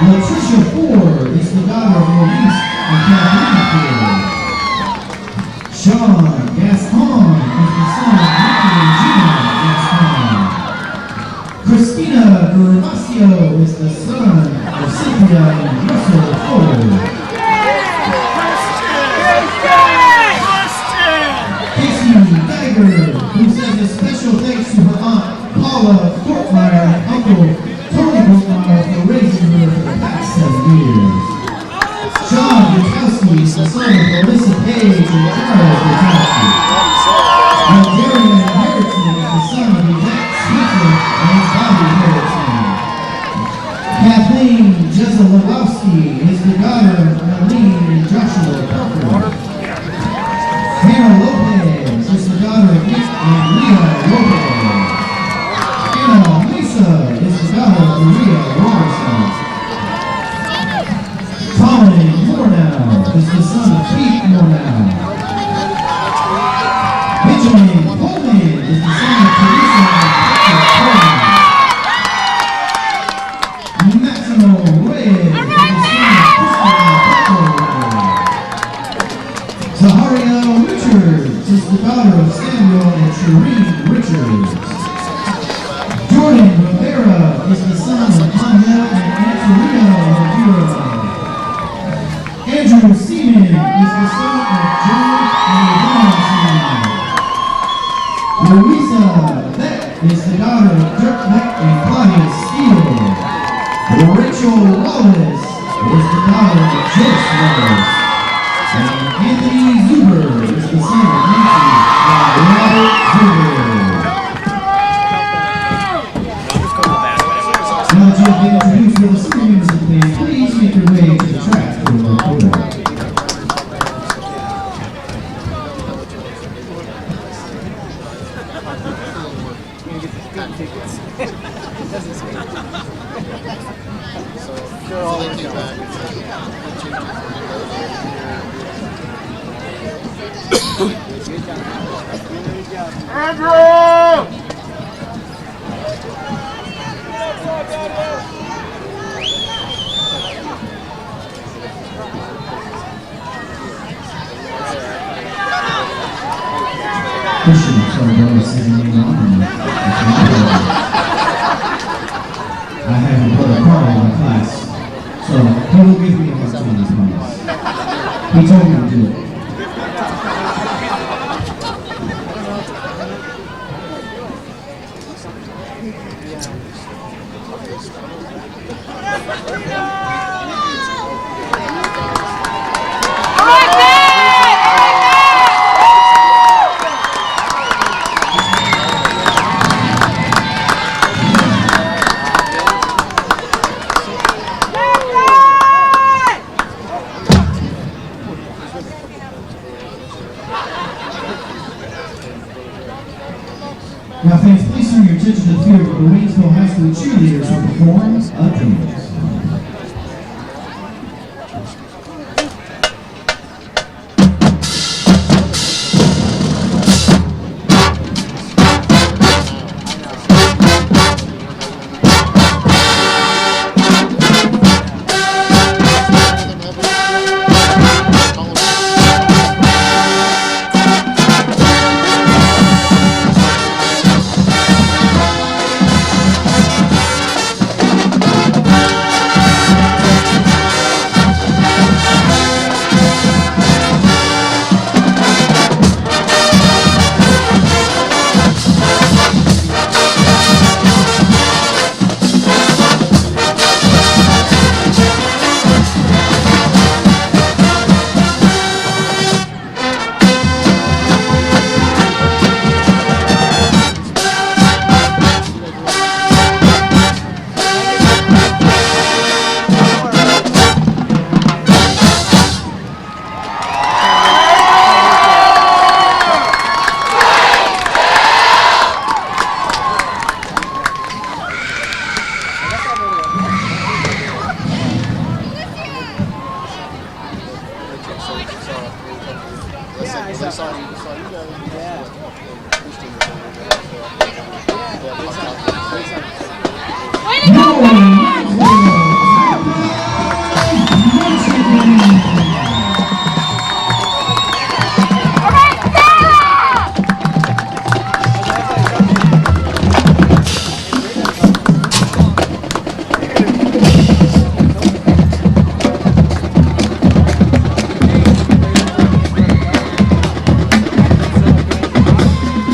Latricia Ford is the daughter of Maurice and Kathleen Ford. Sean Gaston is the son of Ricky and Gina Gaston. Christina Gervasio is the son of Cynthia and Russell Ford. Casey Geiger, who says a special thanks to her aunt Paula Fortmeyer and uncle Tony Fortmeyer for raising her for the past 7 years. John Gutowski is the son of Melissa Page and Charles Gutowski. Darian Harrison is the son of Yvette Spencer and Bobby Harrison. Kathleen Jezelowski is the daughter of Marlene and Joshua Parker. Hannah Lopez is the daughter of Nick and Leah Lopez. Anna Lisa is the daughter of Maria Robertson. Colin Mornow is the son of Pete Mornow. Benjamin Coleman is the son of Teresa and Patrick Coleman. Maximo Reyes is the son of Kristen and Paco Reyes. Zaharia Richards is the daughter of Samuel and Shireen Richards. Jordan Rivera is the son of Anya and Antonio Rivera. Andrew Seaman is the son of John and Yvonne Seaman. Louisa Beck is the daughter of Dirk Beck and Claudia Steele. Rachel Wallace is the daughter of Joyce Wallace. And Anthony Zuber is the son of Nancy and Robert Zuber. Now that you have been introduced with the senior members of the band, please make your way to the track for the recording. Christian, sorry, brother, is sitting in on me. I haven't put a car in my class, so he will give me a hard time, I promise. He told me to do it. Now fans, please turn your attention to the field where the Waynesville High School cheerleaders will perform a dance.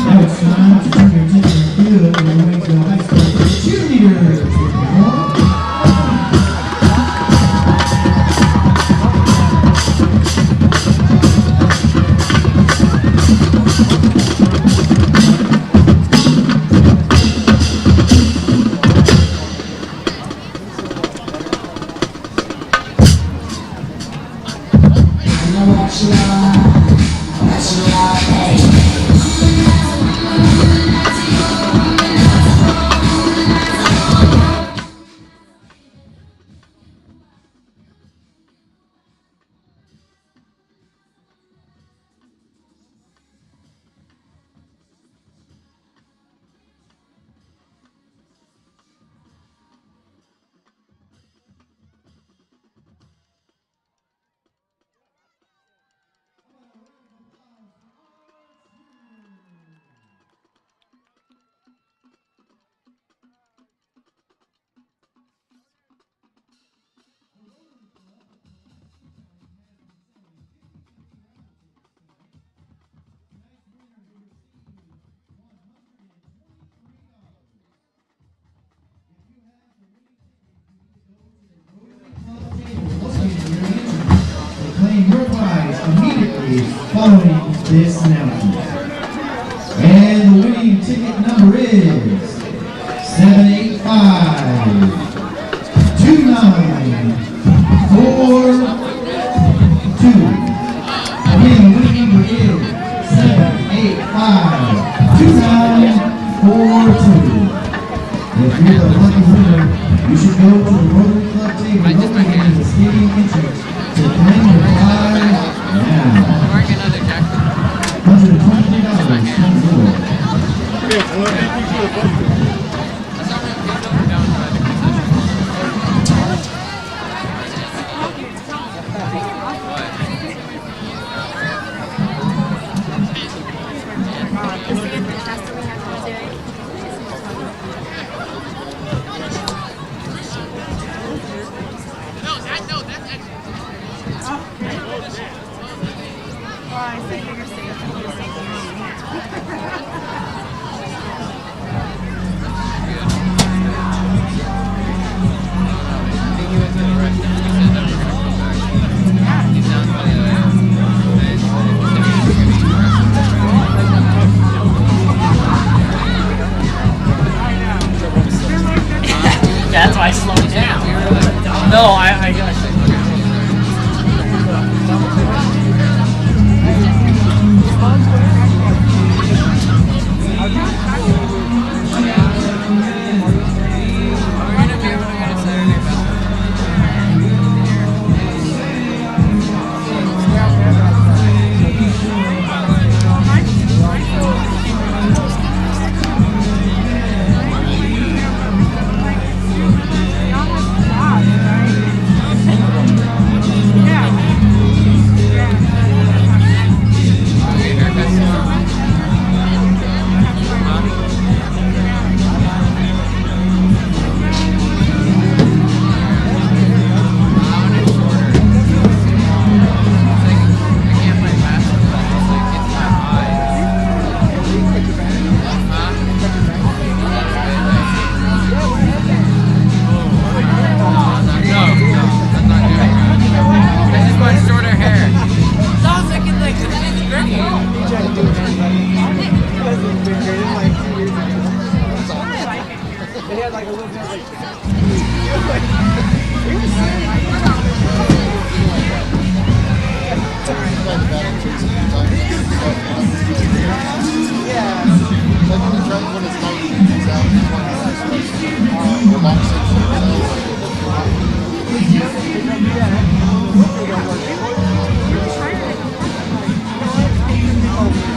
Now it's time to turn your attention to the field of the Waynesville High School cheerleaders. Claim your prize immediately following this announcement. And the winning ticket number is 785-2942. Again, the winning number is 785-2942. If you're the lucky winner, you should go to the Rotary Club table located in the stadium entrance to claim your prize now. That's why I slowed down. No, I got Oh,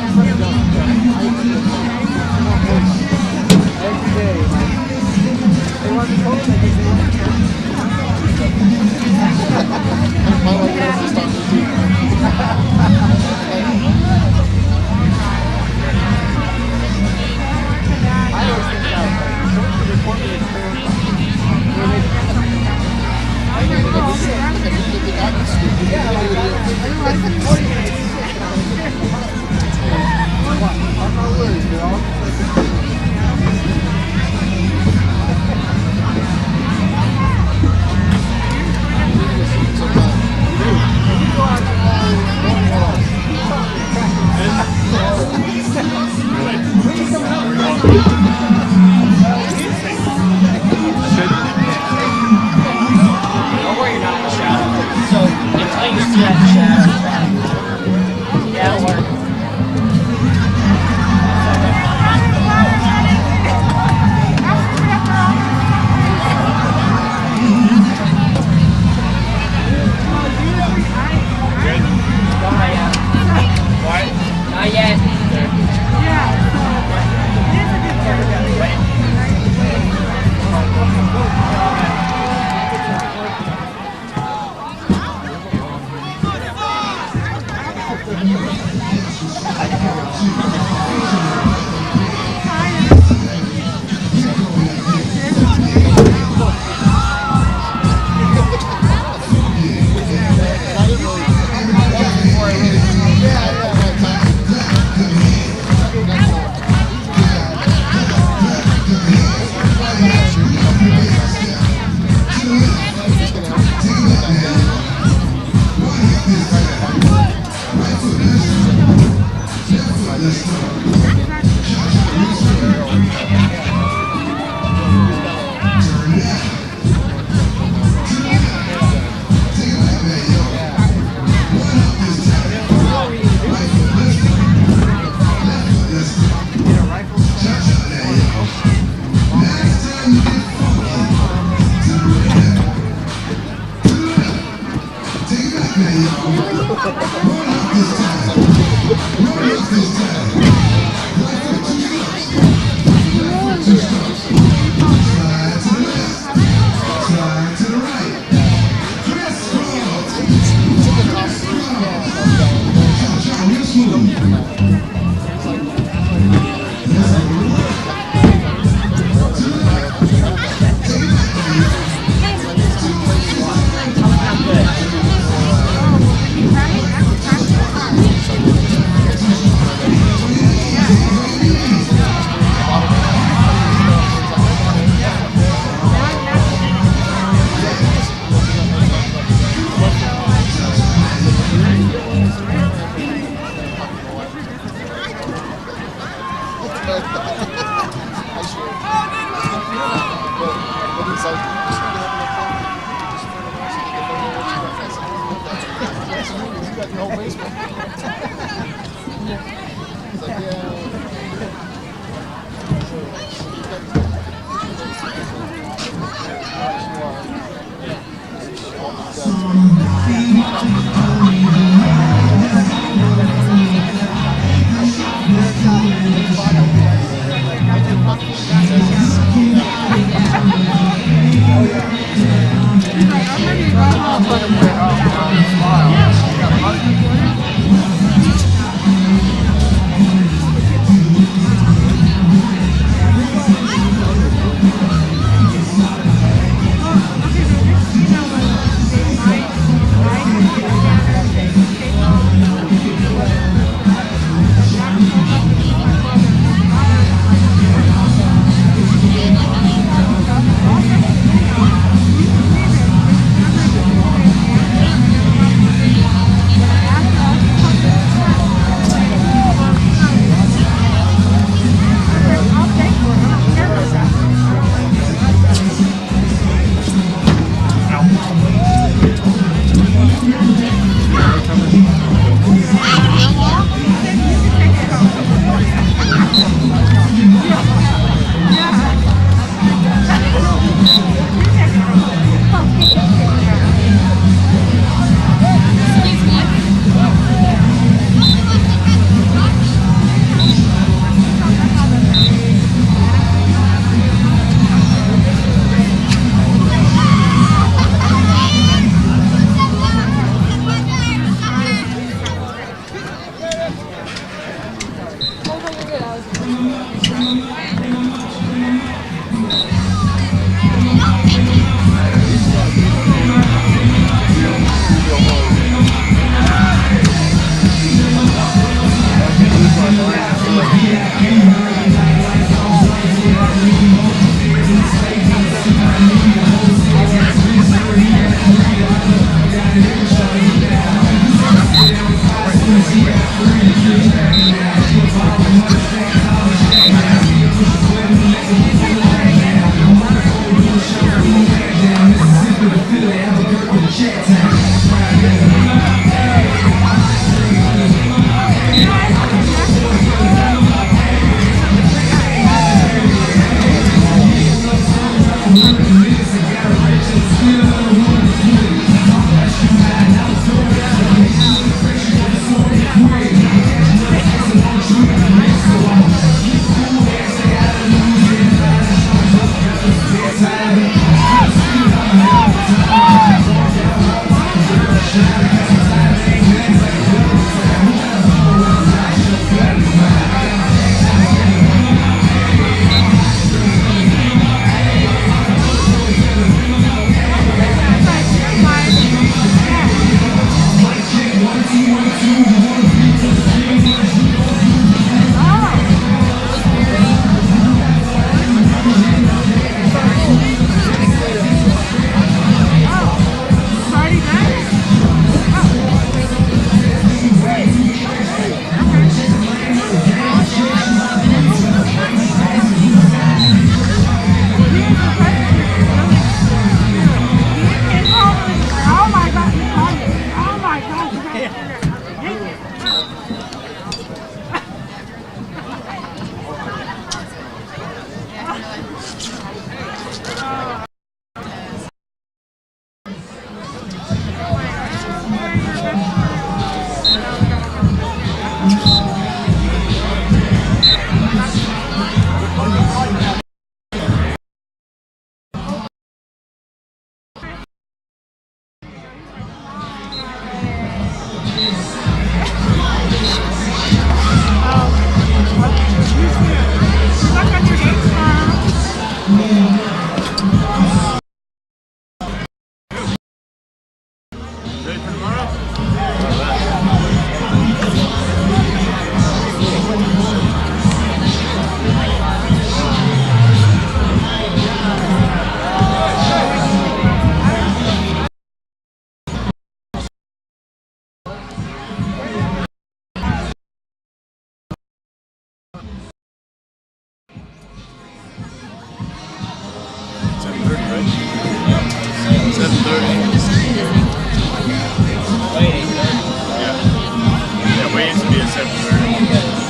Yeah, we used to be at 7:30.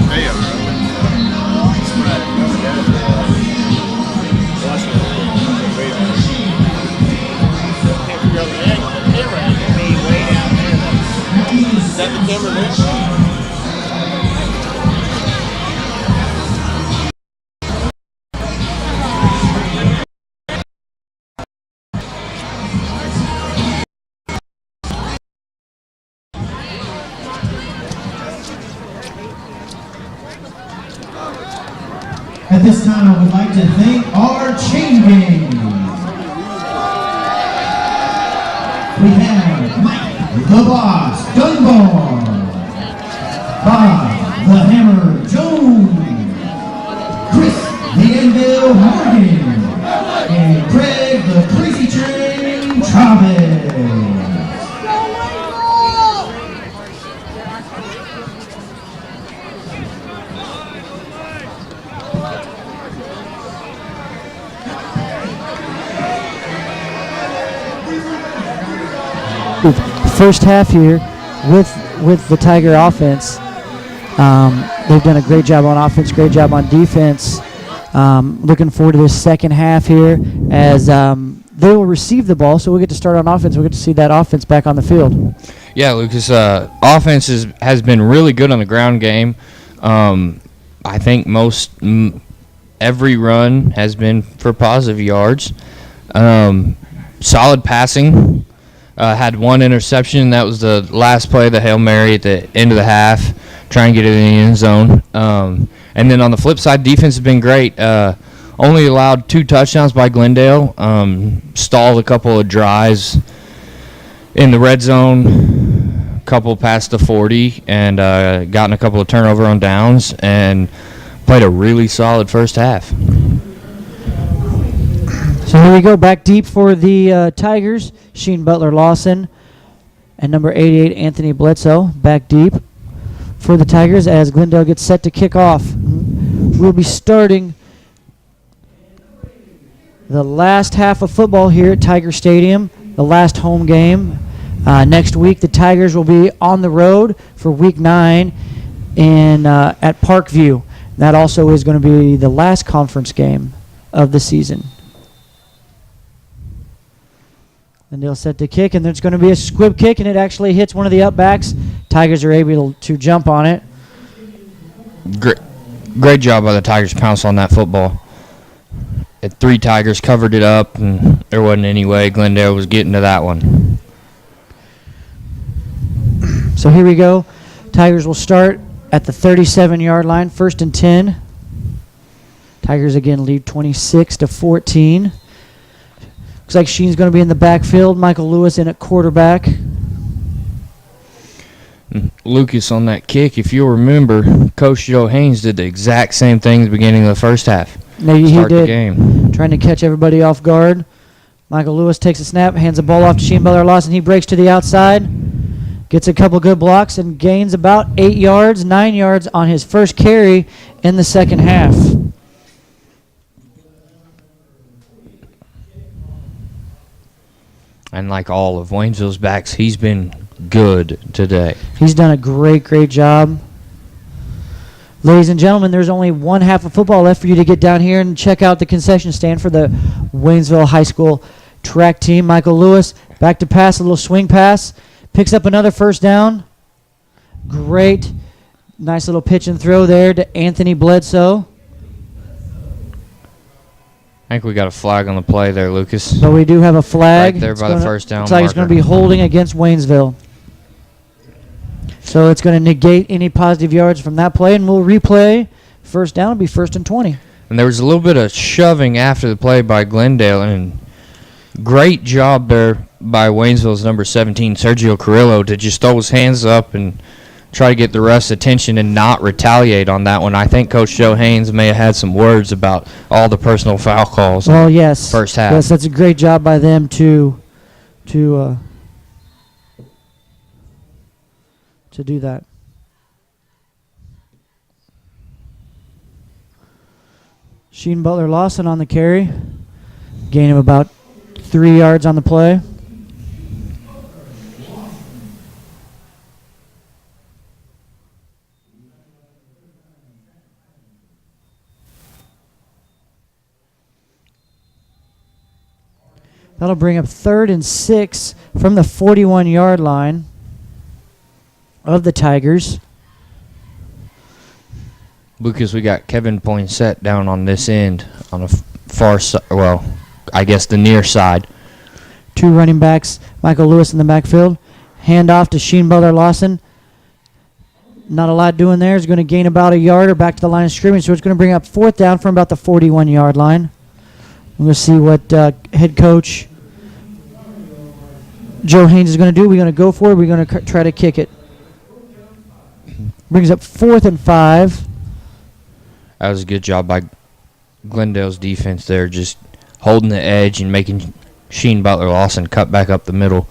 Damn, bro. Is that the camera there? At this time, I would like to thank our chain gangs. We have Mike the Boss Dunbar, Bob the Hammer Jones, Chris the Anvil Morgan, and Craig the Crazy Train Travis. First half here with the Tiger offense. They've done a great job on offense, great job on defense. Looking forward to this second half here as they will receive the ball, so we'll get to start on offense. We'll get to see that offense back on the field. Yeah, Lucas, offense has been really good on the ground game. I think every run has been for positive yards. Solid passing. Had one interception. That was the last play, the Hail Mary at the end of the half, trying to get it in the end zone. And then on the flip side, defense has been great. Only allowed 2 touchdowns by Glendale. Stalled a couple of drives in the red zone, couple past the 40, and gotten a couple of turnover on downs, and played a really solid first half. So here we go, back deep for the Tigers. Sheen Butler Lawson and number 88, Anthony Bledsoe, back deep for the Tigers as Glendale gets set to kick off. We'll be starting the last half of football here at Tiger Stadium, the last home game. Next week, the Tigers will be on the road for Week 9 at Parkview. That also is going to be the last conference game of the season. And they'll set to kick, and there's going to be a squib kick, and it actually hits one of the upbacks. Tigers are able to jump on it. Great job by the Tigers to pounce on that football. 3 Tigers covered it up, and there wasn't any way Glendale was getting to that one. So here we go. Tigers will start at the 37-yard line, 1st and 10. Tigers again lead 26-14. Looks like Sheen's going to be in the backfield. Michael Lewis in at quarterback. Lucas on that kick, if you'll remember, Coach Joe Haynes did the exact same thing at the beginning of the first half. No, he Start did. The game. Trying to catch everybody off guard. Michael Lewis takes a snap, hands the ball off to Sheen Butler Lawson. He breaks to the outside, gets a couple good blocks, and gains about 9 yards on his first carry in the second half. And like all of Waynesville's backs, he's been good today. He's done a great job. Ladies and gentlemen, there's only one half of football left for you to get down here and check out the concession stand for the Waynesville High School track team. Michael Lewis back to pass, a little swing pass. Picks up another first down. Great. Nice little pitch and throw there to Anthony Bledsoe. I think we got a flag on the play there, Lucas. So we do have a flag. Right there by the first down looks like it's going to be holding against Waynesville. So it's going to negate any positive yards from that play, and we'll replay. First down will be 1st and 20. And there was a little bit of shoving after the play by Glendale, and great job there by Waynesville's number 17, Sergio Carrillo, to just throw his hands up and try to get the ref's attention and not retaliate on that one. I think Coach Joe Haynes may have had some words about all the personal foul calls. Well, yes. First half. Yes, that's a great job by them to do that. Sheen Butler Lawson on the carry. Gain of about 3 yards on the play. That'll bring up 3rd and 6 from the 41-yard line of the Tigers. Lucas, we got Kevin Poinsett down on this end on the far side. Well, I guess the near side. 2 running backs, Michael Lewis in the backfield. Hand off to Sheen Butler Lawson. Not a lot doing there. He's going to gain about a yard or back to the line of scrimmage, so it's going to bring up 4th down from about the 41-yard line. We're going to see what head coach Joe Haynes is going to do. We're going to go for it. We're going to try to kick it. Brings up 4th and 5. That was a good job by Glendale's defense there, just holding the edge and making Sheen Butler Lawson cut back up the middle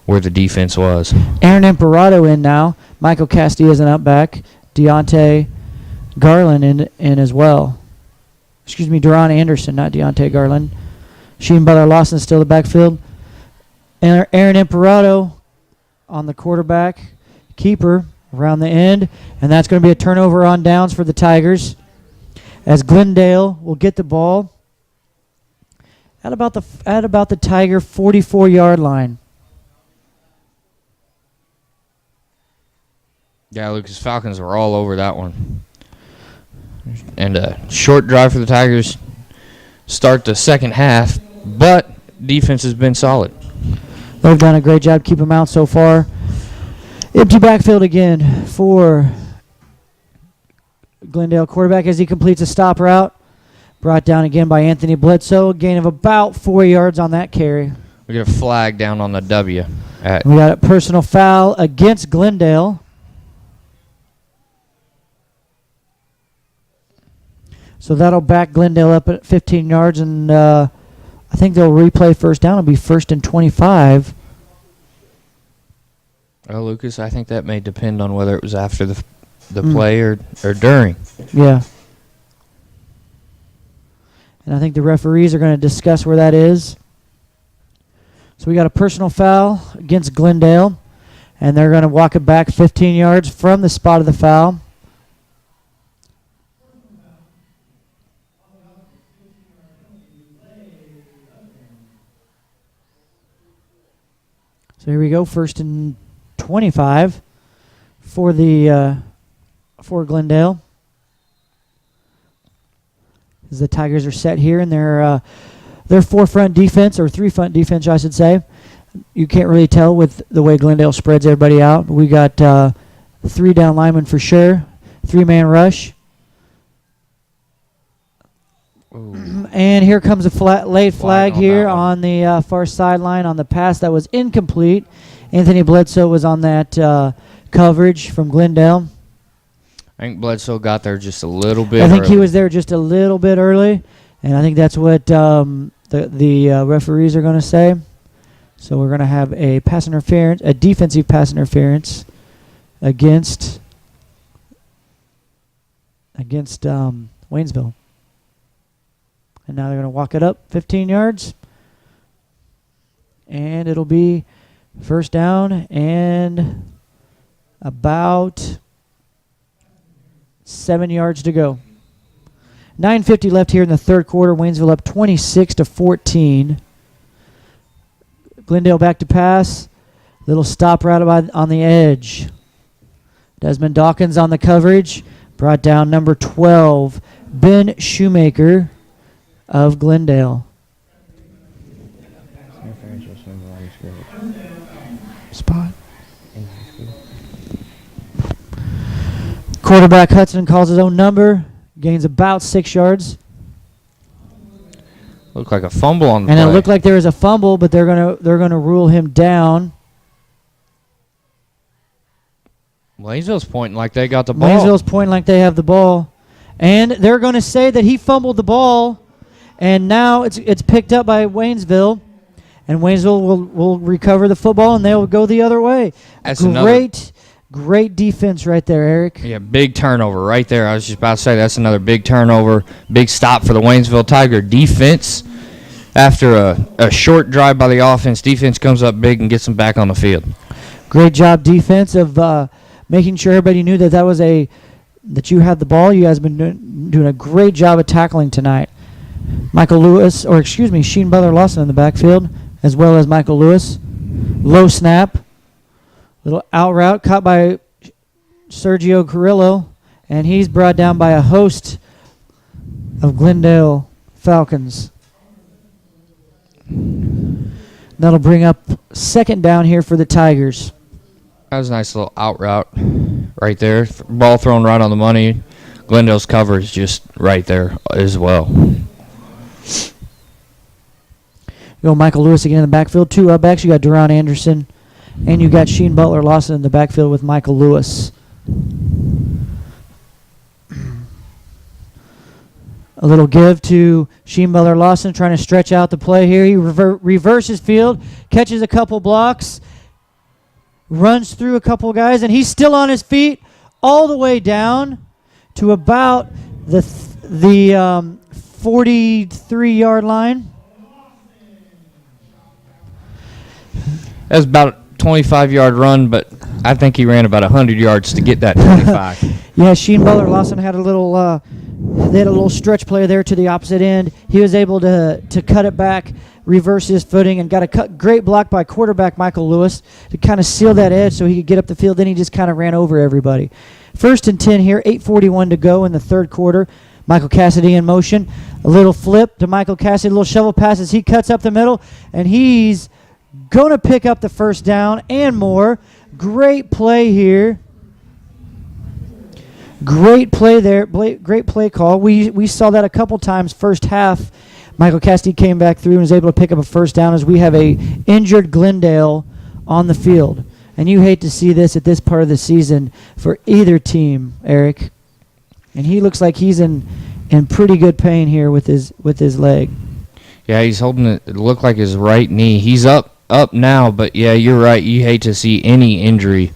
where the defense was. Aaron Imperato in now. Michael Castillo's an up back. Deontay Garland in as well. Excuse me, Deron Anderson, not Deontay Garland. Sheen Butler Lawson still the backfield. And Aaron Imperato on the quarterback. Keeper around the end. And that's going to be a turnover on downs for the Tigers, as Glendale will get the ball at about the Tiger 44-yard line. Yeah, Lucas, Falcons were all over that one. And a short drive for the Tigers start the second half, but defense has been solid. They've done a great job keeping them out so far. Empty backfield again for Glendale quarterback as he completes a stop route. Brought down again by Anthony Bledsoe. A gain of about 4 yards on that carry. We get a flag down on the W. We got a personal foul against Glendale. So that'll back Glendale up at 15 yards, and I think they'll replay first down. It'll be 1st and 25. Well, Lucas, I think that may depend on whether it was after the play or during. Yeah. And I think the referees are going to discuss where that is. So we got a personal foul against Glendale, and they're going to walk it back 15 yards from the spot of the foul. So here we go, 1st and 25 for Glendale. As the Tigers are set here in their 4-front defense, or 3-front defense, I should say. You can't really tell with the way Glendale spreads everybody out. We got 3 down linemen for sure, 3-man rush. Ooh. And here comes a late flag here on the far sideline on the pass that was incomplete. Anthony Bledsoe was on that coverage from Glendale. I think Bledsoe got there just a little bit I think early. he was there just a little bit early, and I think that's what the referees are going to say. So we're going to have a pass interference, a defensive pass interference against Waynesville. And now they're going to walk it up 15 yards. And it'll be first down and about 7 yards to go. 9:50 left here in the third quarter. Waynesville up 26-14. Glendale back to pass. Little stop right on the edge. Desmond Dawkins on the coverage. Brought down number 12, Ben Shoemaker of Glendale. Spot. Quarterback Hudson calls his own number. Gains about 6 yards. Looked like a fumble on the And play. it looked like there was a fumble, but they're gonna rule him down. Waynesville's pointing like they got the ball. Waynesville's pointing like they have the ball. And they're going to say that he fumbled the ball. And now it's picked up by Waynesville. And Waynesville will recover the football, and they'll go the other way. That's Great defense right there, Eric. Yeah, big turnover right there. I was just about to say that's another big turnover. Big stop for the Waynesville Tiger defense. after a short drive by the offense, defense comes up big and gets them back on the field. Great job defense of making sure everybody knew that that you had the ball. You guys have been doing a great job of tackling tonight. Sheen Butler Lawson in the backfield, as well as Michael Lewis. Low snap. Little out route caught by Sergio Carrillo, and he's brought down by a host of Glendale Falcons. That'll bring up second down here for the Tigers. That was a nice little out route right there. Ball thrown right on the money. Glendale's cover is just right there as well. You go Michael Lewis again in the backfield. Two up backs. You got Deron Anderson, and you got Sheen Butler Lawson in the backfield with Michael Lewis. A little give to Sheen Butler Lawson, trying to stretch out the play here. He reverses field, catches a couple blocks, runs through a couple guys, and he's still on his feet all the way down to about the 43-yard line. That's about a 25-yard run, but I think he ran about 100 yards to get that 25. Yeah, Sheen Butler Lawson had a little they had a little stretch play there to the opposite end. He was able to cut it back, reverse his footing, and got a great block by quarterback Michael Lewis to kind of seal that edge so he could get up the field. Then he just kind of ran over everybody. 1st and 10 here, 8:41 to go in the third quarter. Michael Cassidy in motion. A little flip to Michael Cassidy, a little shovel pass as he cuts up the middle, and he's going to pick up the first down and more. Great play here. Great play there. Great play call. We saw that a couple times first half. Michael Cassidy came back through and was able to pick up a first down as we have a injured Glendale on the field. And you hate to see this at this part of the season for either team, Eric. And he looks like he's in pretty good pain here with his leg. Yeah, he's holding it looked like his right knee. He's up now, but yeah, you're right. You hate to see any injury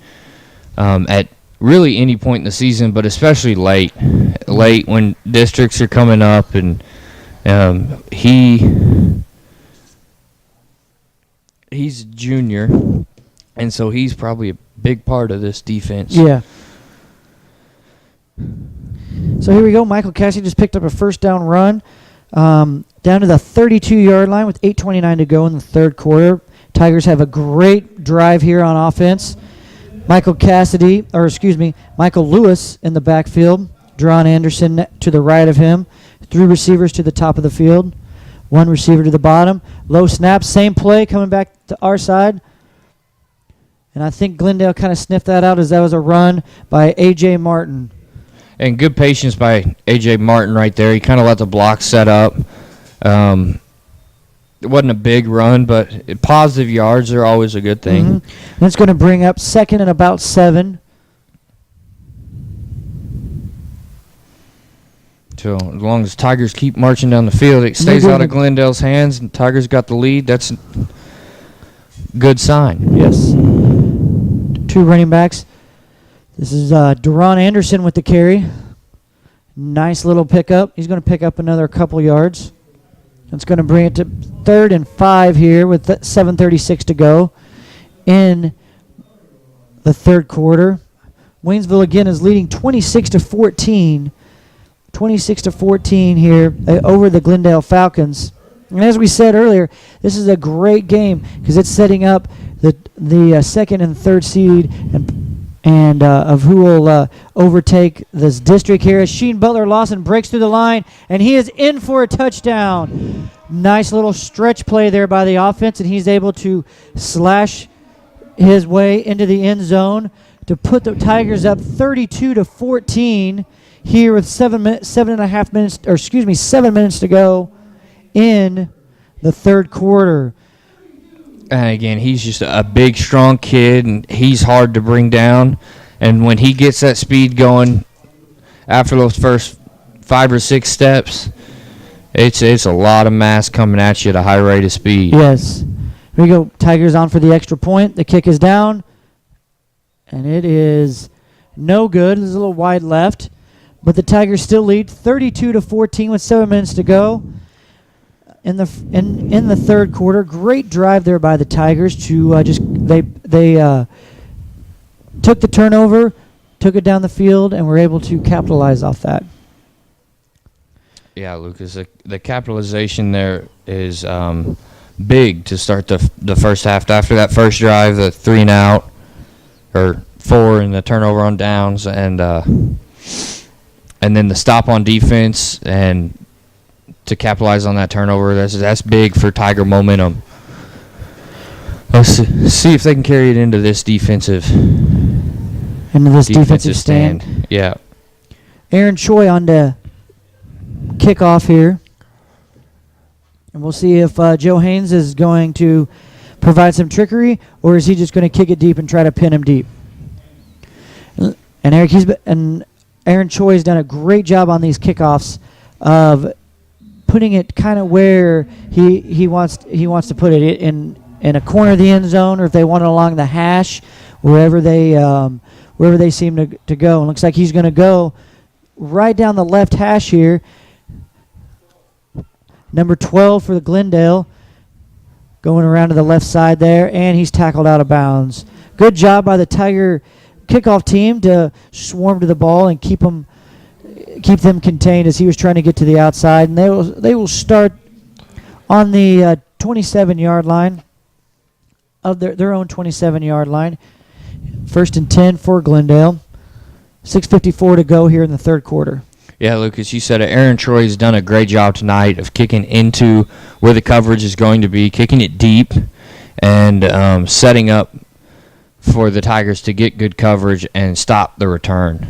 at really any point in the season, but especially late when districts are coming up, and he's a junior, and so he's probably a big part of this defense. Yeah. So here we go. Michael Cassidy just picked up a first down run down to the 32-yard line with 8:29 to go in the third quarter. Tigers have a great drive here on offense. Michael Lewis in the backfield. Deron Anderson to the right of him. 3 receivers to the top of the field. 1 receiver to the bottom. Low snap, same play coming back to our side. And I think Glendale kind of sniffed that out as that was a run by A.J. Martin. And good patience by A.J. Martin right there. He kind of let the block set up. It wasn't a big run, but positive yards are always a good thing. Mm-hmm. And it's going to bring up second and about 7. So as long as Tigers keep marching down the field, it stays out of Glendale's hands, and Tigers got the lead. That's a good sign. Yes. 2 running backs. This is Deron Anderson with the carry. Nice little pickup. He's going to pick up another couple yards. It's going to bring it to 3rd and 5 here with 7:36 to go in the third quarter. Waynesville again is leading 26-14. 26-14 here over the Glendale Falcons. And as we said earlier, this is a great game because it's setting up the second and third seed and of who will overtake this district here as Sheen Butler Lawson breaks through the line, and he is in for a touchdown. Nice little stretch play there by the offense, and he's able to slash his way into the end zone to put the Tigers up 32-14 here with 7 minutes to go in the third quarter. And again, he's just a big, strong kid, and he's hard to bring down. And when he gets that speed going after those first 5 or 6 steps, it's a lot of mass coming at you at a high rate of speed. Yes. Here we go. Tigers on for the extra point. The kick is down, and it is no good. There's a little wide left, but the Tigers still lead 32-14 with 7 minutes to go. in the third quarter. Great drive there by the Tigers to they took the turnover, took it down the field, and were able to capitalize off that. Yeah, Lucas, the capitalization there is big to start the first half. After that first drive, the 3 and out, or 4, and the turnover on downs, and then the stop on defense, and to capitalize on that turnover, that's big for Tiger momentum. Let's see if they can carry it into this defensive stand. Yeah. Aaron Choi on the kickoff here. And we'll see if Joe Haynes is going to provide some trickery, or is he just going to kick it deep and try to pin him deep. And Aaron Choi has done a great job on these kickoffs of putting it kind of where he wants to put it in a corner of the end zone, or if they want it along the hash, wherever they seem to go. And looks like he's going to go right down the left hash here. Number 12 for the Glendale, going around to the left side there, and he's tackled out of bounds. Good job by the Tiger kickoff team to swarm to the ball and keep them contained as he was trying to get to the outside. And they will start on the 27-yard line of their own 27-yard line. 1st and 10 for Glendale. 6:54 to go here in the third quarter. Yeah, Lucas, you said it. Aaron Troy's done a great job tonight of kicking into where the coverage is going to be, kicking it deep, and setting up for the Tigers to get good coverage and stop the return.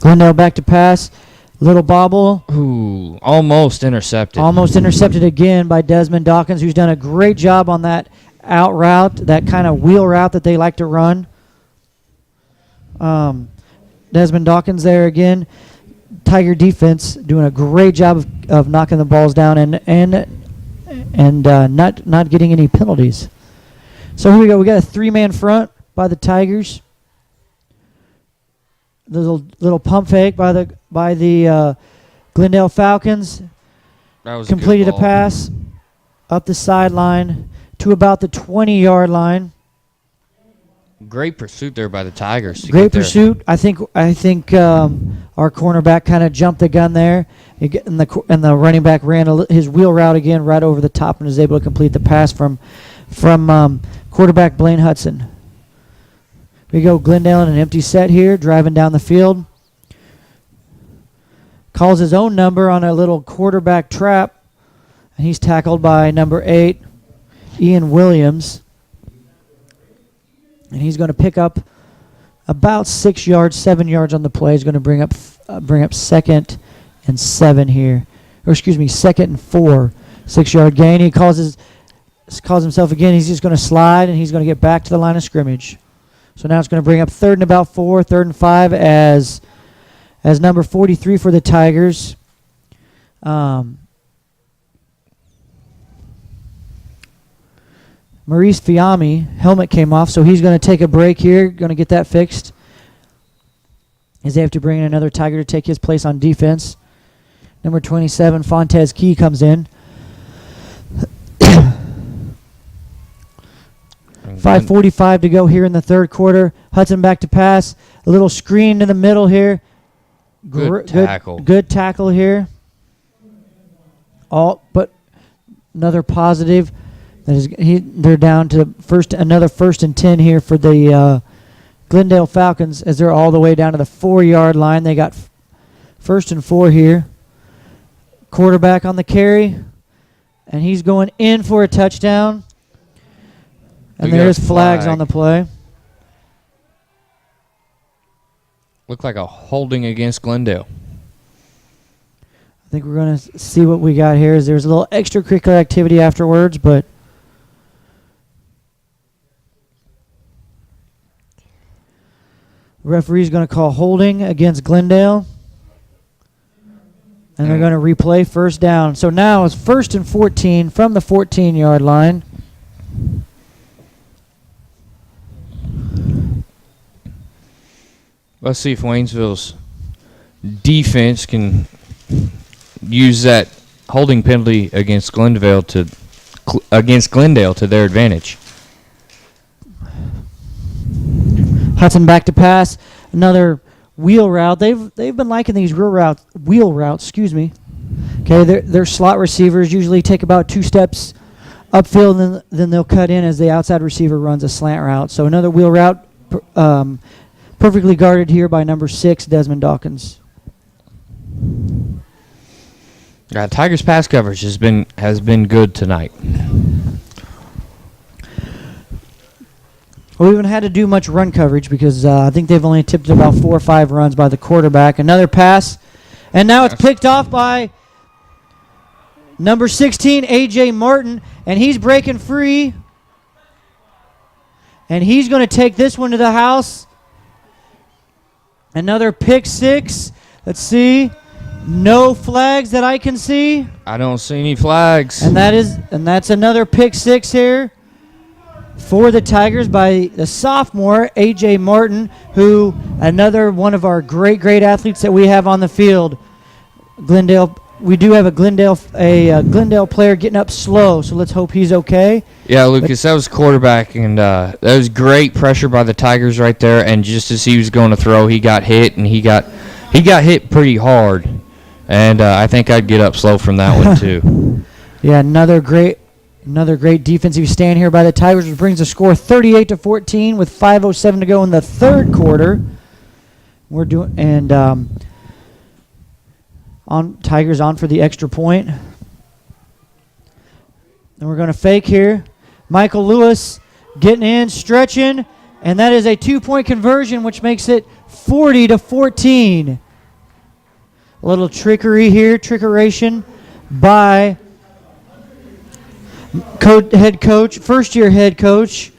Glendale back to pass. Little bobble. Ooh, almost intercepted. Almost intercepted again by Desmond Dawkins, who's done a great job on that out route, that kind of wheel route that they like to run. Desmond Dawkins there again. Tiger defense doing a great job of knocking the balls down and not getting any penalties. So here we go. We got a 3-man front by the Tigers. The little pump fake by the Glendale Falcons. That was completed a good ball. pass up the sideline to about the 20-yard line. Great pursuit there by the Tigers. Great pursuit. I think our cornerback kind of jumped the gun there, and the running back ran his wheel route again right over the top and was able to complete the pass from quarterback Blaine Hudson. Here we go, Glendale in an empty set here, driving down the field. Calls his own number on a little quarterback trap, and he's tackled by number 8, Ian Williams. And he's going to pick up about 6 yards, 7 yards on the play. He's going to bring up 2nd and 7 here. Or excuse me, 2nd and 4. 6-yard gain. He calls himself again. He's just going to slide, and he's going to get back to the line of scrimmage. So now it's going to bring up 3rd and about 4, 3rd and 5 as number 43 for the Tigers. Maurice Fiami, helmet came off, so he's going to take a break here, going to get that fixed. As they have to bring in another Tiger to take his place on defense. Number 27, Fontez Key comes in. 5:45 to go here in the third quarter. Hudson back to pass. A little screen in the middle here. Good tackle. Good tackle here. But another positive. They're down to another 1st and 10 here for the Glendale Falcons as they're all the way down to the 4-yard line. They got 1st and 4 here. Quarterback on the carry, and he's going in for a touchdown. And there's flags on the play. Looked like a holding against Glendale. I think we're going to see what we got here. There's a little extracurricular activity afterwards, but the referee's going to call holding against Glendale. And they're going to replay 1st down. So now it's 1st and 14 from the 14-yard line. Let's see if Waynesville's defense can use that holding penalty against Glendale to their advantage. Hudson back to pass. Another wheel route. They've been liking these wheel routes. Excuse me. Okay, their slot receivers usually take about 2 steps upfield, and then they'll cut in as the outside receiver runs a slant route. So another wheel route, perfectly guarded here by number 6, Desmond Dawkins. Tigers pass coverage has been good tonight. We haven't had to do much run coverage because I think they've only tipped about 4 or 5 runs by the quarterback. Another pass, and now it's picked off by number 16, A.J. Martin, and he's breaking free. And he's going to take this one to the house. Another pick 6. Let's see. No flags that I can see. I don't see any flags. And that's another pick 6 here for the Tigers by the sophomore, A.J. Martin, who another one of our great athletes that we have on the field. Glendale, we do have a Glendale player getting up slow, so let's hope he's okay. Yeah, Lucas, that was quarterback, and that was great pressure by the Tigers right there. And just as he was going to throw, he got hit, and he got hit pretty hard. And I think I'd get up slow from that one too. Yeah, another great defensive stand here by the Tigers, which brings the score 38-14 with 5:07 to go in the third quarter. We're doing on Tigers on for the extra point. And we're going to fake here. Michael Lewis getting in, stretching, and that is a 2-point conversion, which makes it 40-14. A little trickery here, trickeration by first-year head coach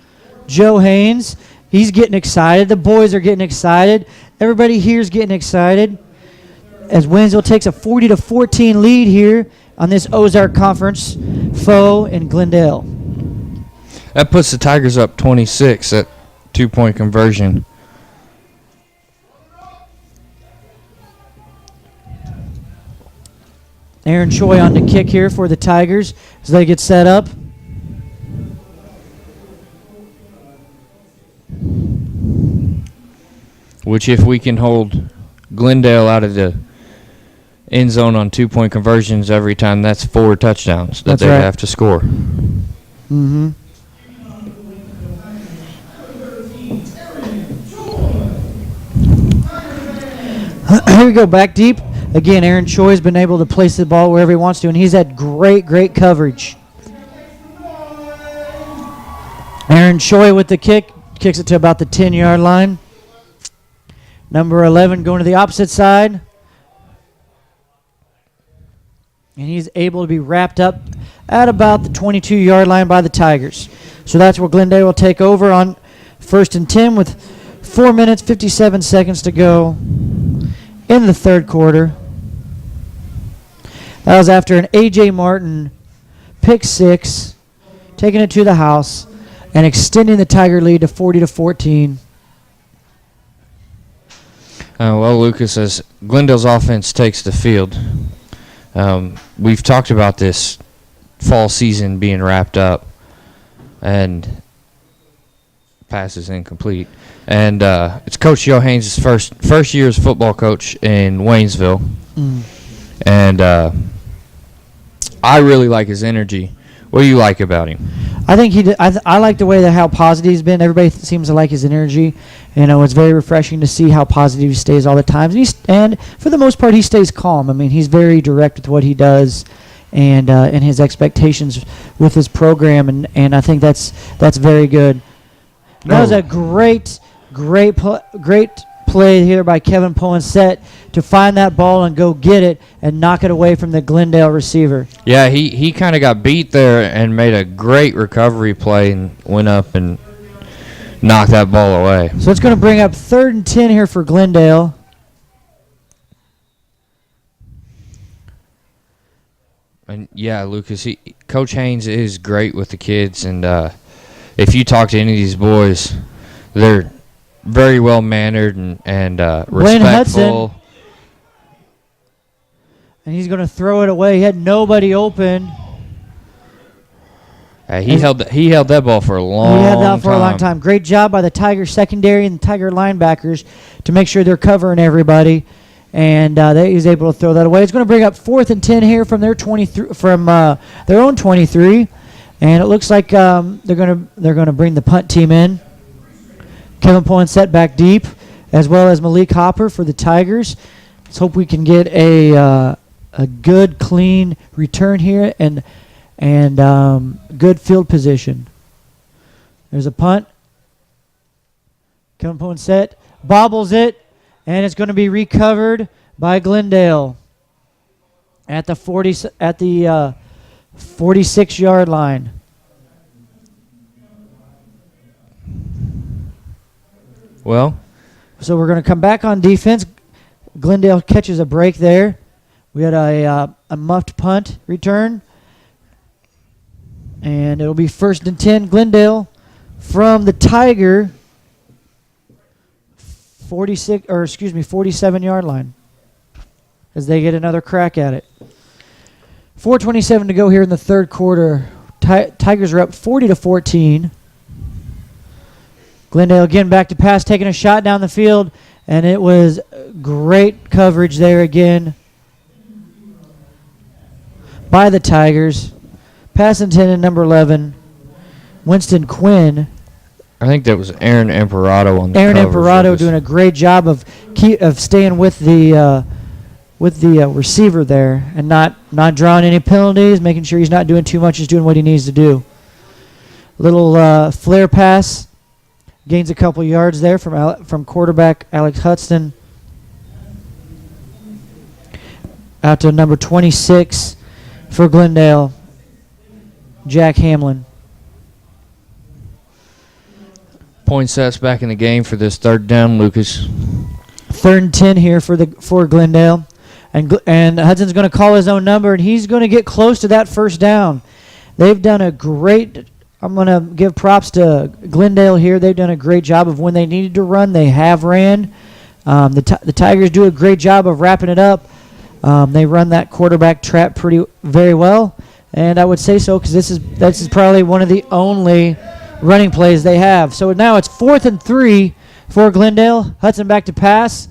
Joe Haynes. He's getting excited. The boys are getting excited. Everybody here is getting excited as Waynesville takes a 40-14 lead here on this Ozark Conference foe in Glendale. That puts the Tigers up 26 at 2-point conversion. Aaron Choi on the kick here for the Tigers as they get set up. Which, if we can hold Glendale out of the end zone on 2-point conversions every time, that's 4 touchdowns that they have to score. Mm-hmm. Here we go, back deep. Again, Aaron Choi has been able to place the ball wherever he wants to, and he's had great coverage. Aaron Choi with the kick, kicks it to about the 10-yard line. Number 11 going to the opposite side. And he's able to be wrapped up at about the 22-yard line by the Tigers. So that's where Glendale will take over on 1st and 10 with 4 minutes, 57 seconds to go in the third quarter. That was after an A.J. Martin pick 6, taking it to the house and extending the Tiger lead to 40-14. Well, Lucas, as Glendale's offense takes the field, we've talked about this fall season being wrapped up, and pass is incomplete. And it's Coach Joe Haynes' first year as football coach in Waynesville. And I really like his energy. What do you like about him? I think I like the way that how positive he's been. Everybody seems to like his energy. You know, it's very refreshing to see how positive he stays all the time. And for the most part, he stays calm. I mean, he's very direct with what he does and his expectations with his program. And I think that's very good. That was a great play here by Kevin Poinsett to find that ball and go get it and knock it away from the Glendale receiver. Yeah, he kind of got beat there and made a great recovery play and went up and knocked that ball away. So it's going to bring up 3rd and 10 here for Glendale. And yeah, Lucas, Coach Haynes is great with the kids, and if you talk to any of these boys, they're very well mannered and respectful. Hudson. And he's going to throw it away. He had nobody open. He held that ball for a long time. He had that for a long time. Great job by the Tiger secondary and the Tiger linebackers to make sure they're covering everybody. And he was able to throw that away. It's going to bring up 4th and 10 here from their 23, from their own 23, and it looks like they're going to bring the punt team in. Kevin Poinsett back deep, as well as Malik Hopper for the Tigers. Let's hope we can get a good, clean return here and good field position. There's a punt. Kevin Poinsett bobbles it. And it's going to be recovered by Glendale at the 46-yard line. Well, so we're going to come back on defense. Glendale catches a break there. We had a muffed punt return, and it'll be 1st and 10. Glendale from the Tiger 47-yard line as they get another crack at it. 4:27 to go here in the third quarter. Tigers are up 40-14. Glendale again back to pass, taking a shot down the field, and it was great coverage there again by the Tigers. Pass intended, number 11, Winston Quinn. I think that was Aaron Imperato on the Aaron coverage. Imperato doing a great job of staying with the receiver there and not drawing any penalties, making sure he's not doing too much, he's doing what he needs to do. Little flare pass, gains a couple yards there from quarterback Alex Hudson out to number 26 for Glendale, Jack Hamlin. Poinset's back in the game for this third down, Lucas. 3rd and 10 here for Glendale. And Hudson's going to call his own number, and he's going to get close to that first down. They've done a great – I'm going to give props to Glendale here. They've done a great job of when they needed to run, they have ran. The Tigers do a great job of wrapping it up. They run that quarterback trap very well, and I would say so because this is probably one of the only – running plays they have. So now it's 4th and 3 for Glendale. Hudson back to pass.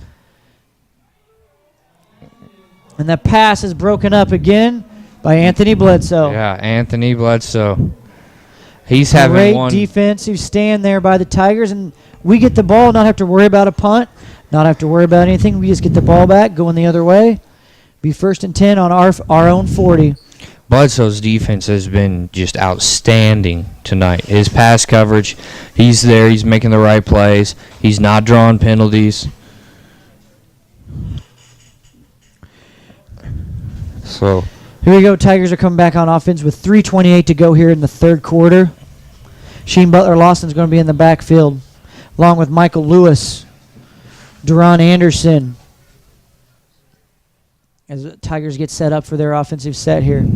And that pass is broken up again by Anthony Bledsoe. Yeah, Anthony Bledsoe. He's having one. Great defensive stand there by the Tigers. And we get the ball, not have to worry about a punt, not have to worry about anything. We just get the ball back, going the other way. Be 1st and 10 on our own 40. Bledsoe's defense has been just outstanding tonight. His pass coverage, he's there. He's making the right plays. He's not drawing penalties. So here we go. Tigers are coming back on offense with 3:28 to go here in the third quarter. Sheen Butler-Lawson's going to be in the backfield, along with Michael Lewis, Deron Anderson, as the Tigers get set up for their offensive set here.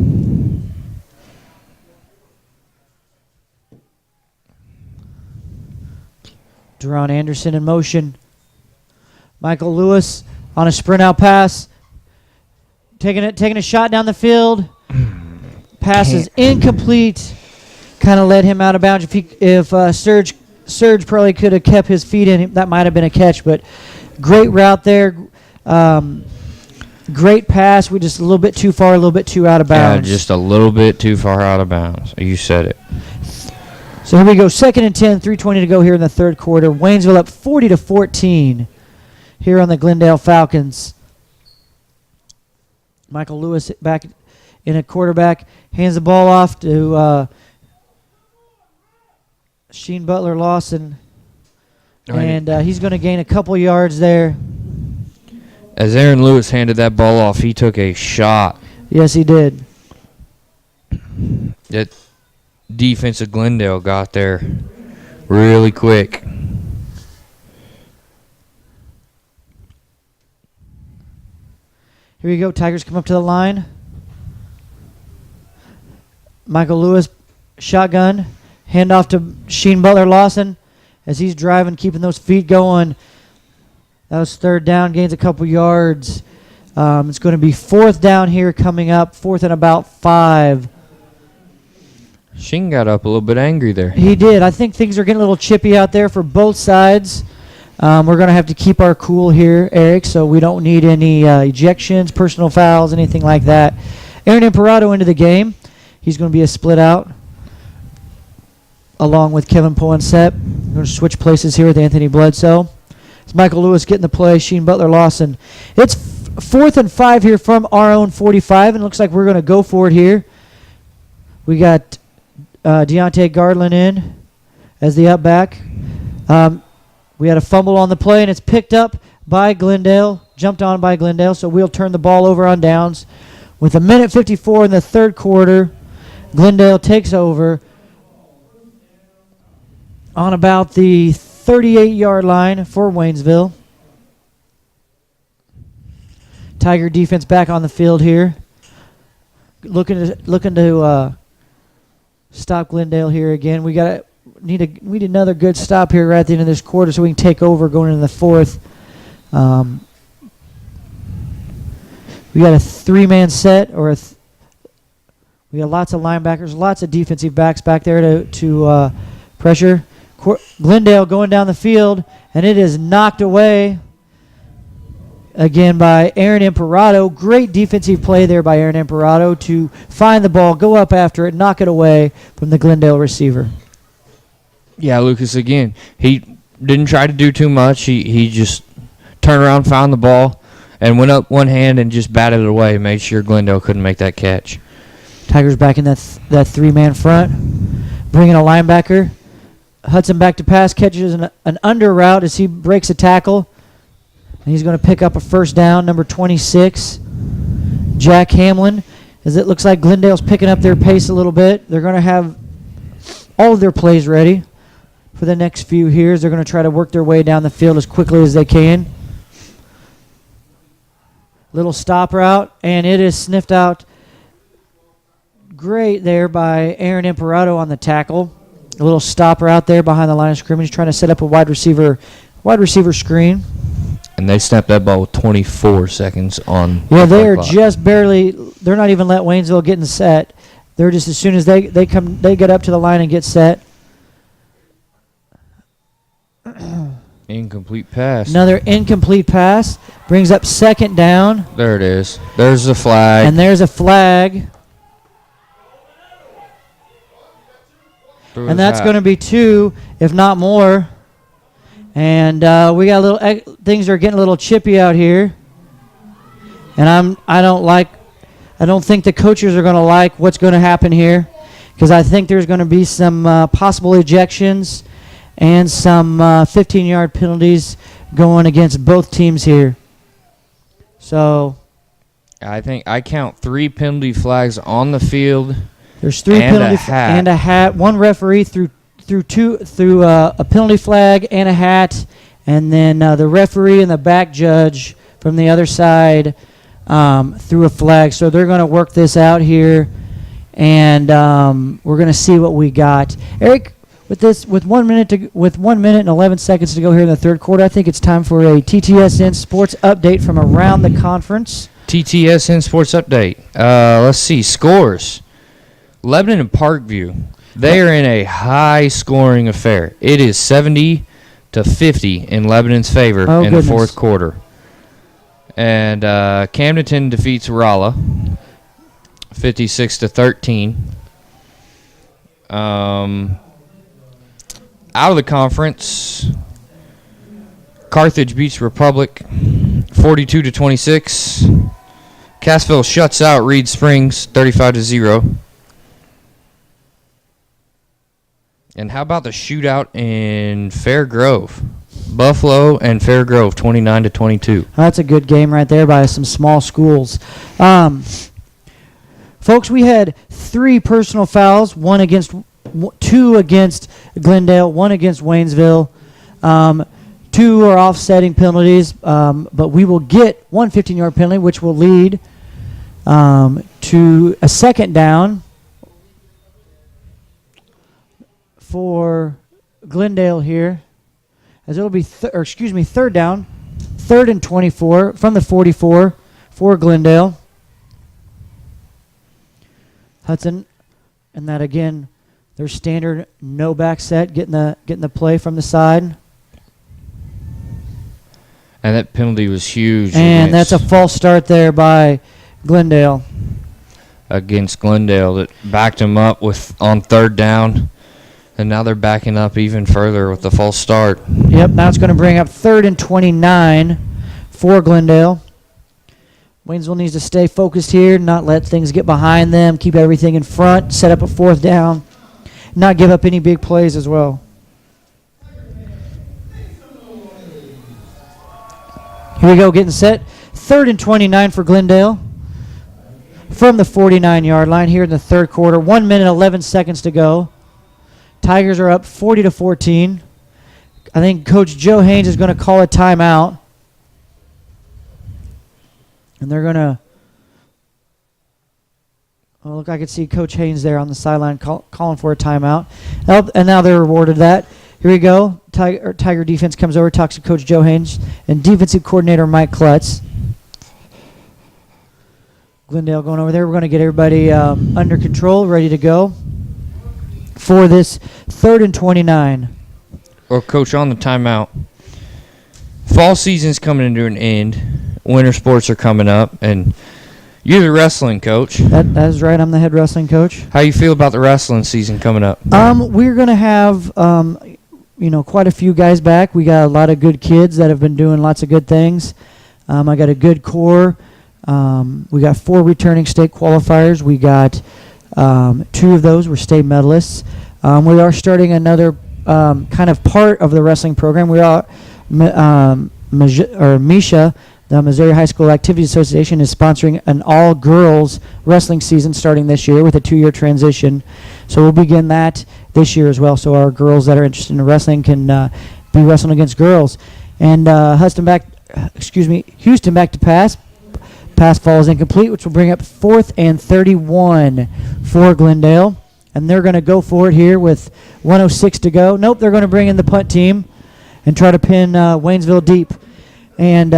Deron Anderson in motion. Michael Lewis on a sprint out pass. Taking a shot down the field. Pass is incomplete. Kind of led him out of bounds. If Serge probably could have kept his feet in, that might have been a catch. But great route there. Great pass. We just a little bit too far, a little bit too out of bounds. Yeah, just a little bit too far out of bounds. You said it. So here we go. 2nd and 10, 3:20 to go here in the third quarter. Waynesville up 40-14 here on the Glendale Falcons. Michael Lewis back in a quarterback, hands the ball off to Sheen Butler-Lawson, and he's going to gain a couple yards there. As Aaron Lewis handed that ball off, he took a shot. Yes, he did. That defense of Glendale got there really quick. Here we go. Tigers come up to the line. Michael Lewis, shotgun. Hand off to Sheen Butler-Lawson as he's driving, keeping those feet going. That was third down, gains a couple yards. It's going to be 4th down here coming up, 4th and about 5. Sheen got up a little bit angry there. He did. I think things are getting a little chippy out there for both sides. We're going to have to keep our cool here, Eric, so we don't need any ejections, personal fouls, anything like that. Aaron Imperato into the game. He's going to be a split out along with Kevin Poinsett. We're going to switch places here with Anthony Bledsoe. It's Michael Lewis getting the play, Sheen Butler-Lawson. It's 4th and 5 here from our own 45, and it looks like we're going to go for it here. We got Deontay Garland in as the up back. We had a fumble on the play, and it's picked up by Glendale, jumped on by Glendale, so we'll turn the ball over on downs. With 1:54 in the third quarter, Glendale takes over on about the 38-yard line for Waynesville. Tiger defense back on the field here. Looking to stop Glendale here again. We need another good stop here right at the end of this quarter so we can take over going into the 4th. We got a 3-man set we got lots of linebackers, lots of defensive backs back there to pressure. Glendale going down the field, and it is knocked away again by Aaron Imperato. Great defensive play there by Aaron Imperato to find the ball, go up after it, knock it away from the Glendale receiver. Yeah, Lucas, again, he didn't try to do too much. He just turned around, found the ball, and went up one hand and just batted it away, made sure Glendale couldn't make that catch. Tigers back in that 3-man front, bringing a linebacker. Hudson back to pass, catches an under route as he breaks a tackle. And he's going to pick up a first down, number 26, Jack Hamlin. As it looks like Glendale's picking up their pace a little bit. They're going to have all of their plays ready for the next few here. They're going to try to work their way down the field as quickly as they can. Little stop route, and it is sniffed out great there by Aaron Imperato on the tackle. A little stop route there behind the line of scrimmage, trying to set up a wide receiver screen. And they snapped that ball with 24 seconds on. Yeah, they are clock. just barely. They're not even let Waynesville getting set. They're just as soon as they get up to the line and get set. Incomplete pass. Another incomplete pass brings up 2nd down. There it is. There's the flag. And there's a flag. And that's going to be 2, if not more. And we got a little things are getting a little chippy out here. And I don't think the coaches are going to like what's going to happen here, because I think there's going to be some possible ejections and some 15-yard penalties going against both teams here. So I think I count 3 penalty flags on the field. There's 3 penalties and a hat. One referee threw a penalty flag and a hat, and then the referee and the back judge from the other side threw a flag. So they're going to work this out here, and we're going to see what we got. Eric, with 1 minute and 11 seconds to go here in the third quarter, I think it's time for a TTSN sports update from around the conference. TTSN sports update. Let's see scores. Lebanon and Parkview, they are in a high-scoring affair. It is 70-50 in Lebanon's favor the fourth quarter. And Camdenton defeats Rolla 56-13. Out of the conference, Carthage beats Republic 42-26. Cassville shuts out Reed Springs 35-0. And how about the shootout in Fair Grove? Buffalo and Fair Grove, 29-22. That's a good game right there by some small schools. Folks, we had 3 personal fouls, 2 against Glendale, 1 against Waynesville. 2 are offsetting penalties, but we will get 1 15-yard penalty, which will lead to a 2nd down for Glendale here, as it'll be 3rd down, 3rd and 24 from the 44 for Glendale. Hudson, and that again, their standard no back set, getting the play from the side. And that penalty was huge. And that's a false start there by Glendale. Against Glendale that backed them up on third down. And now they're backing up even further with the false start. Yep, now it's going to bring up 3rd and 29 for Glendale. Waynesville needs to stay focused here, not let things get behind them, keep everything in front, set up a 4th down, not give up any big plays as well. Here we go, getting set. 3rd and 29 for Glendale from the 49-yard line here in the 3rd quarter. 1 minute, 11 seconds to go. Tigers are up 40-14. I think Coach Joe Haynes is going to call a timeout. And they're going to, look, I could see Coach Haynes there on the sideline calling for a timeout. And now they're rewarded that. Here we go. Tiger defense comes over, talks to Coach Joe Haynes and defensive coordinator Mike Klutz. Glendale going over there. We're going to get everybody under control, ready to go for this 3rd and 29. Well, Coach, on the timeout, fall season's coming to an end. Winter sports are coming up, and you're the wrestling coach. That is right. I'm the head wrestling coach. How you feel about the wrestling season coming up? We're going to have, quite a few guys back. We got a lot of good kids that have been doing lots of good things. I got a good core. We got 4 returning state qualifiers. We got 2 of those were state medalists. We are starting another kind of part of the wrestling program. We are Misha, the Missouri High School Activities Association, is sponsoring an all-girls wrestling season starting this year with a 2-year transition. So we'll begin that this year as well, so our girls that are interested in wrestling can be wrestling against girls. And Houston back to pass. Pass falls incomplete, which will bring up 4th and 31 for Glendale. And they're going to go for it here with 1:06 to go. Nope, they're going to bring in the punt team and try to pin Waynesville deep. And,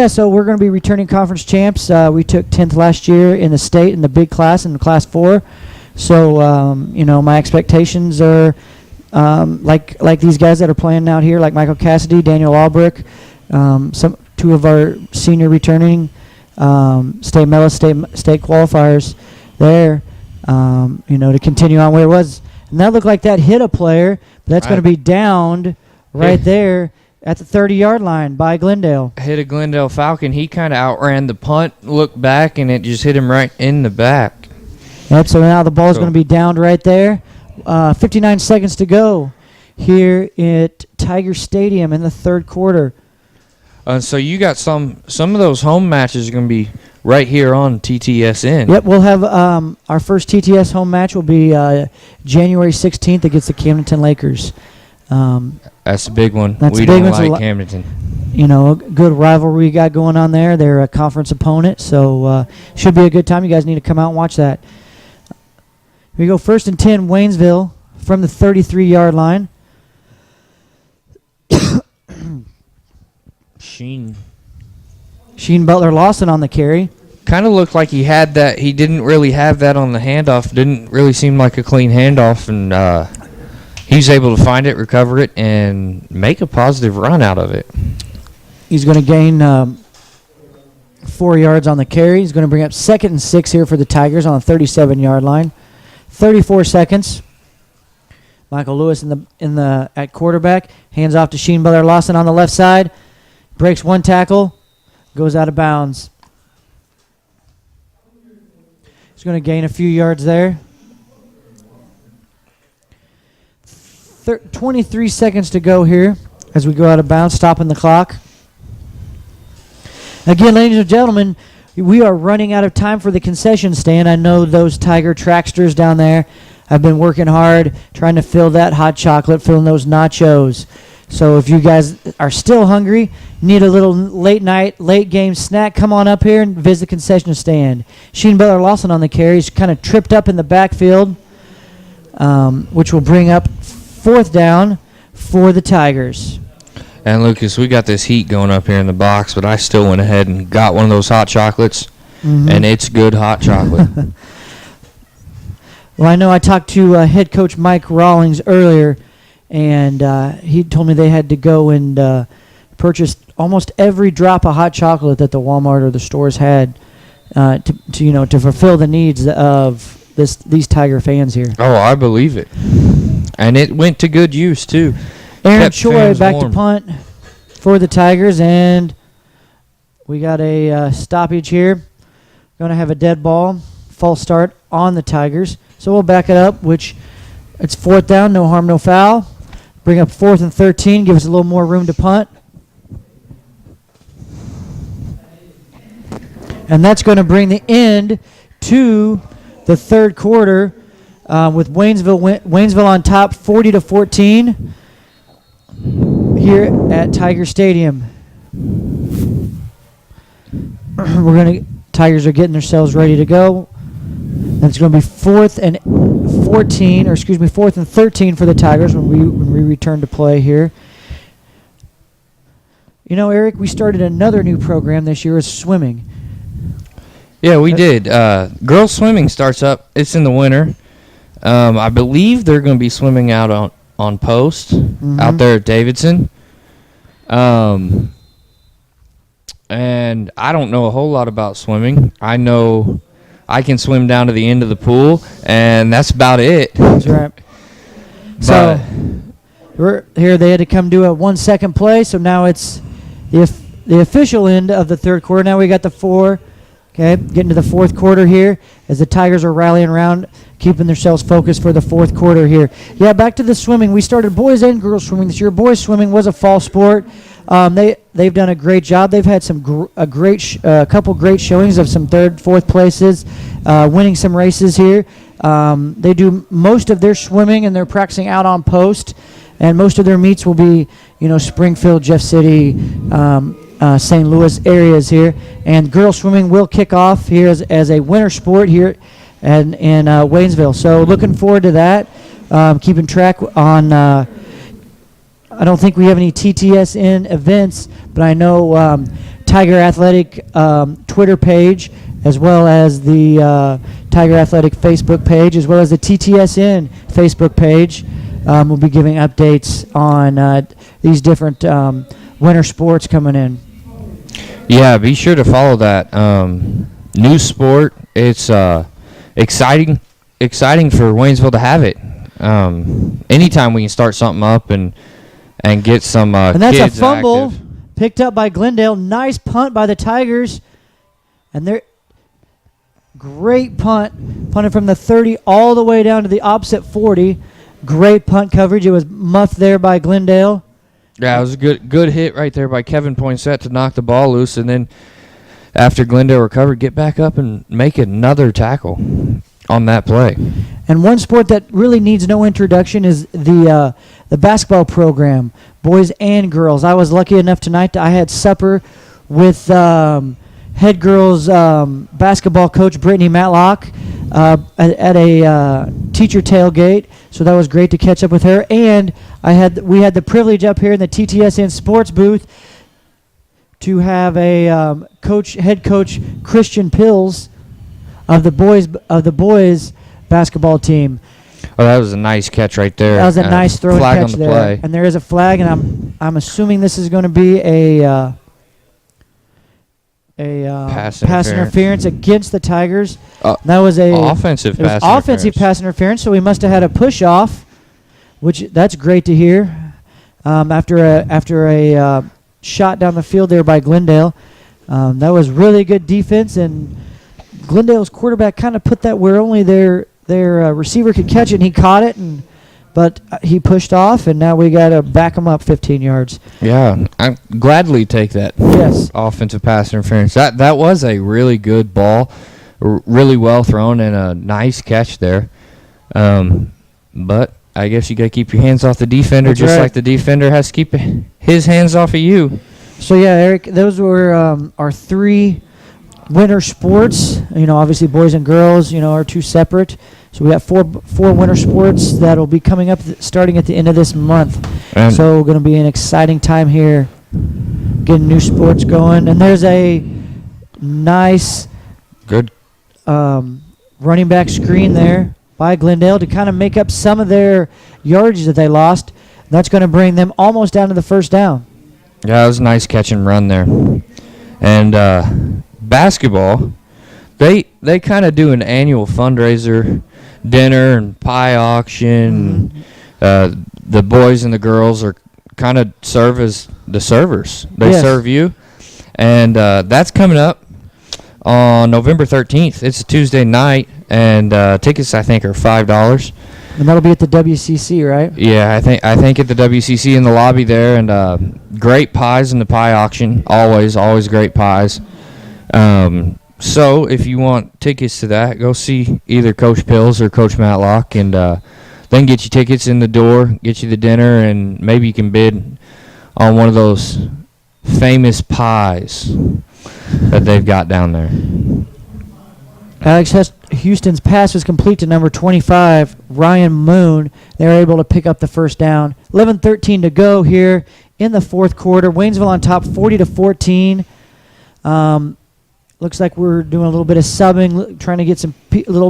so we're going to be returning conference champs. We took 10th last year in the state in the big class, in Class 4. So, my expectations are like these guys that are playing out here, like Michael Cassidy, Daniel Albrick, 2 of our senior returning state medalists, state qualifiers there, to continue on where it was. And that looked like that hit a player, but that's going to be downed right there at the 30-yard line by Glendale. Hit a Glendale Falcon. He kind of outran the punt, looked back, and it just hit him right in the back. Yep, so now the ball is going to be downed right there. 59 seconds to go here at Tiger Stadium in the 3rd quarter. So you got some of those home matches are going to be right here on TTSN. Yep, we'll have our first TTS home match will be January 16th against the Camdenton Lakers. That's a big one. That's we a big don't one. like Camdenton. A good rivalry we got going on there. They're a conference opponent, so should be a good time. You guys need to come out and watch that. Here we go, 1st and 10, Waynesville from the 33-yard line. Sheen Butler Lawson on the carry. Kind of looked like he had that. He didn't really have that on the handoff. Didn't really seem like a clean handoff, and he was able to find it, recover it, and make a positive run out of it. He's going to gain 4 yards on the carry. He's going to bring up 2nd and 6 here for the Tigers on the 37-yard line. 34 seconds. Michael Lewis at quarterback. Hands off to Sheen Butler Lawson on the left side. Breaks 1 tackle. Goes out of bounds. He's going to gain a few yards there. 23 seconds to go here as we go out of bounds, stopping the clock. Again, ladies and gentlemen, we are running out of time for the concession stand. I know those Tiger Tracksters down there have been working hard trying to fill that hot chocolate, filling those nachos. So if you guys are still hungry, need a little late game snack, come on up here and visit the concession stand. Sheen Butler Lawson on the carry. He's kind of tripped up in the backfield, which will bring up 4th down for the Tigers. And Lucas, we got this heat going up here in the box, but I still went ahead and got one of those hot chocolates, and it's good hot chocolate. Well, I know I talked to head coach Mike Rawlings earlier, and he told me they had to go and purchase almost every drop of hot chocolate that the Walmart or the stores had to fulfill the needs of these Tiger fans here. Oh, I believe it. And it went to good use, too. Aaron Kept Choi fans back warm. to punt for the Tigers, and we got a stoppage here. Going to have a dead ball, false start on the Tigers. So we'll back it up, which it's 4th down, no harm, no foul. Bring up 4th and 13, give us a little more room to punt. And that's going to bring the end to the third quarter with Waynesville on top 40-14 here at Tiger Stadium. Tigers are getting themselves ready to go. And it's going to be 4th and 13 for the Tigers when we return to play here. You know, Eric, we started another new program this year, is swimming. Yeah, we did. Girls swimming starts up. It's in the winter. I believe they're going to be swimming out on post out there at Davidson. And I don't know a whole lot about swimming. I know I can swim down to the end of the pool, and that's about it. That's right. So we're here. They had to come do a 1-second play, so now it's the official end of the third quarter. Now we got the 4. Okay, getting to the fourth quarter here as the Tigers are rallying around, keeping themselves focused for the fourth quarter here. Yeah, back to the swimming. We started boys and girls swimming this year. Boys swimming was a fall sport. They've done a great job. They've had some couple great showings of some 3rd, 4th places, winning some races here. They do most of their swimming and they're practicing out on post, and most of their meets will be, Springfield, Jeff City, St. Louis areas here. And girls swimming will kick off here as a winter sport here in Waynesville. So looking forward to that. Keeping track on. I don't think we have any TTSN events, but I know Tiger Athletic Twitter page, as well as the Tiger Athletic Facebook page, as well as the TTSN Facebook page, will be giving updates on these different winter sports coming in. Yeah, be sure to follow that new sport. It's exciting for Waynesville to have it. Anytime we can start something up and get some and that's kids a fumble active. Picked up by Glendale. Nice punt by the Tigers, and they're great punted from the 30 all the way down to the opposite 40. Great punt coverage. It was muffed there by Glendale. Yeah, it was a good hit right there by Kevin Poinsett to knock the ball loose, and then after Glendale recovered, get back up and make another tackle on that play. And one sport that really needs no introduction is the basketball program, boys and girls. I was lucky enough tonight. I had supper with head girls basketball coach Brittany Matlock at a teacher tailgate. So that was great to catch up with her. And we had the privilege up here in the TTSN sports booth to have a head coach Christian Pills of the boys basketball team. Oh, that was a nice catch right there. That was a nice throw and flag catch on the there. play. And there is a flag, and I'm assuming this is going to be a pass interference against the Tigers. That was a offensive pass interference. So we must have had a push off, which that's great to hear. After a shot down the field there by Glendale, that was really good defense, and Glendale's quarterback kind of put that where only their receiver could catch it, and he caught it, but he pushed off, and now we got to back him up 15 yards. Yeah, I gladly take that. Yes. Offensive pass interference. That was a really good ball, really well thrown, and a nice catch there. But I guess you got to keep your hands off the defender, That's just right. like the defender has to keep his hands off of you. So, yeah, Eric, those were our 3 winter sports. Obviously boys and girls, are 2 separate. So we got four winter sports that will be coming up starting at the end of this month. And So going to be an exciting time here, getting new sports going. And there's a nice good. Running back screen there by Glendale to kind of make up some of their yardage that they lost. That's going to bring them almost down to the first down. Yeah, it was a nice catch and run there. And basketball, they kind of do an annual fundraiser, dinner and pie auction. The boys and the girls are kind of serve as the servers. They Yes. serve you. And that's coming up on November 13th. It's a Tuesday night, and tickets, I think, are $5. And that'll be at the WCC, right? Yeah, I think at the WCC in the lobby there, and great pies in the pie auction. Always great pies. So if you want tickets to that, go see either Coach Pills or Coach Matlock, and then get you tickets in the door, get you the dinner, and maybe you can bid on one of those famous pies that they've got down there. Alex Houston's pass was complete to number 25, Ryan Moon. They were able to pick up the first down. 11:13 to go here in the fourth quarter. Waynesville on top 40-14. Looks like we're doing a little bit of subbing, trying to get some people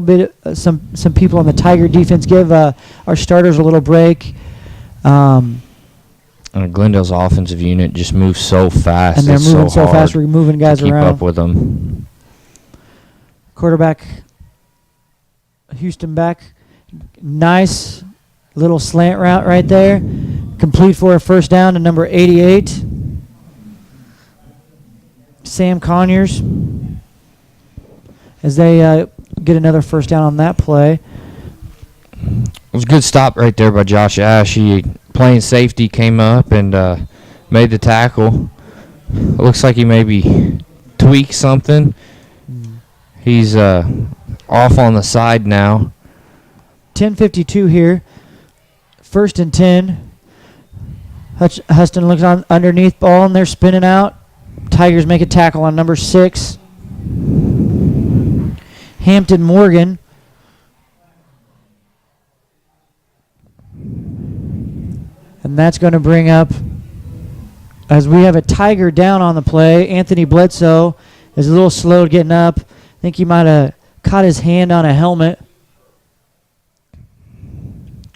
on the Tiger defense. Give our starters a little break. And Glendale's offensive unit just moves so fast. And they're It's moving so hard fast. We're moving guys to keep around. up with them. Quarterback, Houston back. Nice little slant route right there. Complete for a first down to number 88. Sam Conyers. As they get another first down on that play. It was a good stop right there by Josh Ash. He, playing safety, came up and made the tackle. It looks like he maybe tweaked something. He's off on the side now. 10:52 here. First and 10. Huston looks on underneath ball, and they're spinning out. Tigers make a tackle on number 6. Hampton Morgan. And that's going to bring up, as we have a Tiger down on the play, Anthony Bledsoe is a little slow getting up. I think he might have caught his hand on a helmet.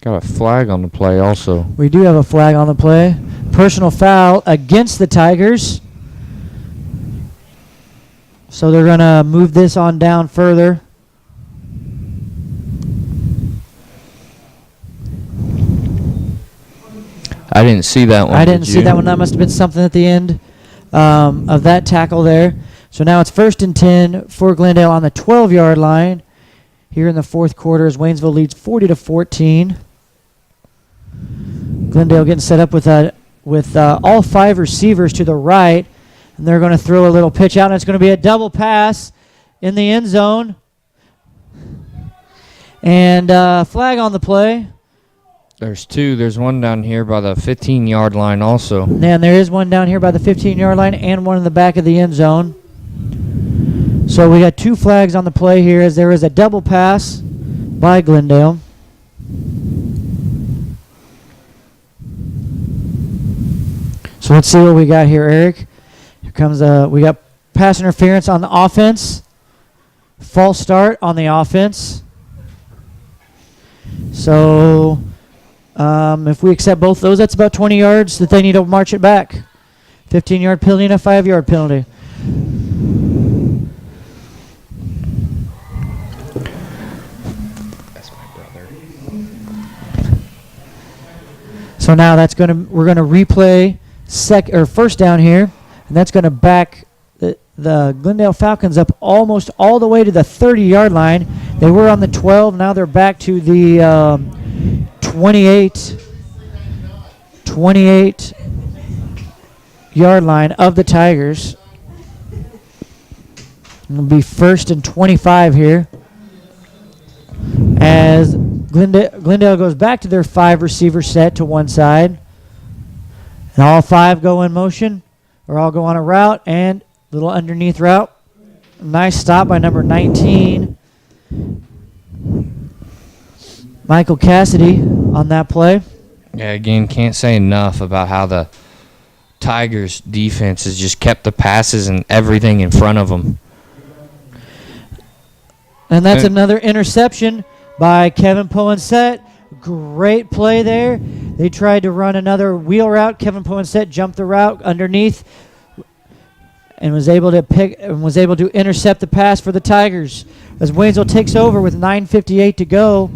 Got a flag on the play also. We do have a flag on the play. Personal foul against the Tigers. So they're going to move this on down further. I didn't see that one. I didn't see that one. That must have been something at the end of that tackle there. So now it's first and 10 for Glendale on the 12-yard line. Here in the fourth quarter as Waynesville leads 40-14. Glendale getting set up with all 5 receivers to the right. And they're going to throw a little pitch out, and it's going to be a double pass in the end zone. And flag on the play. There's 2. There's one down here by the 15-yard line also. And there is one down here by the 15-yard line and one in the back of the end zone. So we got 2 flags on the play here as there is a double pass by Glendale. So let's see what we got here, Eric. Here comes we got pass interference on the offense. False start on the offense. So if we accept both those, that's about 20 yards that they need to march it back. 15-yard penalty and a 5-yard penalty. That's my brother. So now we're gonna replay first down here, and that's gonna back the Glendale Falcons up almost all the way to the 30-yard line. They were on the 12, now they're back to the 28-yard line of the Tigers. It'll be first and 25 here as Glendale goes back to their 5 receiver set to one side. And all 5 go in motion, or all go on a route, and little underneath route. Nice stop by number 19. Michael Cassidy on that play. Yeah, again, can't say enough about how the Tigers defense has just kept the passes and everything in front of them. And that's another interception by Kevin Poinsett. Great play there. They tried to run another wheel route. Kevin Poinsett jumped the route underneath and was able to intercept the pass for the Tigers. As Waynesville takes over with 9:58 to go.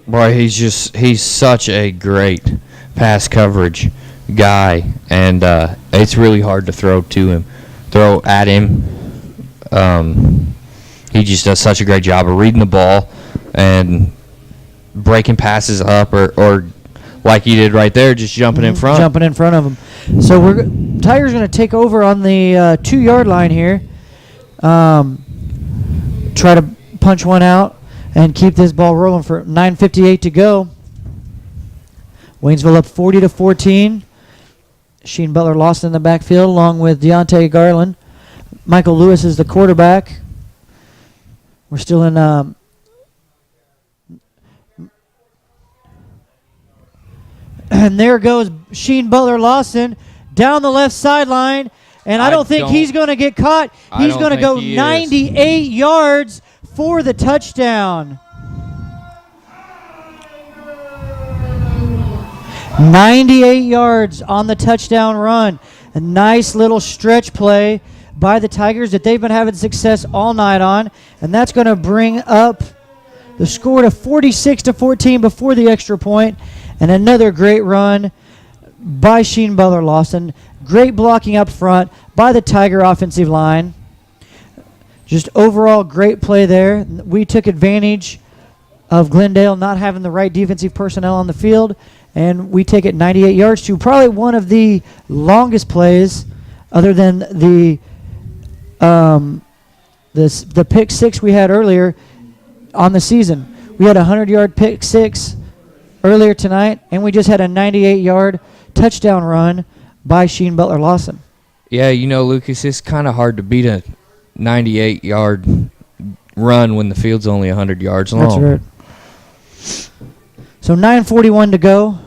Boy, he's such a great pass coverage guy, and it's really hard to throw at him. He just does such a great job of reading the ball and breaking passes up, or like he did right there, just jumping in front. Jumping in front of him. So Tigers going to take over on the 2-yard line here. Try to punch one out and keep this ball rolling for 9:58 to go. Waynesville up 40-14. Sheen Butler lost in the backfield along with Deontay Garland. Michael Lewis is the quarterback. We're still in and there goes Sheen Butler Lawson down the left sideline, and I don't think he's going to get caught. He's going to go 98 yards for the touchdown. 98 yards on the touchdown run. A nice little stretch play by the Tigers that they've been having success all night on, and that's going to bring up the score to 46-14 before the extra point, and another great run by Sheen Butler Lawson. Great blocking up front by the Tiger offensive line. Just overall great play there. We took advantage of Glendale not having the right defensive personnel on the field, and we take it 98 yards to probably one of the longest plays other than the pick six we had earlier on the season. We had a 100-yard pick six earlier tonight, and we just had a 98-yard touchdown run by Sheen Butler Lawson. Yeah, Lucas, it's kind of hard to beat a 98-yard run when the field's only 100 yards long. That's right. So 9:41 to go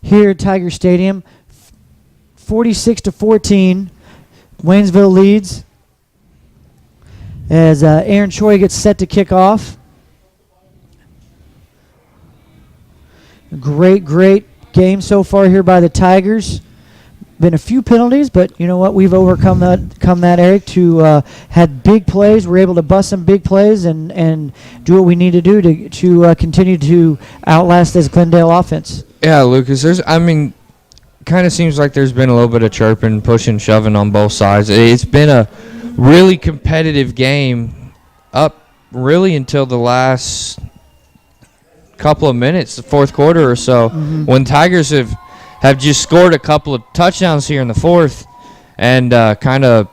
here at Tiger Stadium. 46-14. Waynesville leads as Aaron Choi gets set to kick off. Great game so far here by the Tigers. Been a few penalties, but you know what? We've overcome that, Eric, to had big plays. We're able to bust some big plays and do what we need to do to continue to outlast this Glendale offense. Yeah, Lucas, kind of seems like there's been a little bit of chirping, pushing, shoving on both sides. It's been a really competitive game up really until the last couple of minutes, the fourth quarter or so, when Tigers have just scored a couple of touchdowns here in the fourth and kind of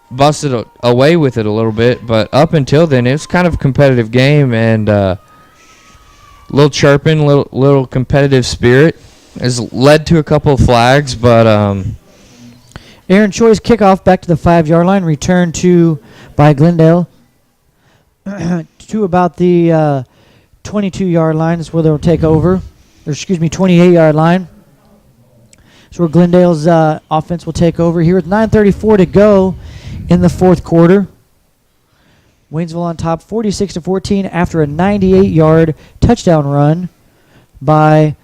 busted away with it a little bit. But up until then, it was kind of a competitive game, and a little chirping, little competitive spirit has led to a couple of flags. But Aaron Choi's kickoff back to the 5-yard line, returned by Glendale to about the 22-yard line is where they'll take over. 28-yard line. So where Glendale's offense will take over here with 9:34 to go in the fourth quarter. Waynesville on top 46-14 after a 98-yard touchdown run by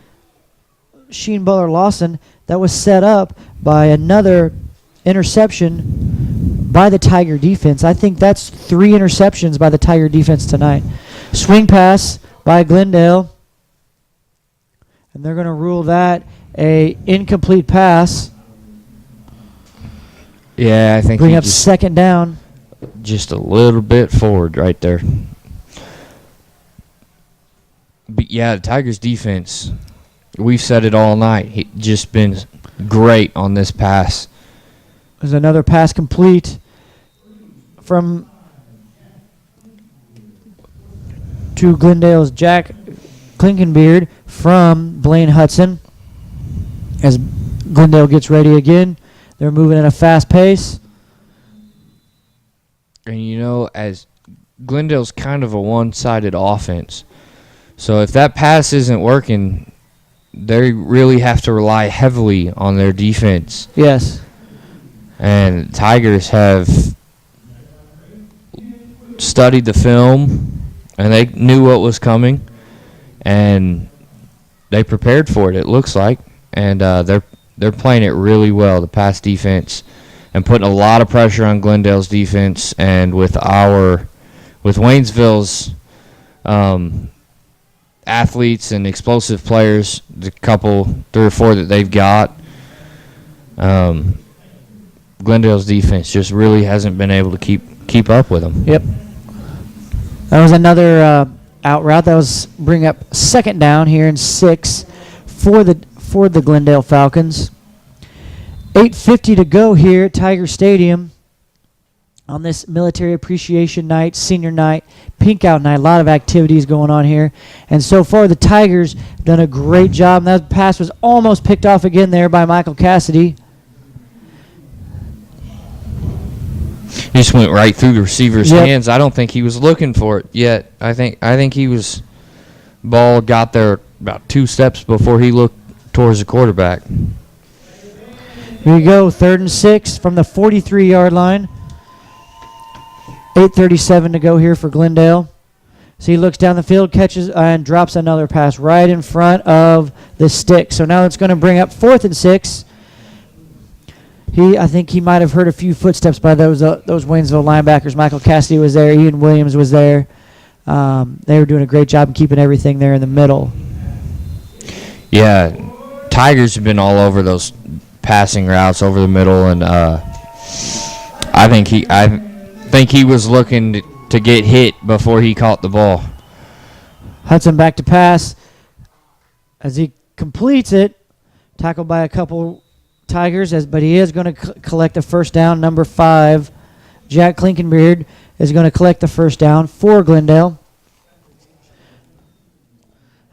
Sheen Butler Lawson that was set up by another interception by the Tiger defense. I think that's 3 interceptions by the Tiger defense tonight. Swing pass by Glendale, and they're going to rule that a incomplete pass. Yeah, I think bring up second down. Just a little bit forward right there. But yeah, the Tigers defense, we've said it all night. Just been great on this pass. There's another pass complete to Glendale's Jack Klinkenbeard from Blaine Hudson. As Glendale gets ready again, they're moving at a fast pace. And as Glendale's kind of a one-sided offense. So if that pass isn't working, they really have to rely heavily on their defense. Yes. And Tigers have studied the film, and they knew what was coming, and they prepared for it, it looks like. And they're playing it really well, the pass defense, and putting a lot of pressure on Glendale's defense. And with Waynesville's athletes and explosive players, the couple, 3 or 4 that they've got, Glendale's defense just really hasn't been able to keep up with them. Yep. That was another out route. That was bring up 2nd down here and 6 for the Glendale Falcons. 8:50 to go here at Tiger Stadium on this Military Appreciation Night, Senior Night, Pink Out Night. A lot of activities going on here. And so far the Tigers done a great job. And that pass was almost picked off again there by Michael Cassidy. He just went right through the receiver's hands. I don't think he was looking for it yet. I think he was ball got there about 2 steps before he looked towards the quarterback. Here you go, 3rd and 6 from the 43-yard line. 8:37 to go here for Glendale. So he looks down the field, catches, and drops another pass right in front of the stick. So now it's going to bring up 4th and 6. I think he might have heard a few footsteps by those Waynesville linebackers. Michael Cassidy was there. Ian Williams was there. They were doing a great job of keeping everything there in the middle. Yeah, Tigers have been all over those passing routes over the middle, and I think he was looking to get hit before he caught the ball. Hudson back to pass. As he completes it, tackled by a couple Tigers, but he is going to collect the first down. Number 5, Jack Klinkenbeard, is going to collect the first down for Glendale.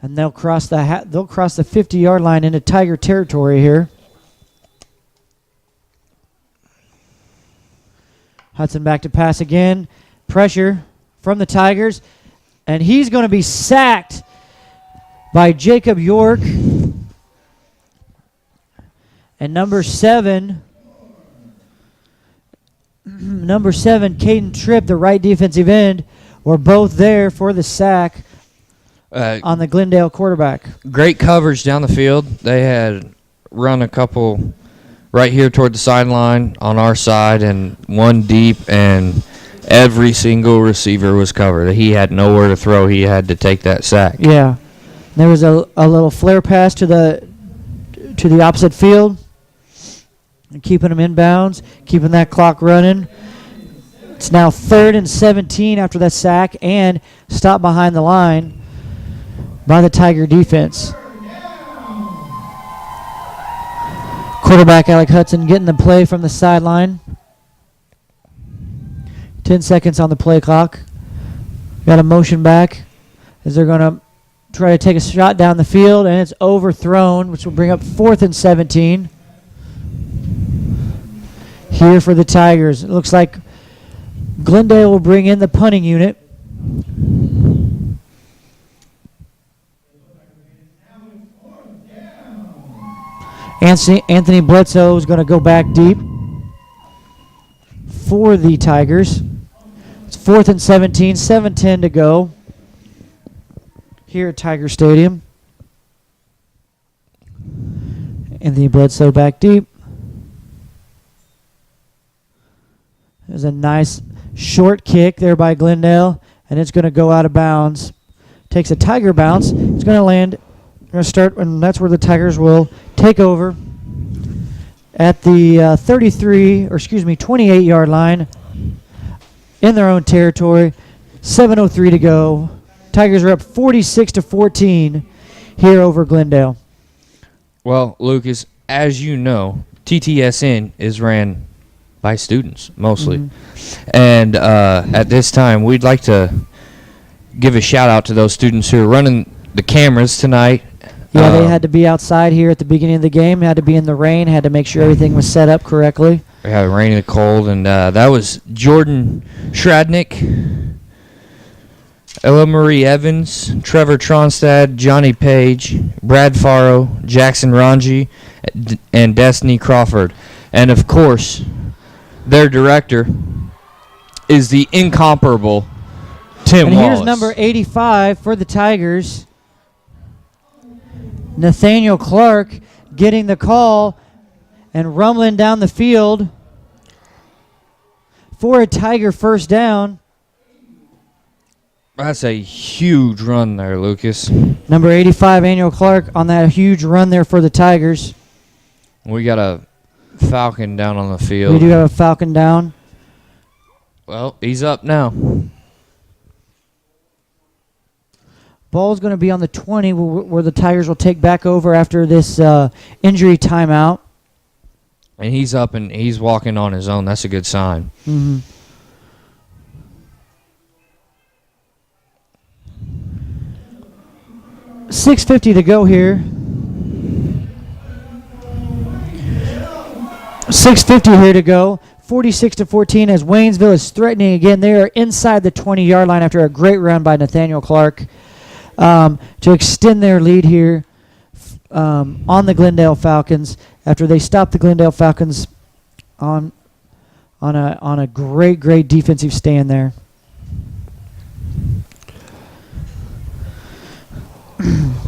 And they'll cross the 50-yard line into Tiger territory here. Hudson back to pass again. Pressure from the Tigers. And he's going to be sacked by Jacob York. And number 7, Caden Tripp, the right defensive end, were both there for the sack on the Glendale quarterback. Great coverage down the field. They had run a couple right here toward the sideline on our side and one deep, and every single receiver was covered. He had nowhere to throw. He had to take that sack. Yeah. There was a little flare pass to the opposite field, and keeping them in bounds, keeping that clock running. It's now 3rd and 17 after that sack and stop behind the line by the Tiger defense. Quarterback Alec Hudson getting the play from the sideline. 10 seconds on the play clock. Got a motion back as they're going to try to take a shot down the field, and it's overthrown, which will bring up 4th and 17. Here for the Tigers. It looks like Glendale will bring in the punting unit. Anthony Bledsoe is going to go back deep for the Tigers. It's 4th and 17, 7:10 to go here at Tiger Stadium. Anthony Bledsoe back deep. There's a nice short kick there by Glendale, and it's going to go out of bounds. Takes a Tiger bounce. It's going to land. Going to start, and that's where the Tigers will take over at the 28-yard line in their own territory. 7:03 to go. Tigers are up 46-14 here over Glendale. Well, Lucas, as you know, TTSN is ran by students mostly. Mm-hmm. And at this time, we'd like to give a shout out to those students who are running the cameras tonight. Yeah, they had to be outside here at the beginning of the game. Had to be in the rain. Had to make sure everything was set up correctly. We had rain and the cold, and that was Jordan Shradnick, Ella Marie Evans, Trevor Tronstad, Johnny Page, Brad Faro, Jackson Ranji, and Destiny Crawford. And, of course, their director is the incomparable Tim And Wallace. here's number 85 for the Tigers. Nathaniel Clark getting the call and rumbling down the field for a Tiger first down. That's a huge run there, Lucas. Number 85, Daniel Clark, on that huge run there for the Tigers. We got a Falcon down on the field. We do have a Falcon down. Well, he's up now. Ball's going to be on the 20 where the Tigers will take back over after this injury timeout. And he's up and he's walking on his own. That's a good sign. Mm-hmm. $6:50 to go here. 6:50 here to go. 46-14 as Waynesville is threatening again. They are inside the 20-yard line after a great run by Nathaniel Clark to extend their lead here on the Glendale Falcons after they stopped the Glendale Falcons on a great defensive stand there.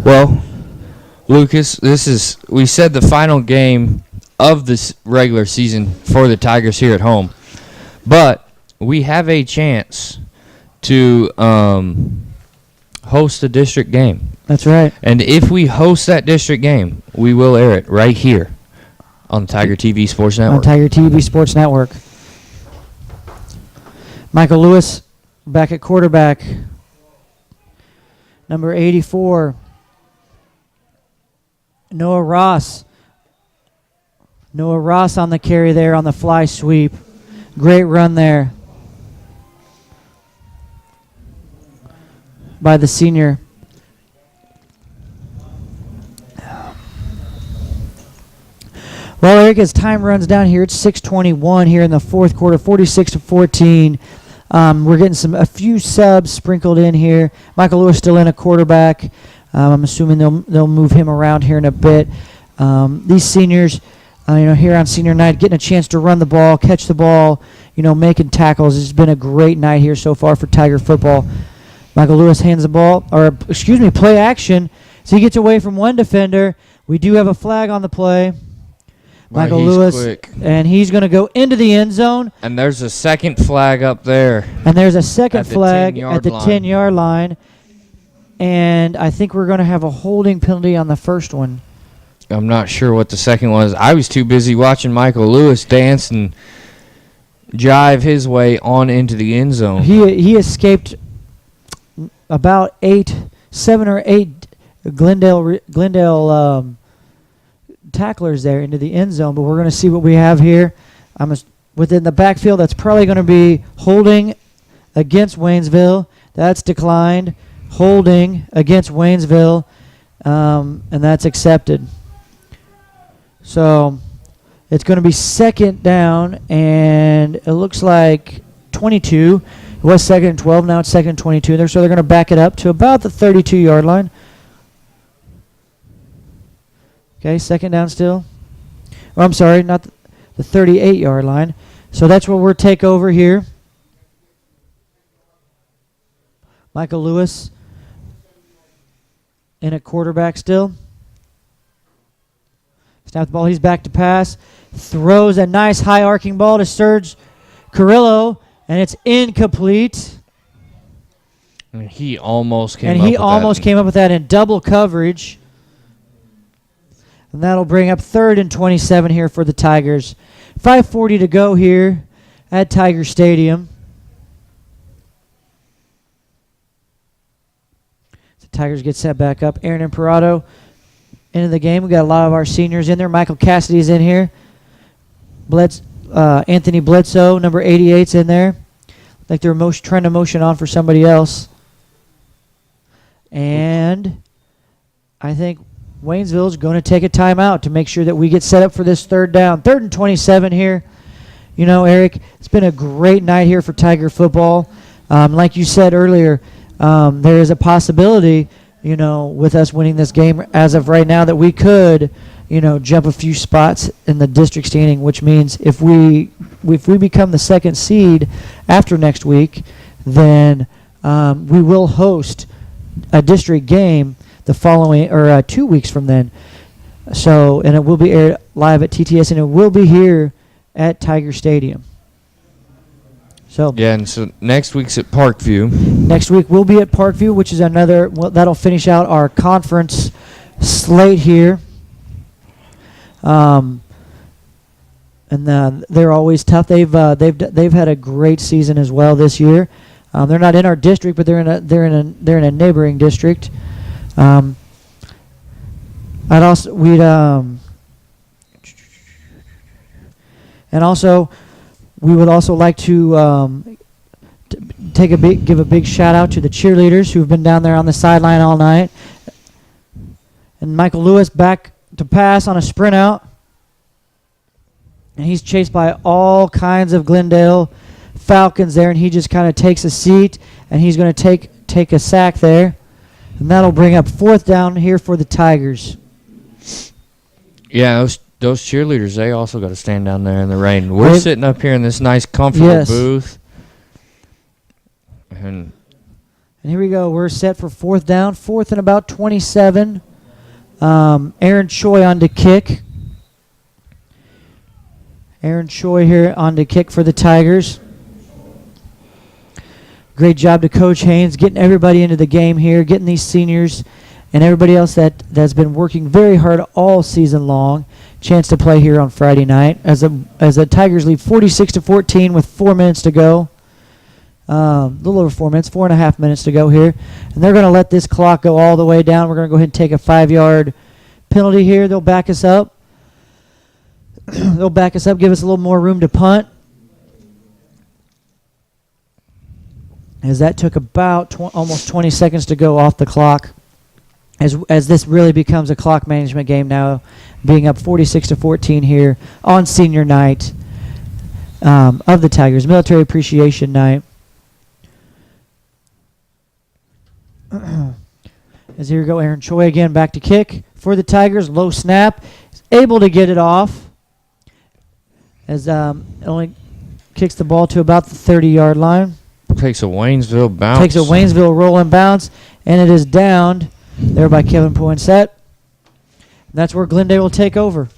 Well, Lucas, we said the final game of this regular season for the Tigers here at home. But we have a chance to host a district game. That's right. And if we host that district game, we will air it right here on TigerTV Sports Network. On Tiger TV Sports Network. Michael Lewis back at quarterback. Number 84, Noah Ross. Noah Ross on the carry there on the fly sweep. Great run there by the senior. Well, Eric, as time runs down here, it's 6:21 here in the fourth quarter, 46-14. We're getting a few subs sprinkled in here. Michael Lewis still in a quarterback. I'm assuming they'll move him around here in a bit. These seniors, here on senior night, getting a chance to run the ball, catch the ball, making tackles. It's been a great night here so far for Tiger football. Michael Lewis hands the ball, play action. So he gets away from one defender. We do have a flag on the play. Michael Lewis, quick. And he's going to go into the end zone. And there's a second flag up there. And there's a second at the flag 10-yard at the line. 10-yard line. And I think we're going to have a holding penalty on the first one. I'm not sure what the second was. I was too busy watching Michael Lewis dance and jive his way on into the end zone. He escaped about 7 or 8 Glendale tacklers there into the end zone, but we're going to see what we have here. Within the backfield, that's probably going to be holding against Waynesville. That's declined. Holding against Waynesville, and that's accepted. So it's going to be second down, and it looks like 22. It was second and 12. Now it's second and 22 there, so they're going to back it up to about the 32-yard line. Okay, second down still. Oh, I'm sorry, not the 38-yard line. So that's where we'll take over here. Michael Lewis in at quarterback still. Snap the ball. He's back to pass. Throws a nice high arcing ball to Serge Carrillo, and it's incomplete. And he almost came came up with that in double coverage. And that'll bring up 3rd and 27 here for the Tigers. 5:40 to go here at Tiger Stadium. The Tigers get set back up. Aaron Imperato into the game. We got a lot of our seniors in there. Michael Cassidy's in here. Anthony Bledsoe, number 88's in there. Like they're trying to motion on for somebody else. And I think Waynesville is going to take a timeout to make sure that we get set up for this third down. 3rd and 27 here. Eric, it's been a great night here for Tiger football. Like you said earlier, there is a possibility, with us winning this game as of right now, that we could, jump a few spots in the district standing, which means if we become the second seed after next week, then we will host a district game the following, or 2 weeks from then. So, and it will be aired live at TTS, and it will be here at Tiger Stadium. So Yeah, and so next week's at Parkview. next week we'll be at Parkview, which is that'll finish out our conference slate here. And they're always tough. They've had a great season as well this year. They're not in our district, but they're in a neighboring district. We would also like to give a big shout out to the cheerleaders who've been down there on the sideline all night. And Michael Lewis back to pass on a sprint out. And he's chased by all kinds of Glendale Falcons there, and he just kind of takes a seat, and he's going to take a sack there. And that'll bring up 4th down here for the Tigers. Yeah, those cheerleaders, they also got to stand down there in the rain. We're sitting up here in this nice, comfortable booth. And here we go. We're set for 4th down. 4th and about 27. Aaron Choi on to kick. Aaron Choi here on to kick for the Tigers. Great job to Coach Haynes getting everybody into the game here, getting these seniors and everybody else that's been working very hard all season long. Chance to play here on Friday night as the Tigers lead 46-14 with 4 minutes to go. A little over 4 minutes, 4.5 minutes to go here. And they're going to let this clock go all the way down. We're going to go ahead and take a 5-yard penalty here. They'll back us up. They'll back us up, give us a little more room to punt. As that took about almost 20 seconds to go off the clock. As this really becomes a clock management game now, being up 46-14 here on senior night of the Tigers, Military Appreciation Night. As here we go, Aaron Choi again back to kick for the Tigers. Low snap, is able to get it off. As only kicks the ball to about the 30-yard line. takes a Waynesville bounce. Takes a Waynesville roll and bounce, and it is downed there by Kevin Poinsett. That's where Glendale will take over.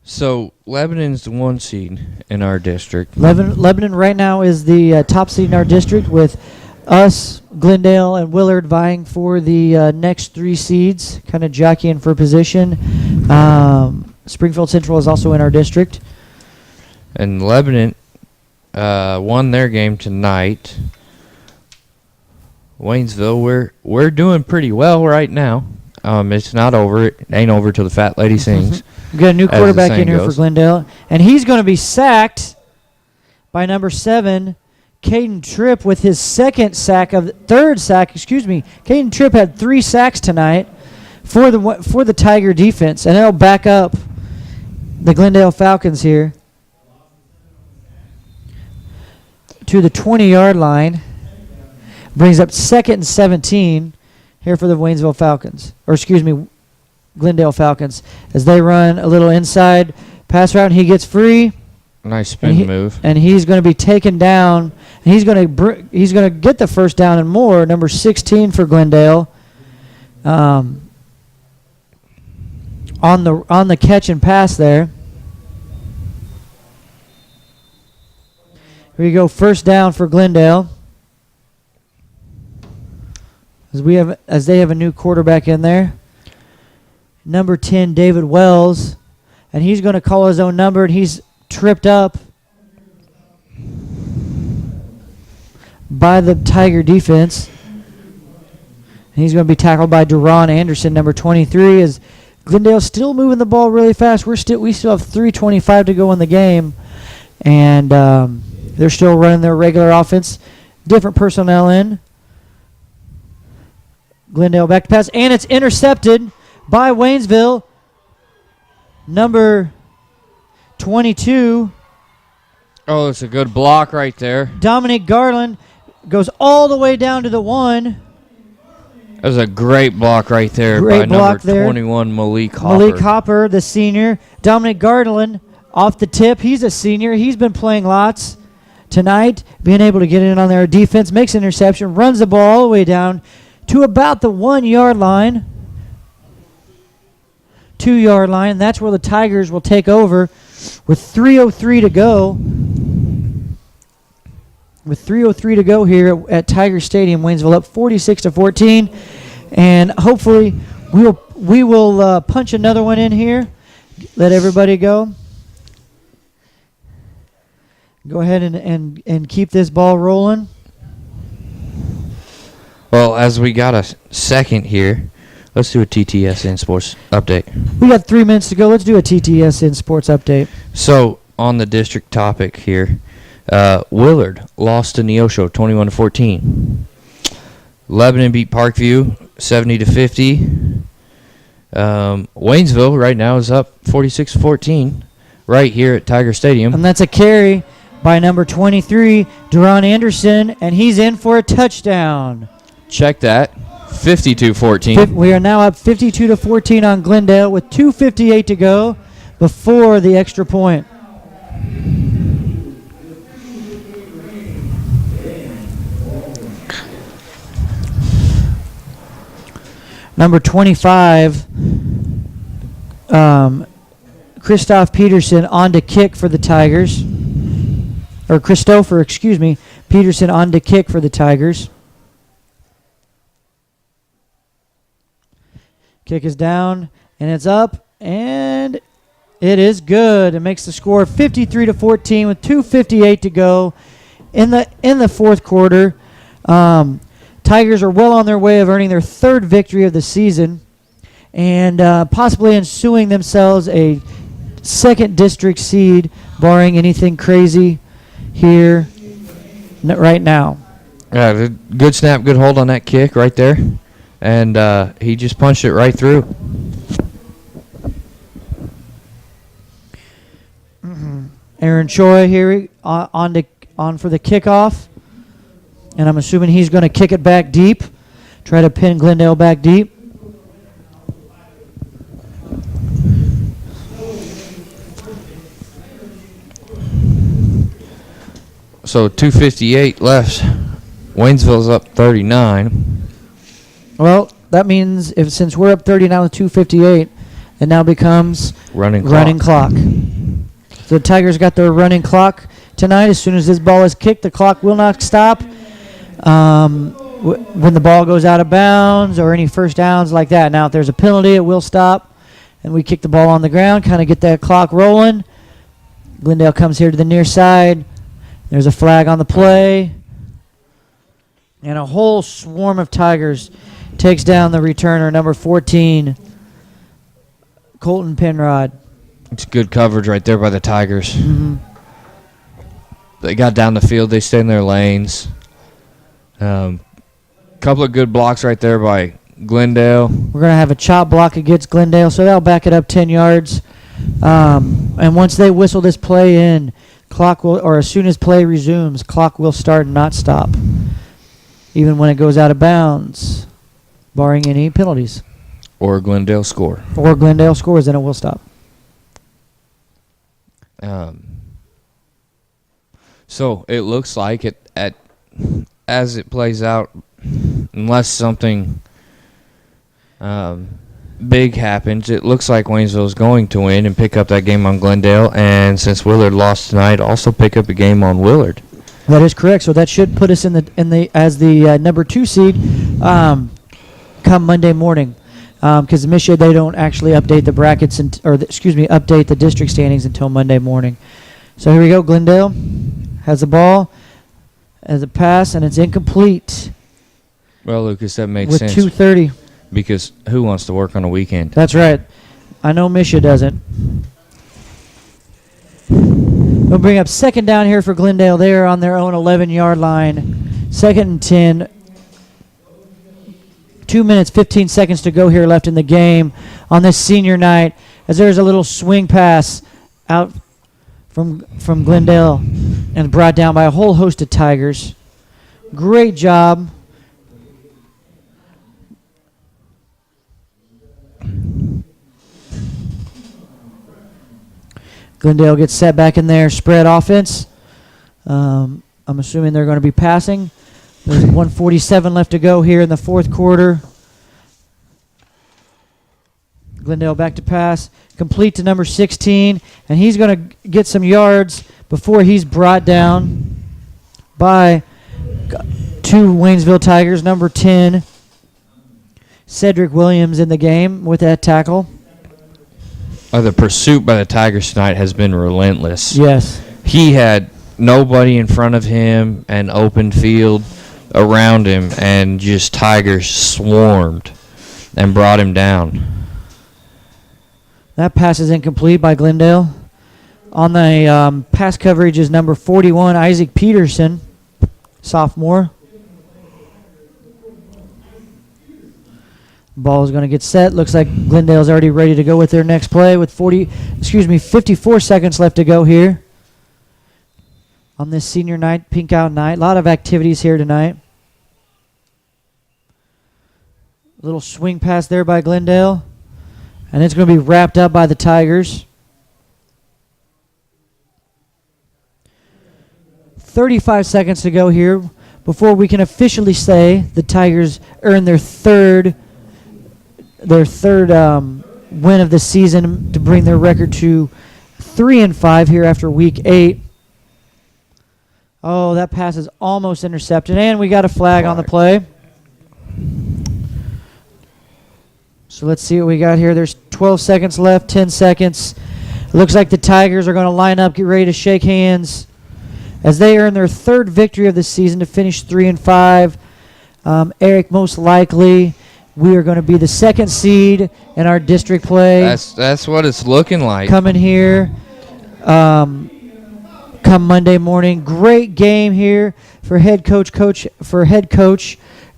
So Lebanon's the 1 seed in our district. Lebanon right now is the top seed in our district, with us, Glendale, and Willard vying for the next 3 seeds, kind of jockeying for position. Springfield Central is also in our district. And Lebanon won their game tonight. Waynesville, we're doing pretty well right now. It's not over. It ain't over till the fat lady sings. We've got a new quarterback in here for Glendale, and he's going to be sacked by number 7, Caden Tripp, with his third sack. Caden Tripp had 3 sacks tonight for the Tiger defense, and it'll back up the Glendale Falcons here to the 20-yard line. Brings up 2nd and 17 here for the Glendale Falcons, as they run a little inside pass route, and he gets free. Nice spin move. And he's going to be taken down. And he's going to get the first down and more. Number 16 for Glendale. On the catch and pass there. Here we go, first down for Glendale. As they have a new quarterback in there. Number 10, David Wells. And he's going to call his own number, and he's tripped up by the Tiger defense. And he's going to be tackled by Deron Anderson, number 23, as Glendale's still moving the ball really fast. We still have 3:25 to go in the game, and they're still running their regular offense. Different personnel in. Glendale back to pass, and it's intercepted by Waynesville. Number 22. Oh, it's a good block right there. Dominic Garland goes all the way down to the 1. That was a great block right there Great by block number there. 21, Malik Hopper. Malik Hopper, the senior. Dominic Garland off the tip. He's a senior. He's been playing lots tonight, being able to get in on their defense, makes an interception, runs the ball all the way down to about the 1-yard line. 2-yard line. That's where the Tigers will take over with 3:03 to go. With 3:03 to go here at Tiger Stadium, Waynesville up 46-14, and hopefully we will punch another one in here. Let everybody go. Go ahead and keep this ball rolling. Well, as we got a second here, let's do a TTSN Sports update. We got 3 minutes to go. Let's do a TTSN Sports update. So, on the district topic here, Willard lost to Neosho 21-14. Lebanon beat Parkview 70-50. Waynesville right now is up 46-14 right here at Tiger Stadium. And that's a carry by number 23, Duron Anderson, and he's in for a touchdown. Check that. 52-14. We are now up 52-14 on Glendale with 2:58 to go before the extra point. Number 25, Christoph Peterson on to kick for the Tigers. Or Christopher, Peterson on to kick for the Tigers. Kick is down, and it's up, and it is good. It makes the score 53-14 with 2:58 to go in the fourth quarter. Tigers are well on their way of earning their third victory of the season and possibly ensuing themselves a second district seed, barring anything crazy here right now. Yeah, good snap, good hold on that kick right there. And he just punched it right through. Aaron Choi here on for the kickoff. And I'm assuming he's going to kick it back deep, try to pin Glendale back deep. So 2:58 left. Waynesville's up 39. Well, that means since we're up 39 with 2:58, it now becomes running clock. So the Tigers got their running clock tonight. As soon as this ball is kicked, the clock will not stop. When the ball goes out of bounds or any first downs like that. Now, if there's a penalty, it will stop. And we kick the ball on the ground, kind of get that clock rolling. Glendale comes here to the near side. There's a flag on the play. And a whole swarm of Tigers takes down the returner, number 14, Colton Penrod. It's good coverage right there by the Tigers. Mm-hmm. They got down the field. They stayed in their lanes. Couple of good blocks right there by Glendale. We're going to have a chop block against Glendale, so that'll back it up 10 yards. And once they whistle this play in, clock will, or as soon as play resumes, clock will start and not stop, even when it goes out of bounds, barring any penalties. Or Glendale score. Or Glendale scores, then it will stop. So it looks like as it plays out, unless something big happens, it looks like Waynesville is going to win and pick up that game on Glendale. And since Willard lost tonight, also pick up a game on Willard. That is correct. So that should put us in the as the number 2 seed come Monday morning. Because Michigan, they don't actually update the brackets update the district standings until Monday morning. So here we go. Glendale has the ball as a pass, and it's incomplete. Well, Lucas, that makes with sense. 2:30. Because who wants to work on a weekend? That's right. I know Misha doesn't. We'll bring up second down here for Glendale. They are on their own 11-yard line. 2nd and 10. 2 minutes, 15 seconds to go here left in the game on this senior night, as there's a little swing pass out from Glendale and brought down by a whole host of Tigers. Great job. Glendale gets set back in their spread offense. I'm assuming they're going to be passing. There's 1:47 left to go here in the fourth quarter. Glendale back to pass. Complete to number 16. And he's going to get some yards before he's brought down by two Waynesville Tigers. Number 10, Cedric Williams in the game with that tackle. The pursuit by the Tigers tonight has been relentless. Yes. He had nobody in front of him and open field around him, and just Tigers swarmed and brought him down. That pass is incomplete by Glendale. On the pass coverage is number 41, Isaac Peterson, sophomore. Ball is going to get set. Looks like Glendale's already ready to go with their next play with 54 seconds left to go here on this senior night, pink out night. A lot of activities here tonight. A little swing pass there by Glendale, and it's going to be wrapped up by the Tigers. 35 seconds to go here before we can officially say the Tigers earned their third win of the season to bring their record to 3-5 here after week 8. Oh, that pass is almost intercepted, and we got a flag on the play. So let's see what we got here. There's 12 seconds left, 10 seconds. It looks like the Tigers are going to line up, get ready to shake hands as they earn their third victory of the season to finish 3-5. Eric, most likely we are going to be the second seed in our district play. That's what it's looking like. Coming here come Monday morning. Great game here for head coach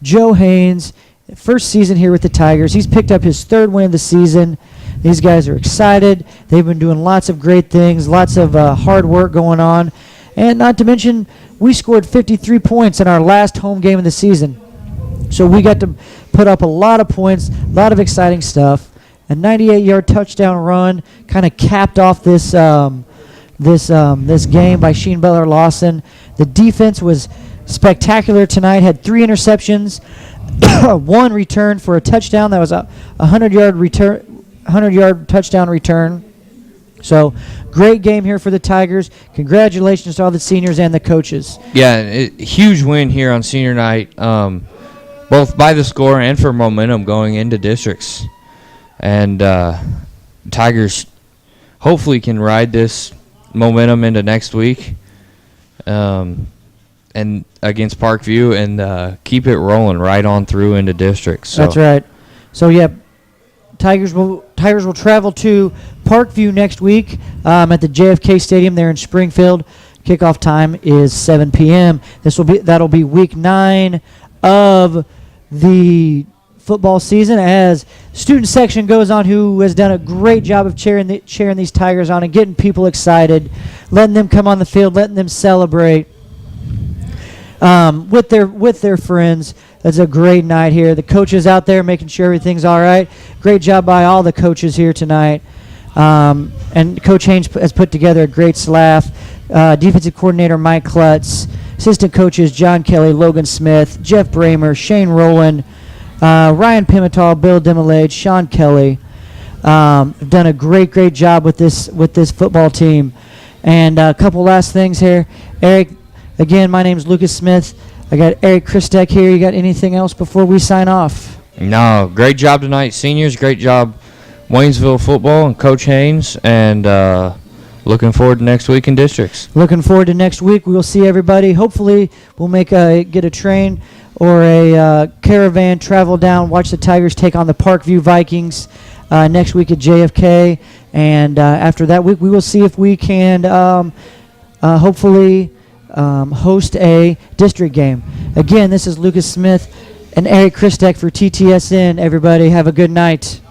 Joe Haynes. First season here with the Tigers. He's picked up his third win of the season. These guys are excited. They've been doing lots of great things, lots of hard work going on. And not to mention, we scored 53 points in our last home game of the season. So we got to put up a lot of points, a lot of exciting stuff. A 98-yard touchdown run kind of capped off this game by Sheen Beller Lawson. The defense was spectacular tonight, had 3 interceptions, 1 return for a touchdown. That was a 100-yard touchdown return. So, great game here for the Tigers. Congratulations to all the seniors and the coaches. Yeah, huge win here on senior night, both by the score and for momentum going into districts. And Tigers hopefully can ride this momentum into next week and against Parkview and keep it rolling right on through into districts. So. That's right. So, yeah, Tigers will travel to Parkview next week at the JFK Stadium there in Springfield. Kickoff time is 7 p.m. That'll be week 9 of the football season as student section goes on, who has done a great job of cheering these Tigers on and getting people excited, letting them come on the field, letting them celebrate with their friends. That's a great night here. The coaches out there making sure everything's all right. Great job by all the coaches here tonight. And Coach Haynes has put together a great staff. Defensive coordinator Mike Klutz, assistant coaches John Kelly, Logan Smith, Jeff Bramer, Shane Rowland, Ryan Pimental, Bill Demolade, Sean Kelly. Have done a great job with this football team. And a couple last things here. Eric, again, my name's Lucas Smith. I got Eric Christek here. You got anything else before we sign off? No, great job tonight, seniors. Great job, Waynesville football and Coach Haynes. And looking forward to next week in districts. Looking forward to next week. We'll see everybody. Hopefully, we'll get a train or a caravan, travel down, watch the Tigers take on the Parkview Vikings next week at JFK. And after that week, we will see if we can hopefully host a district game. Again, this is Lucas Smith and Eric Christek for TTSN. Everybody have a good night.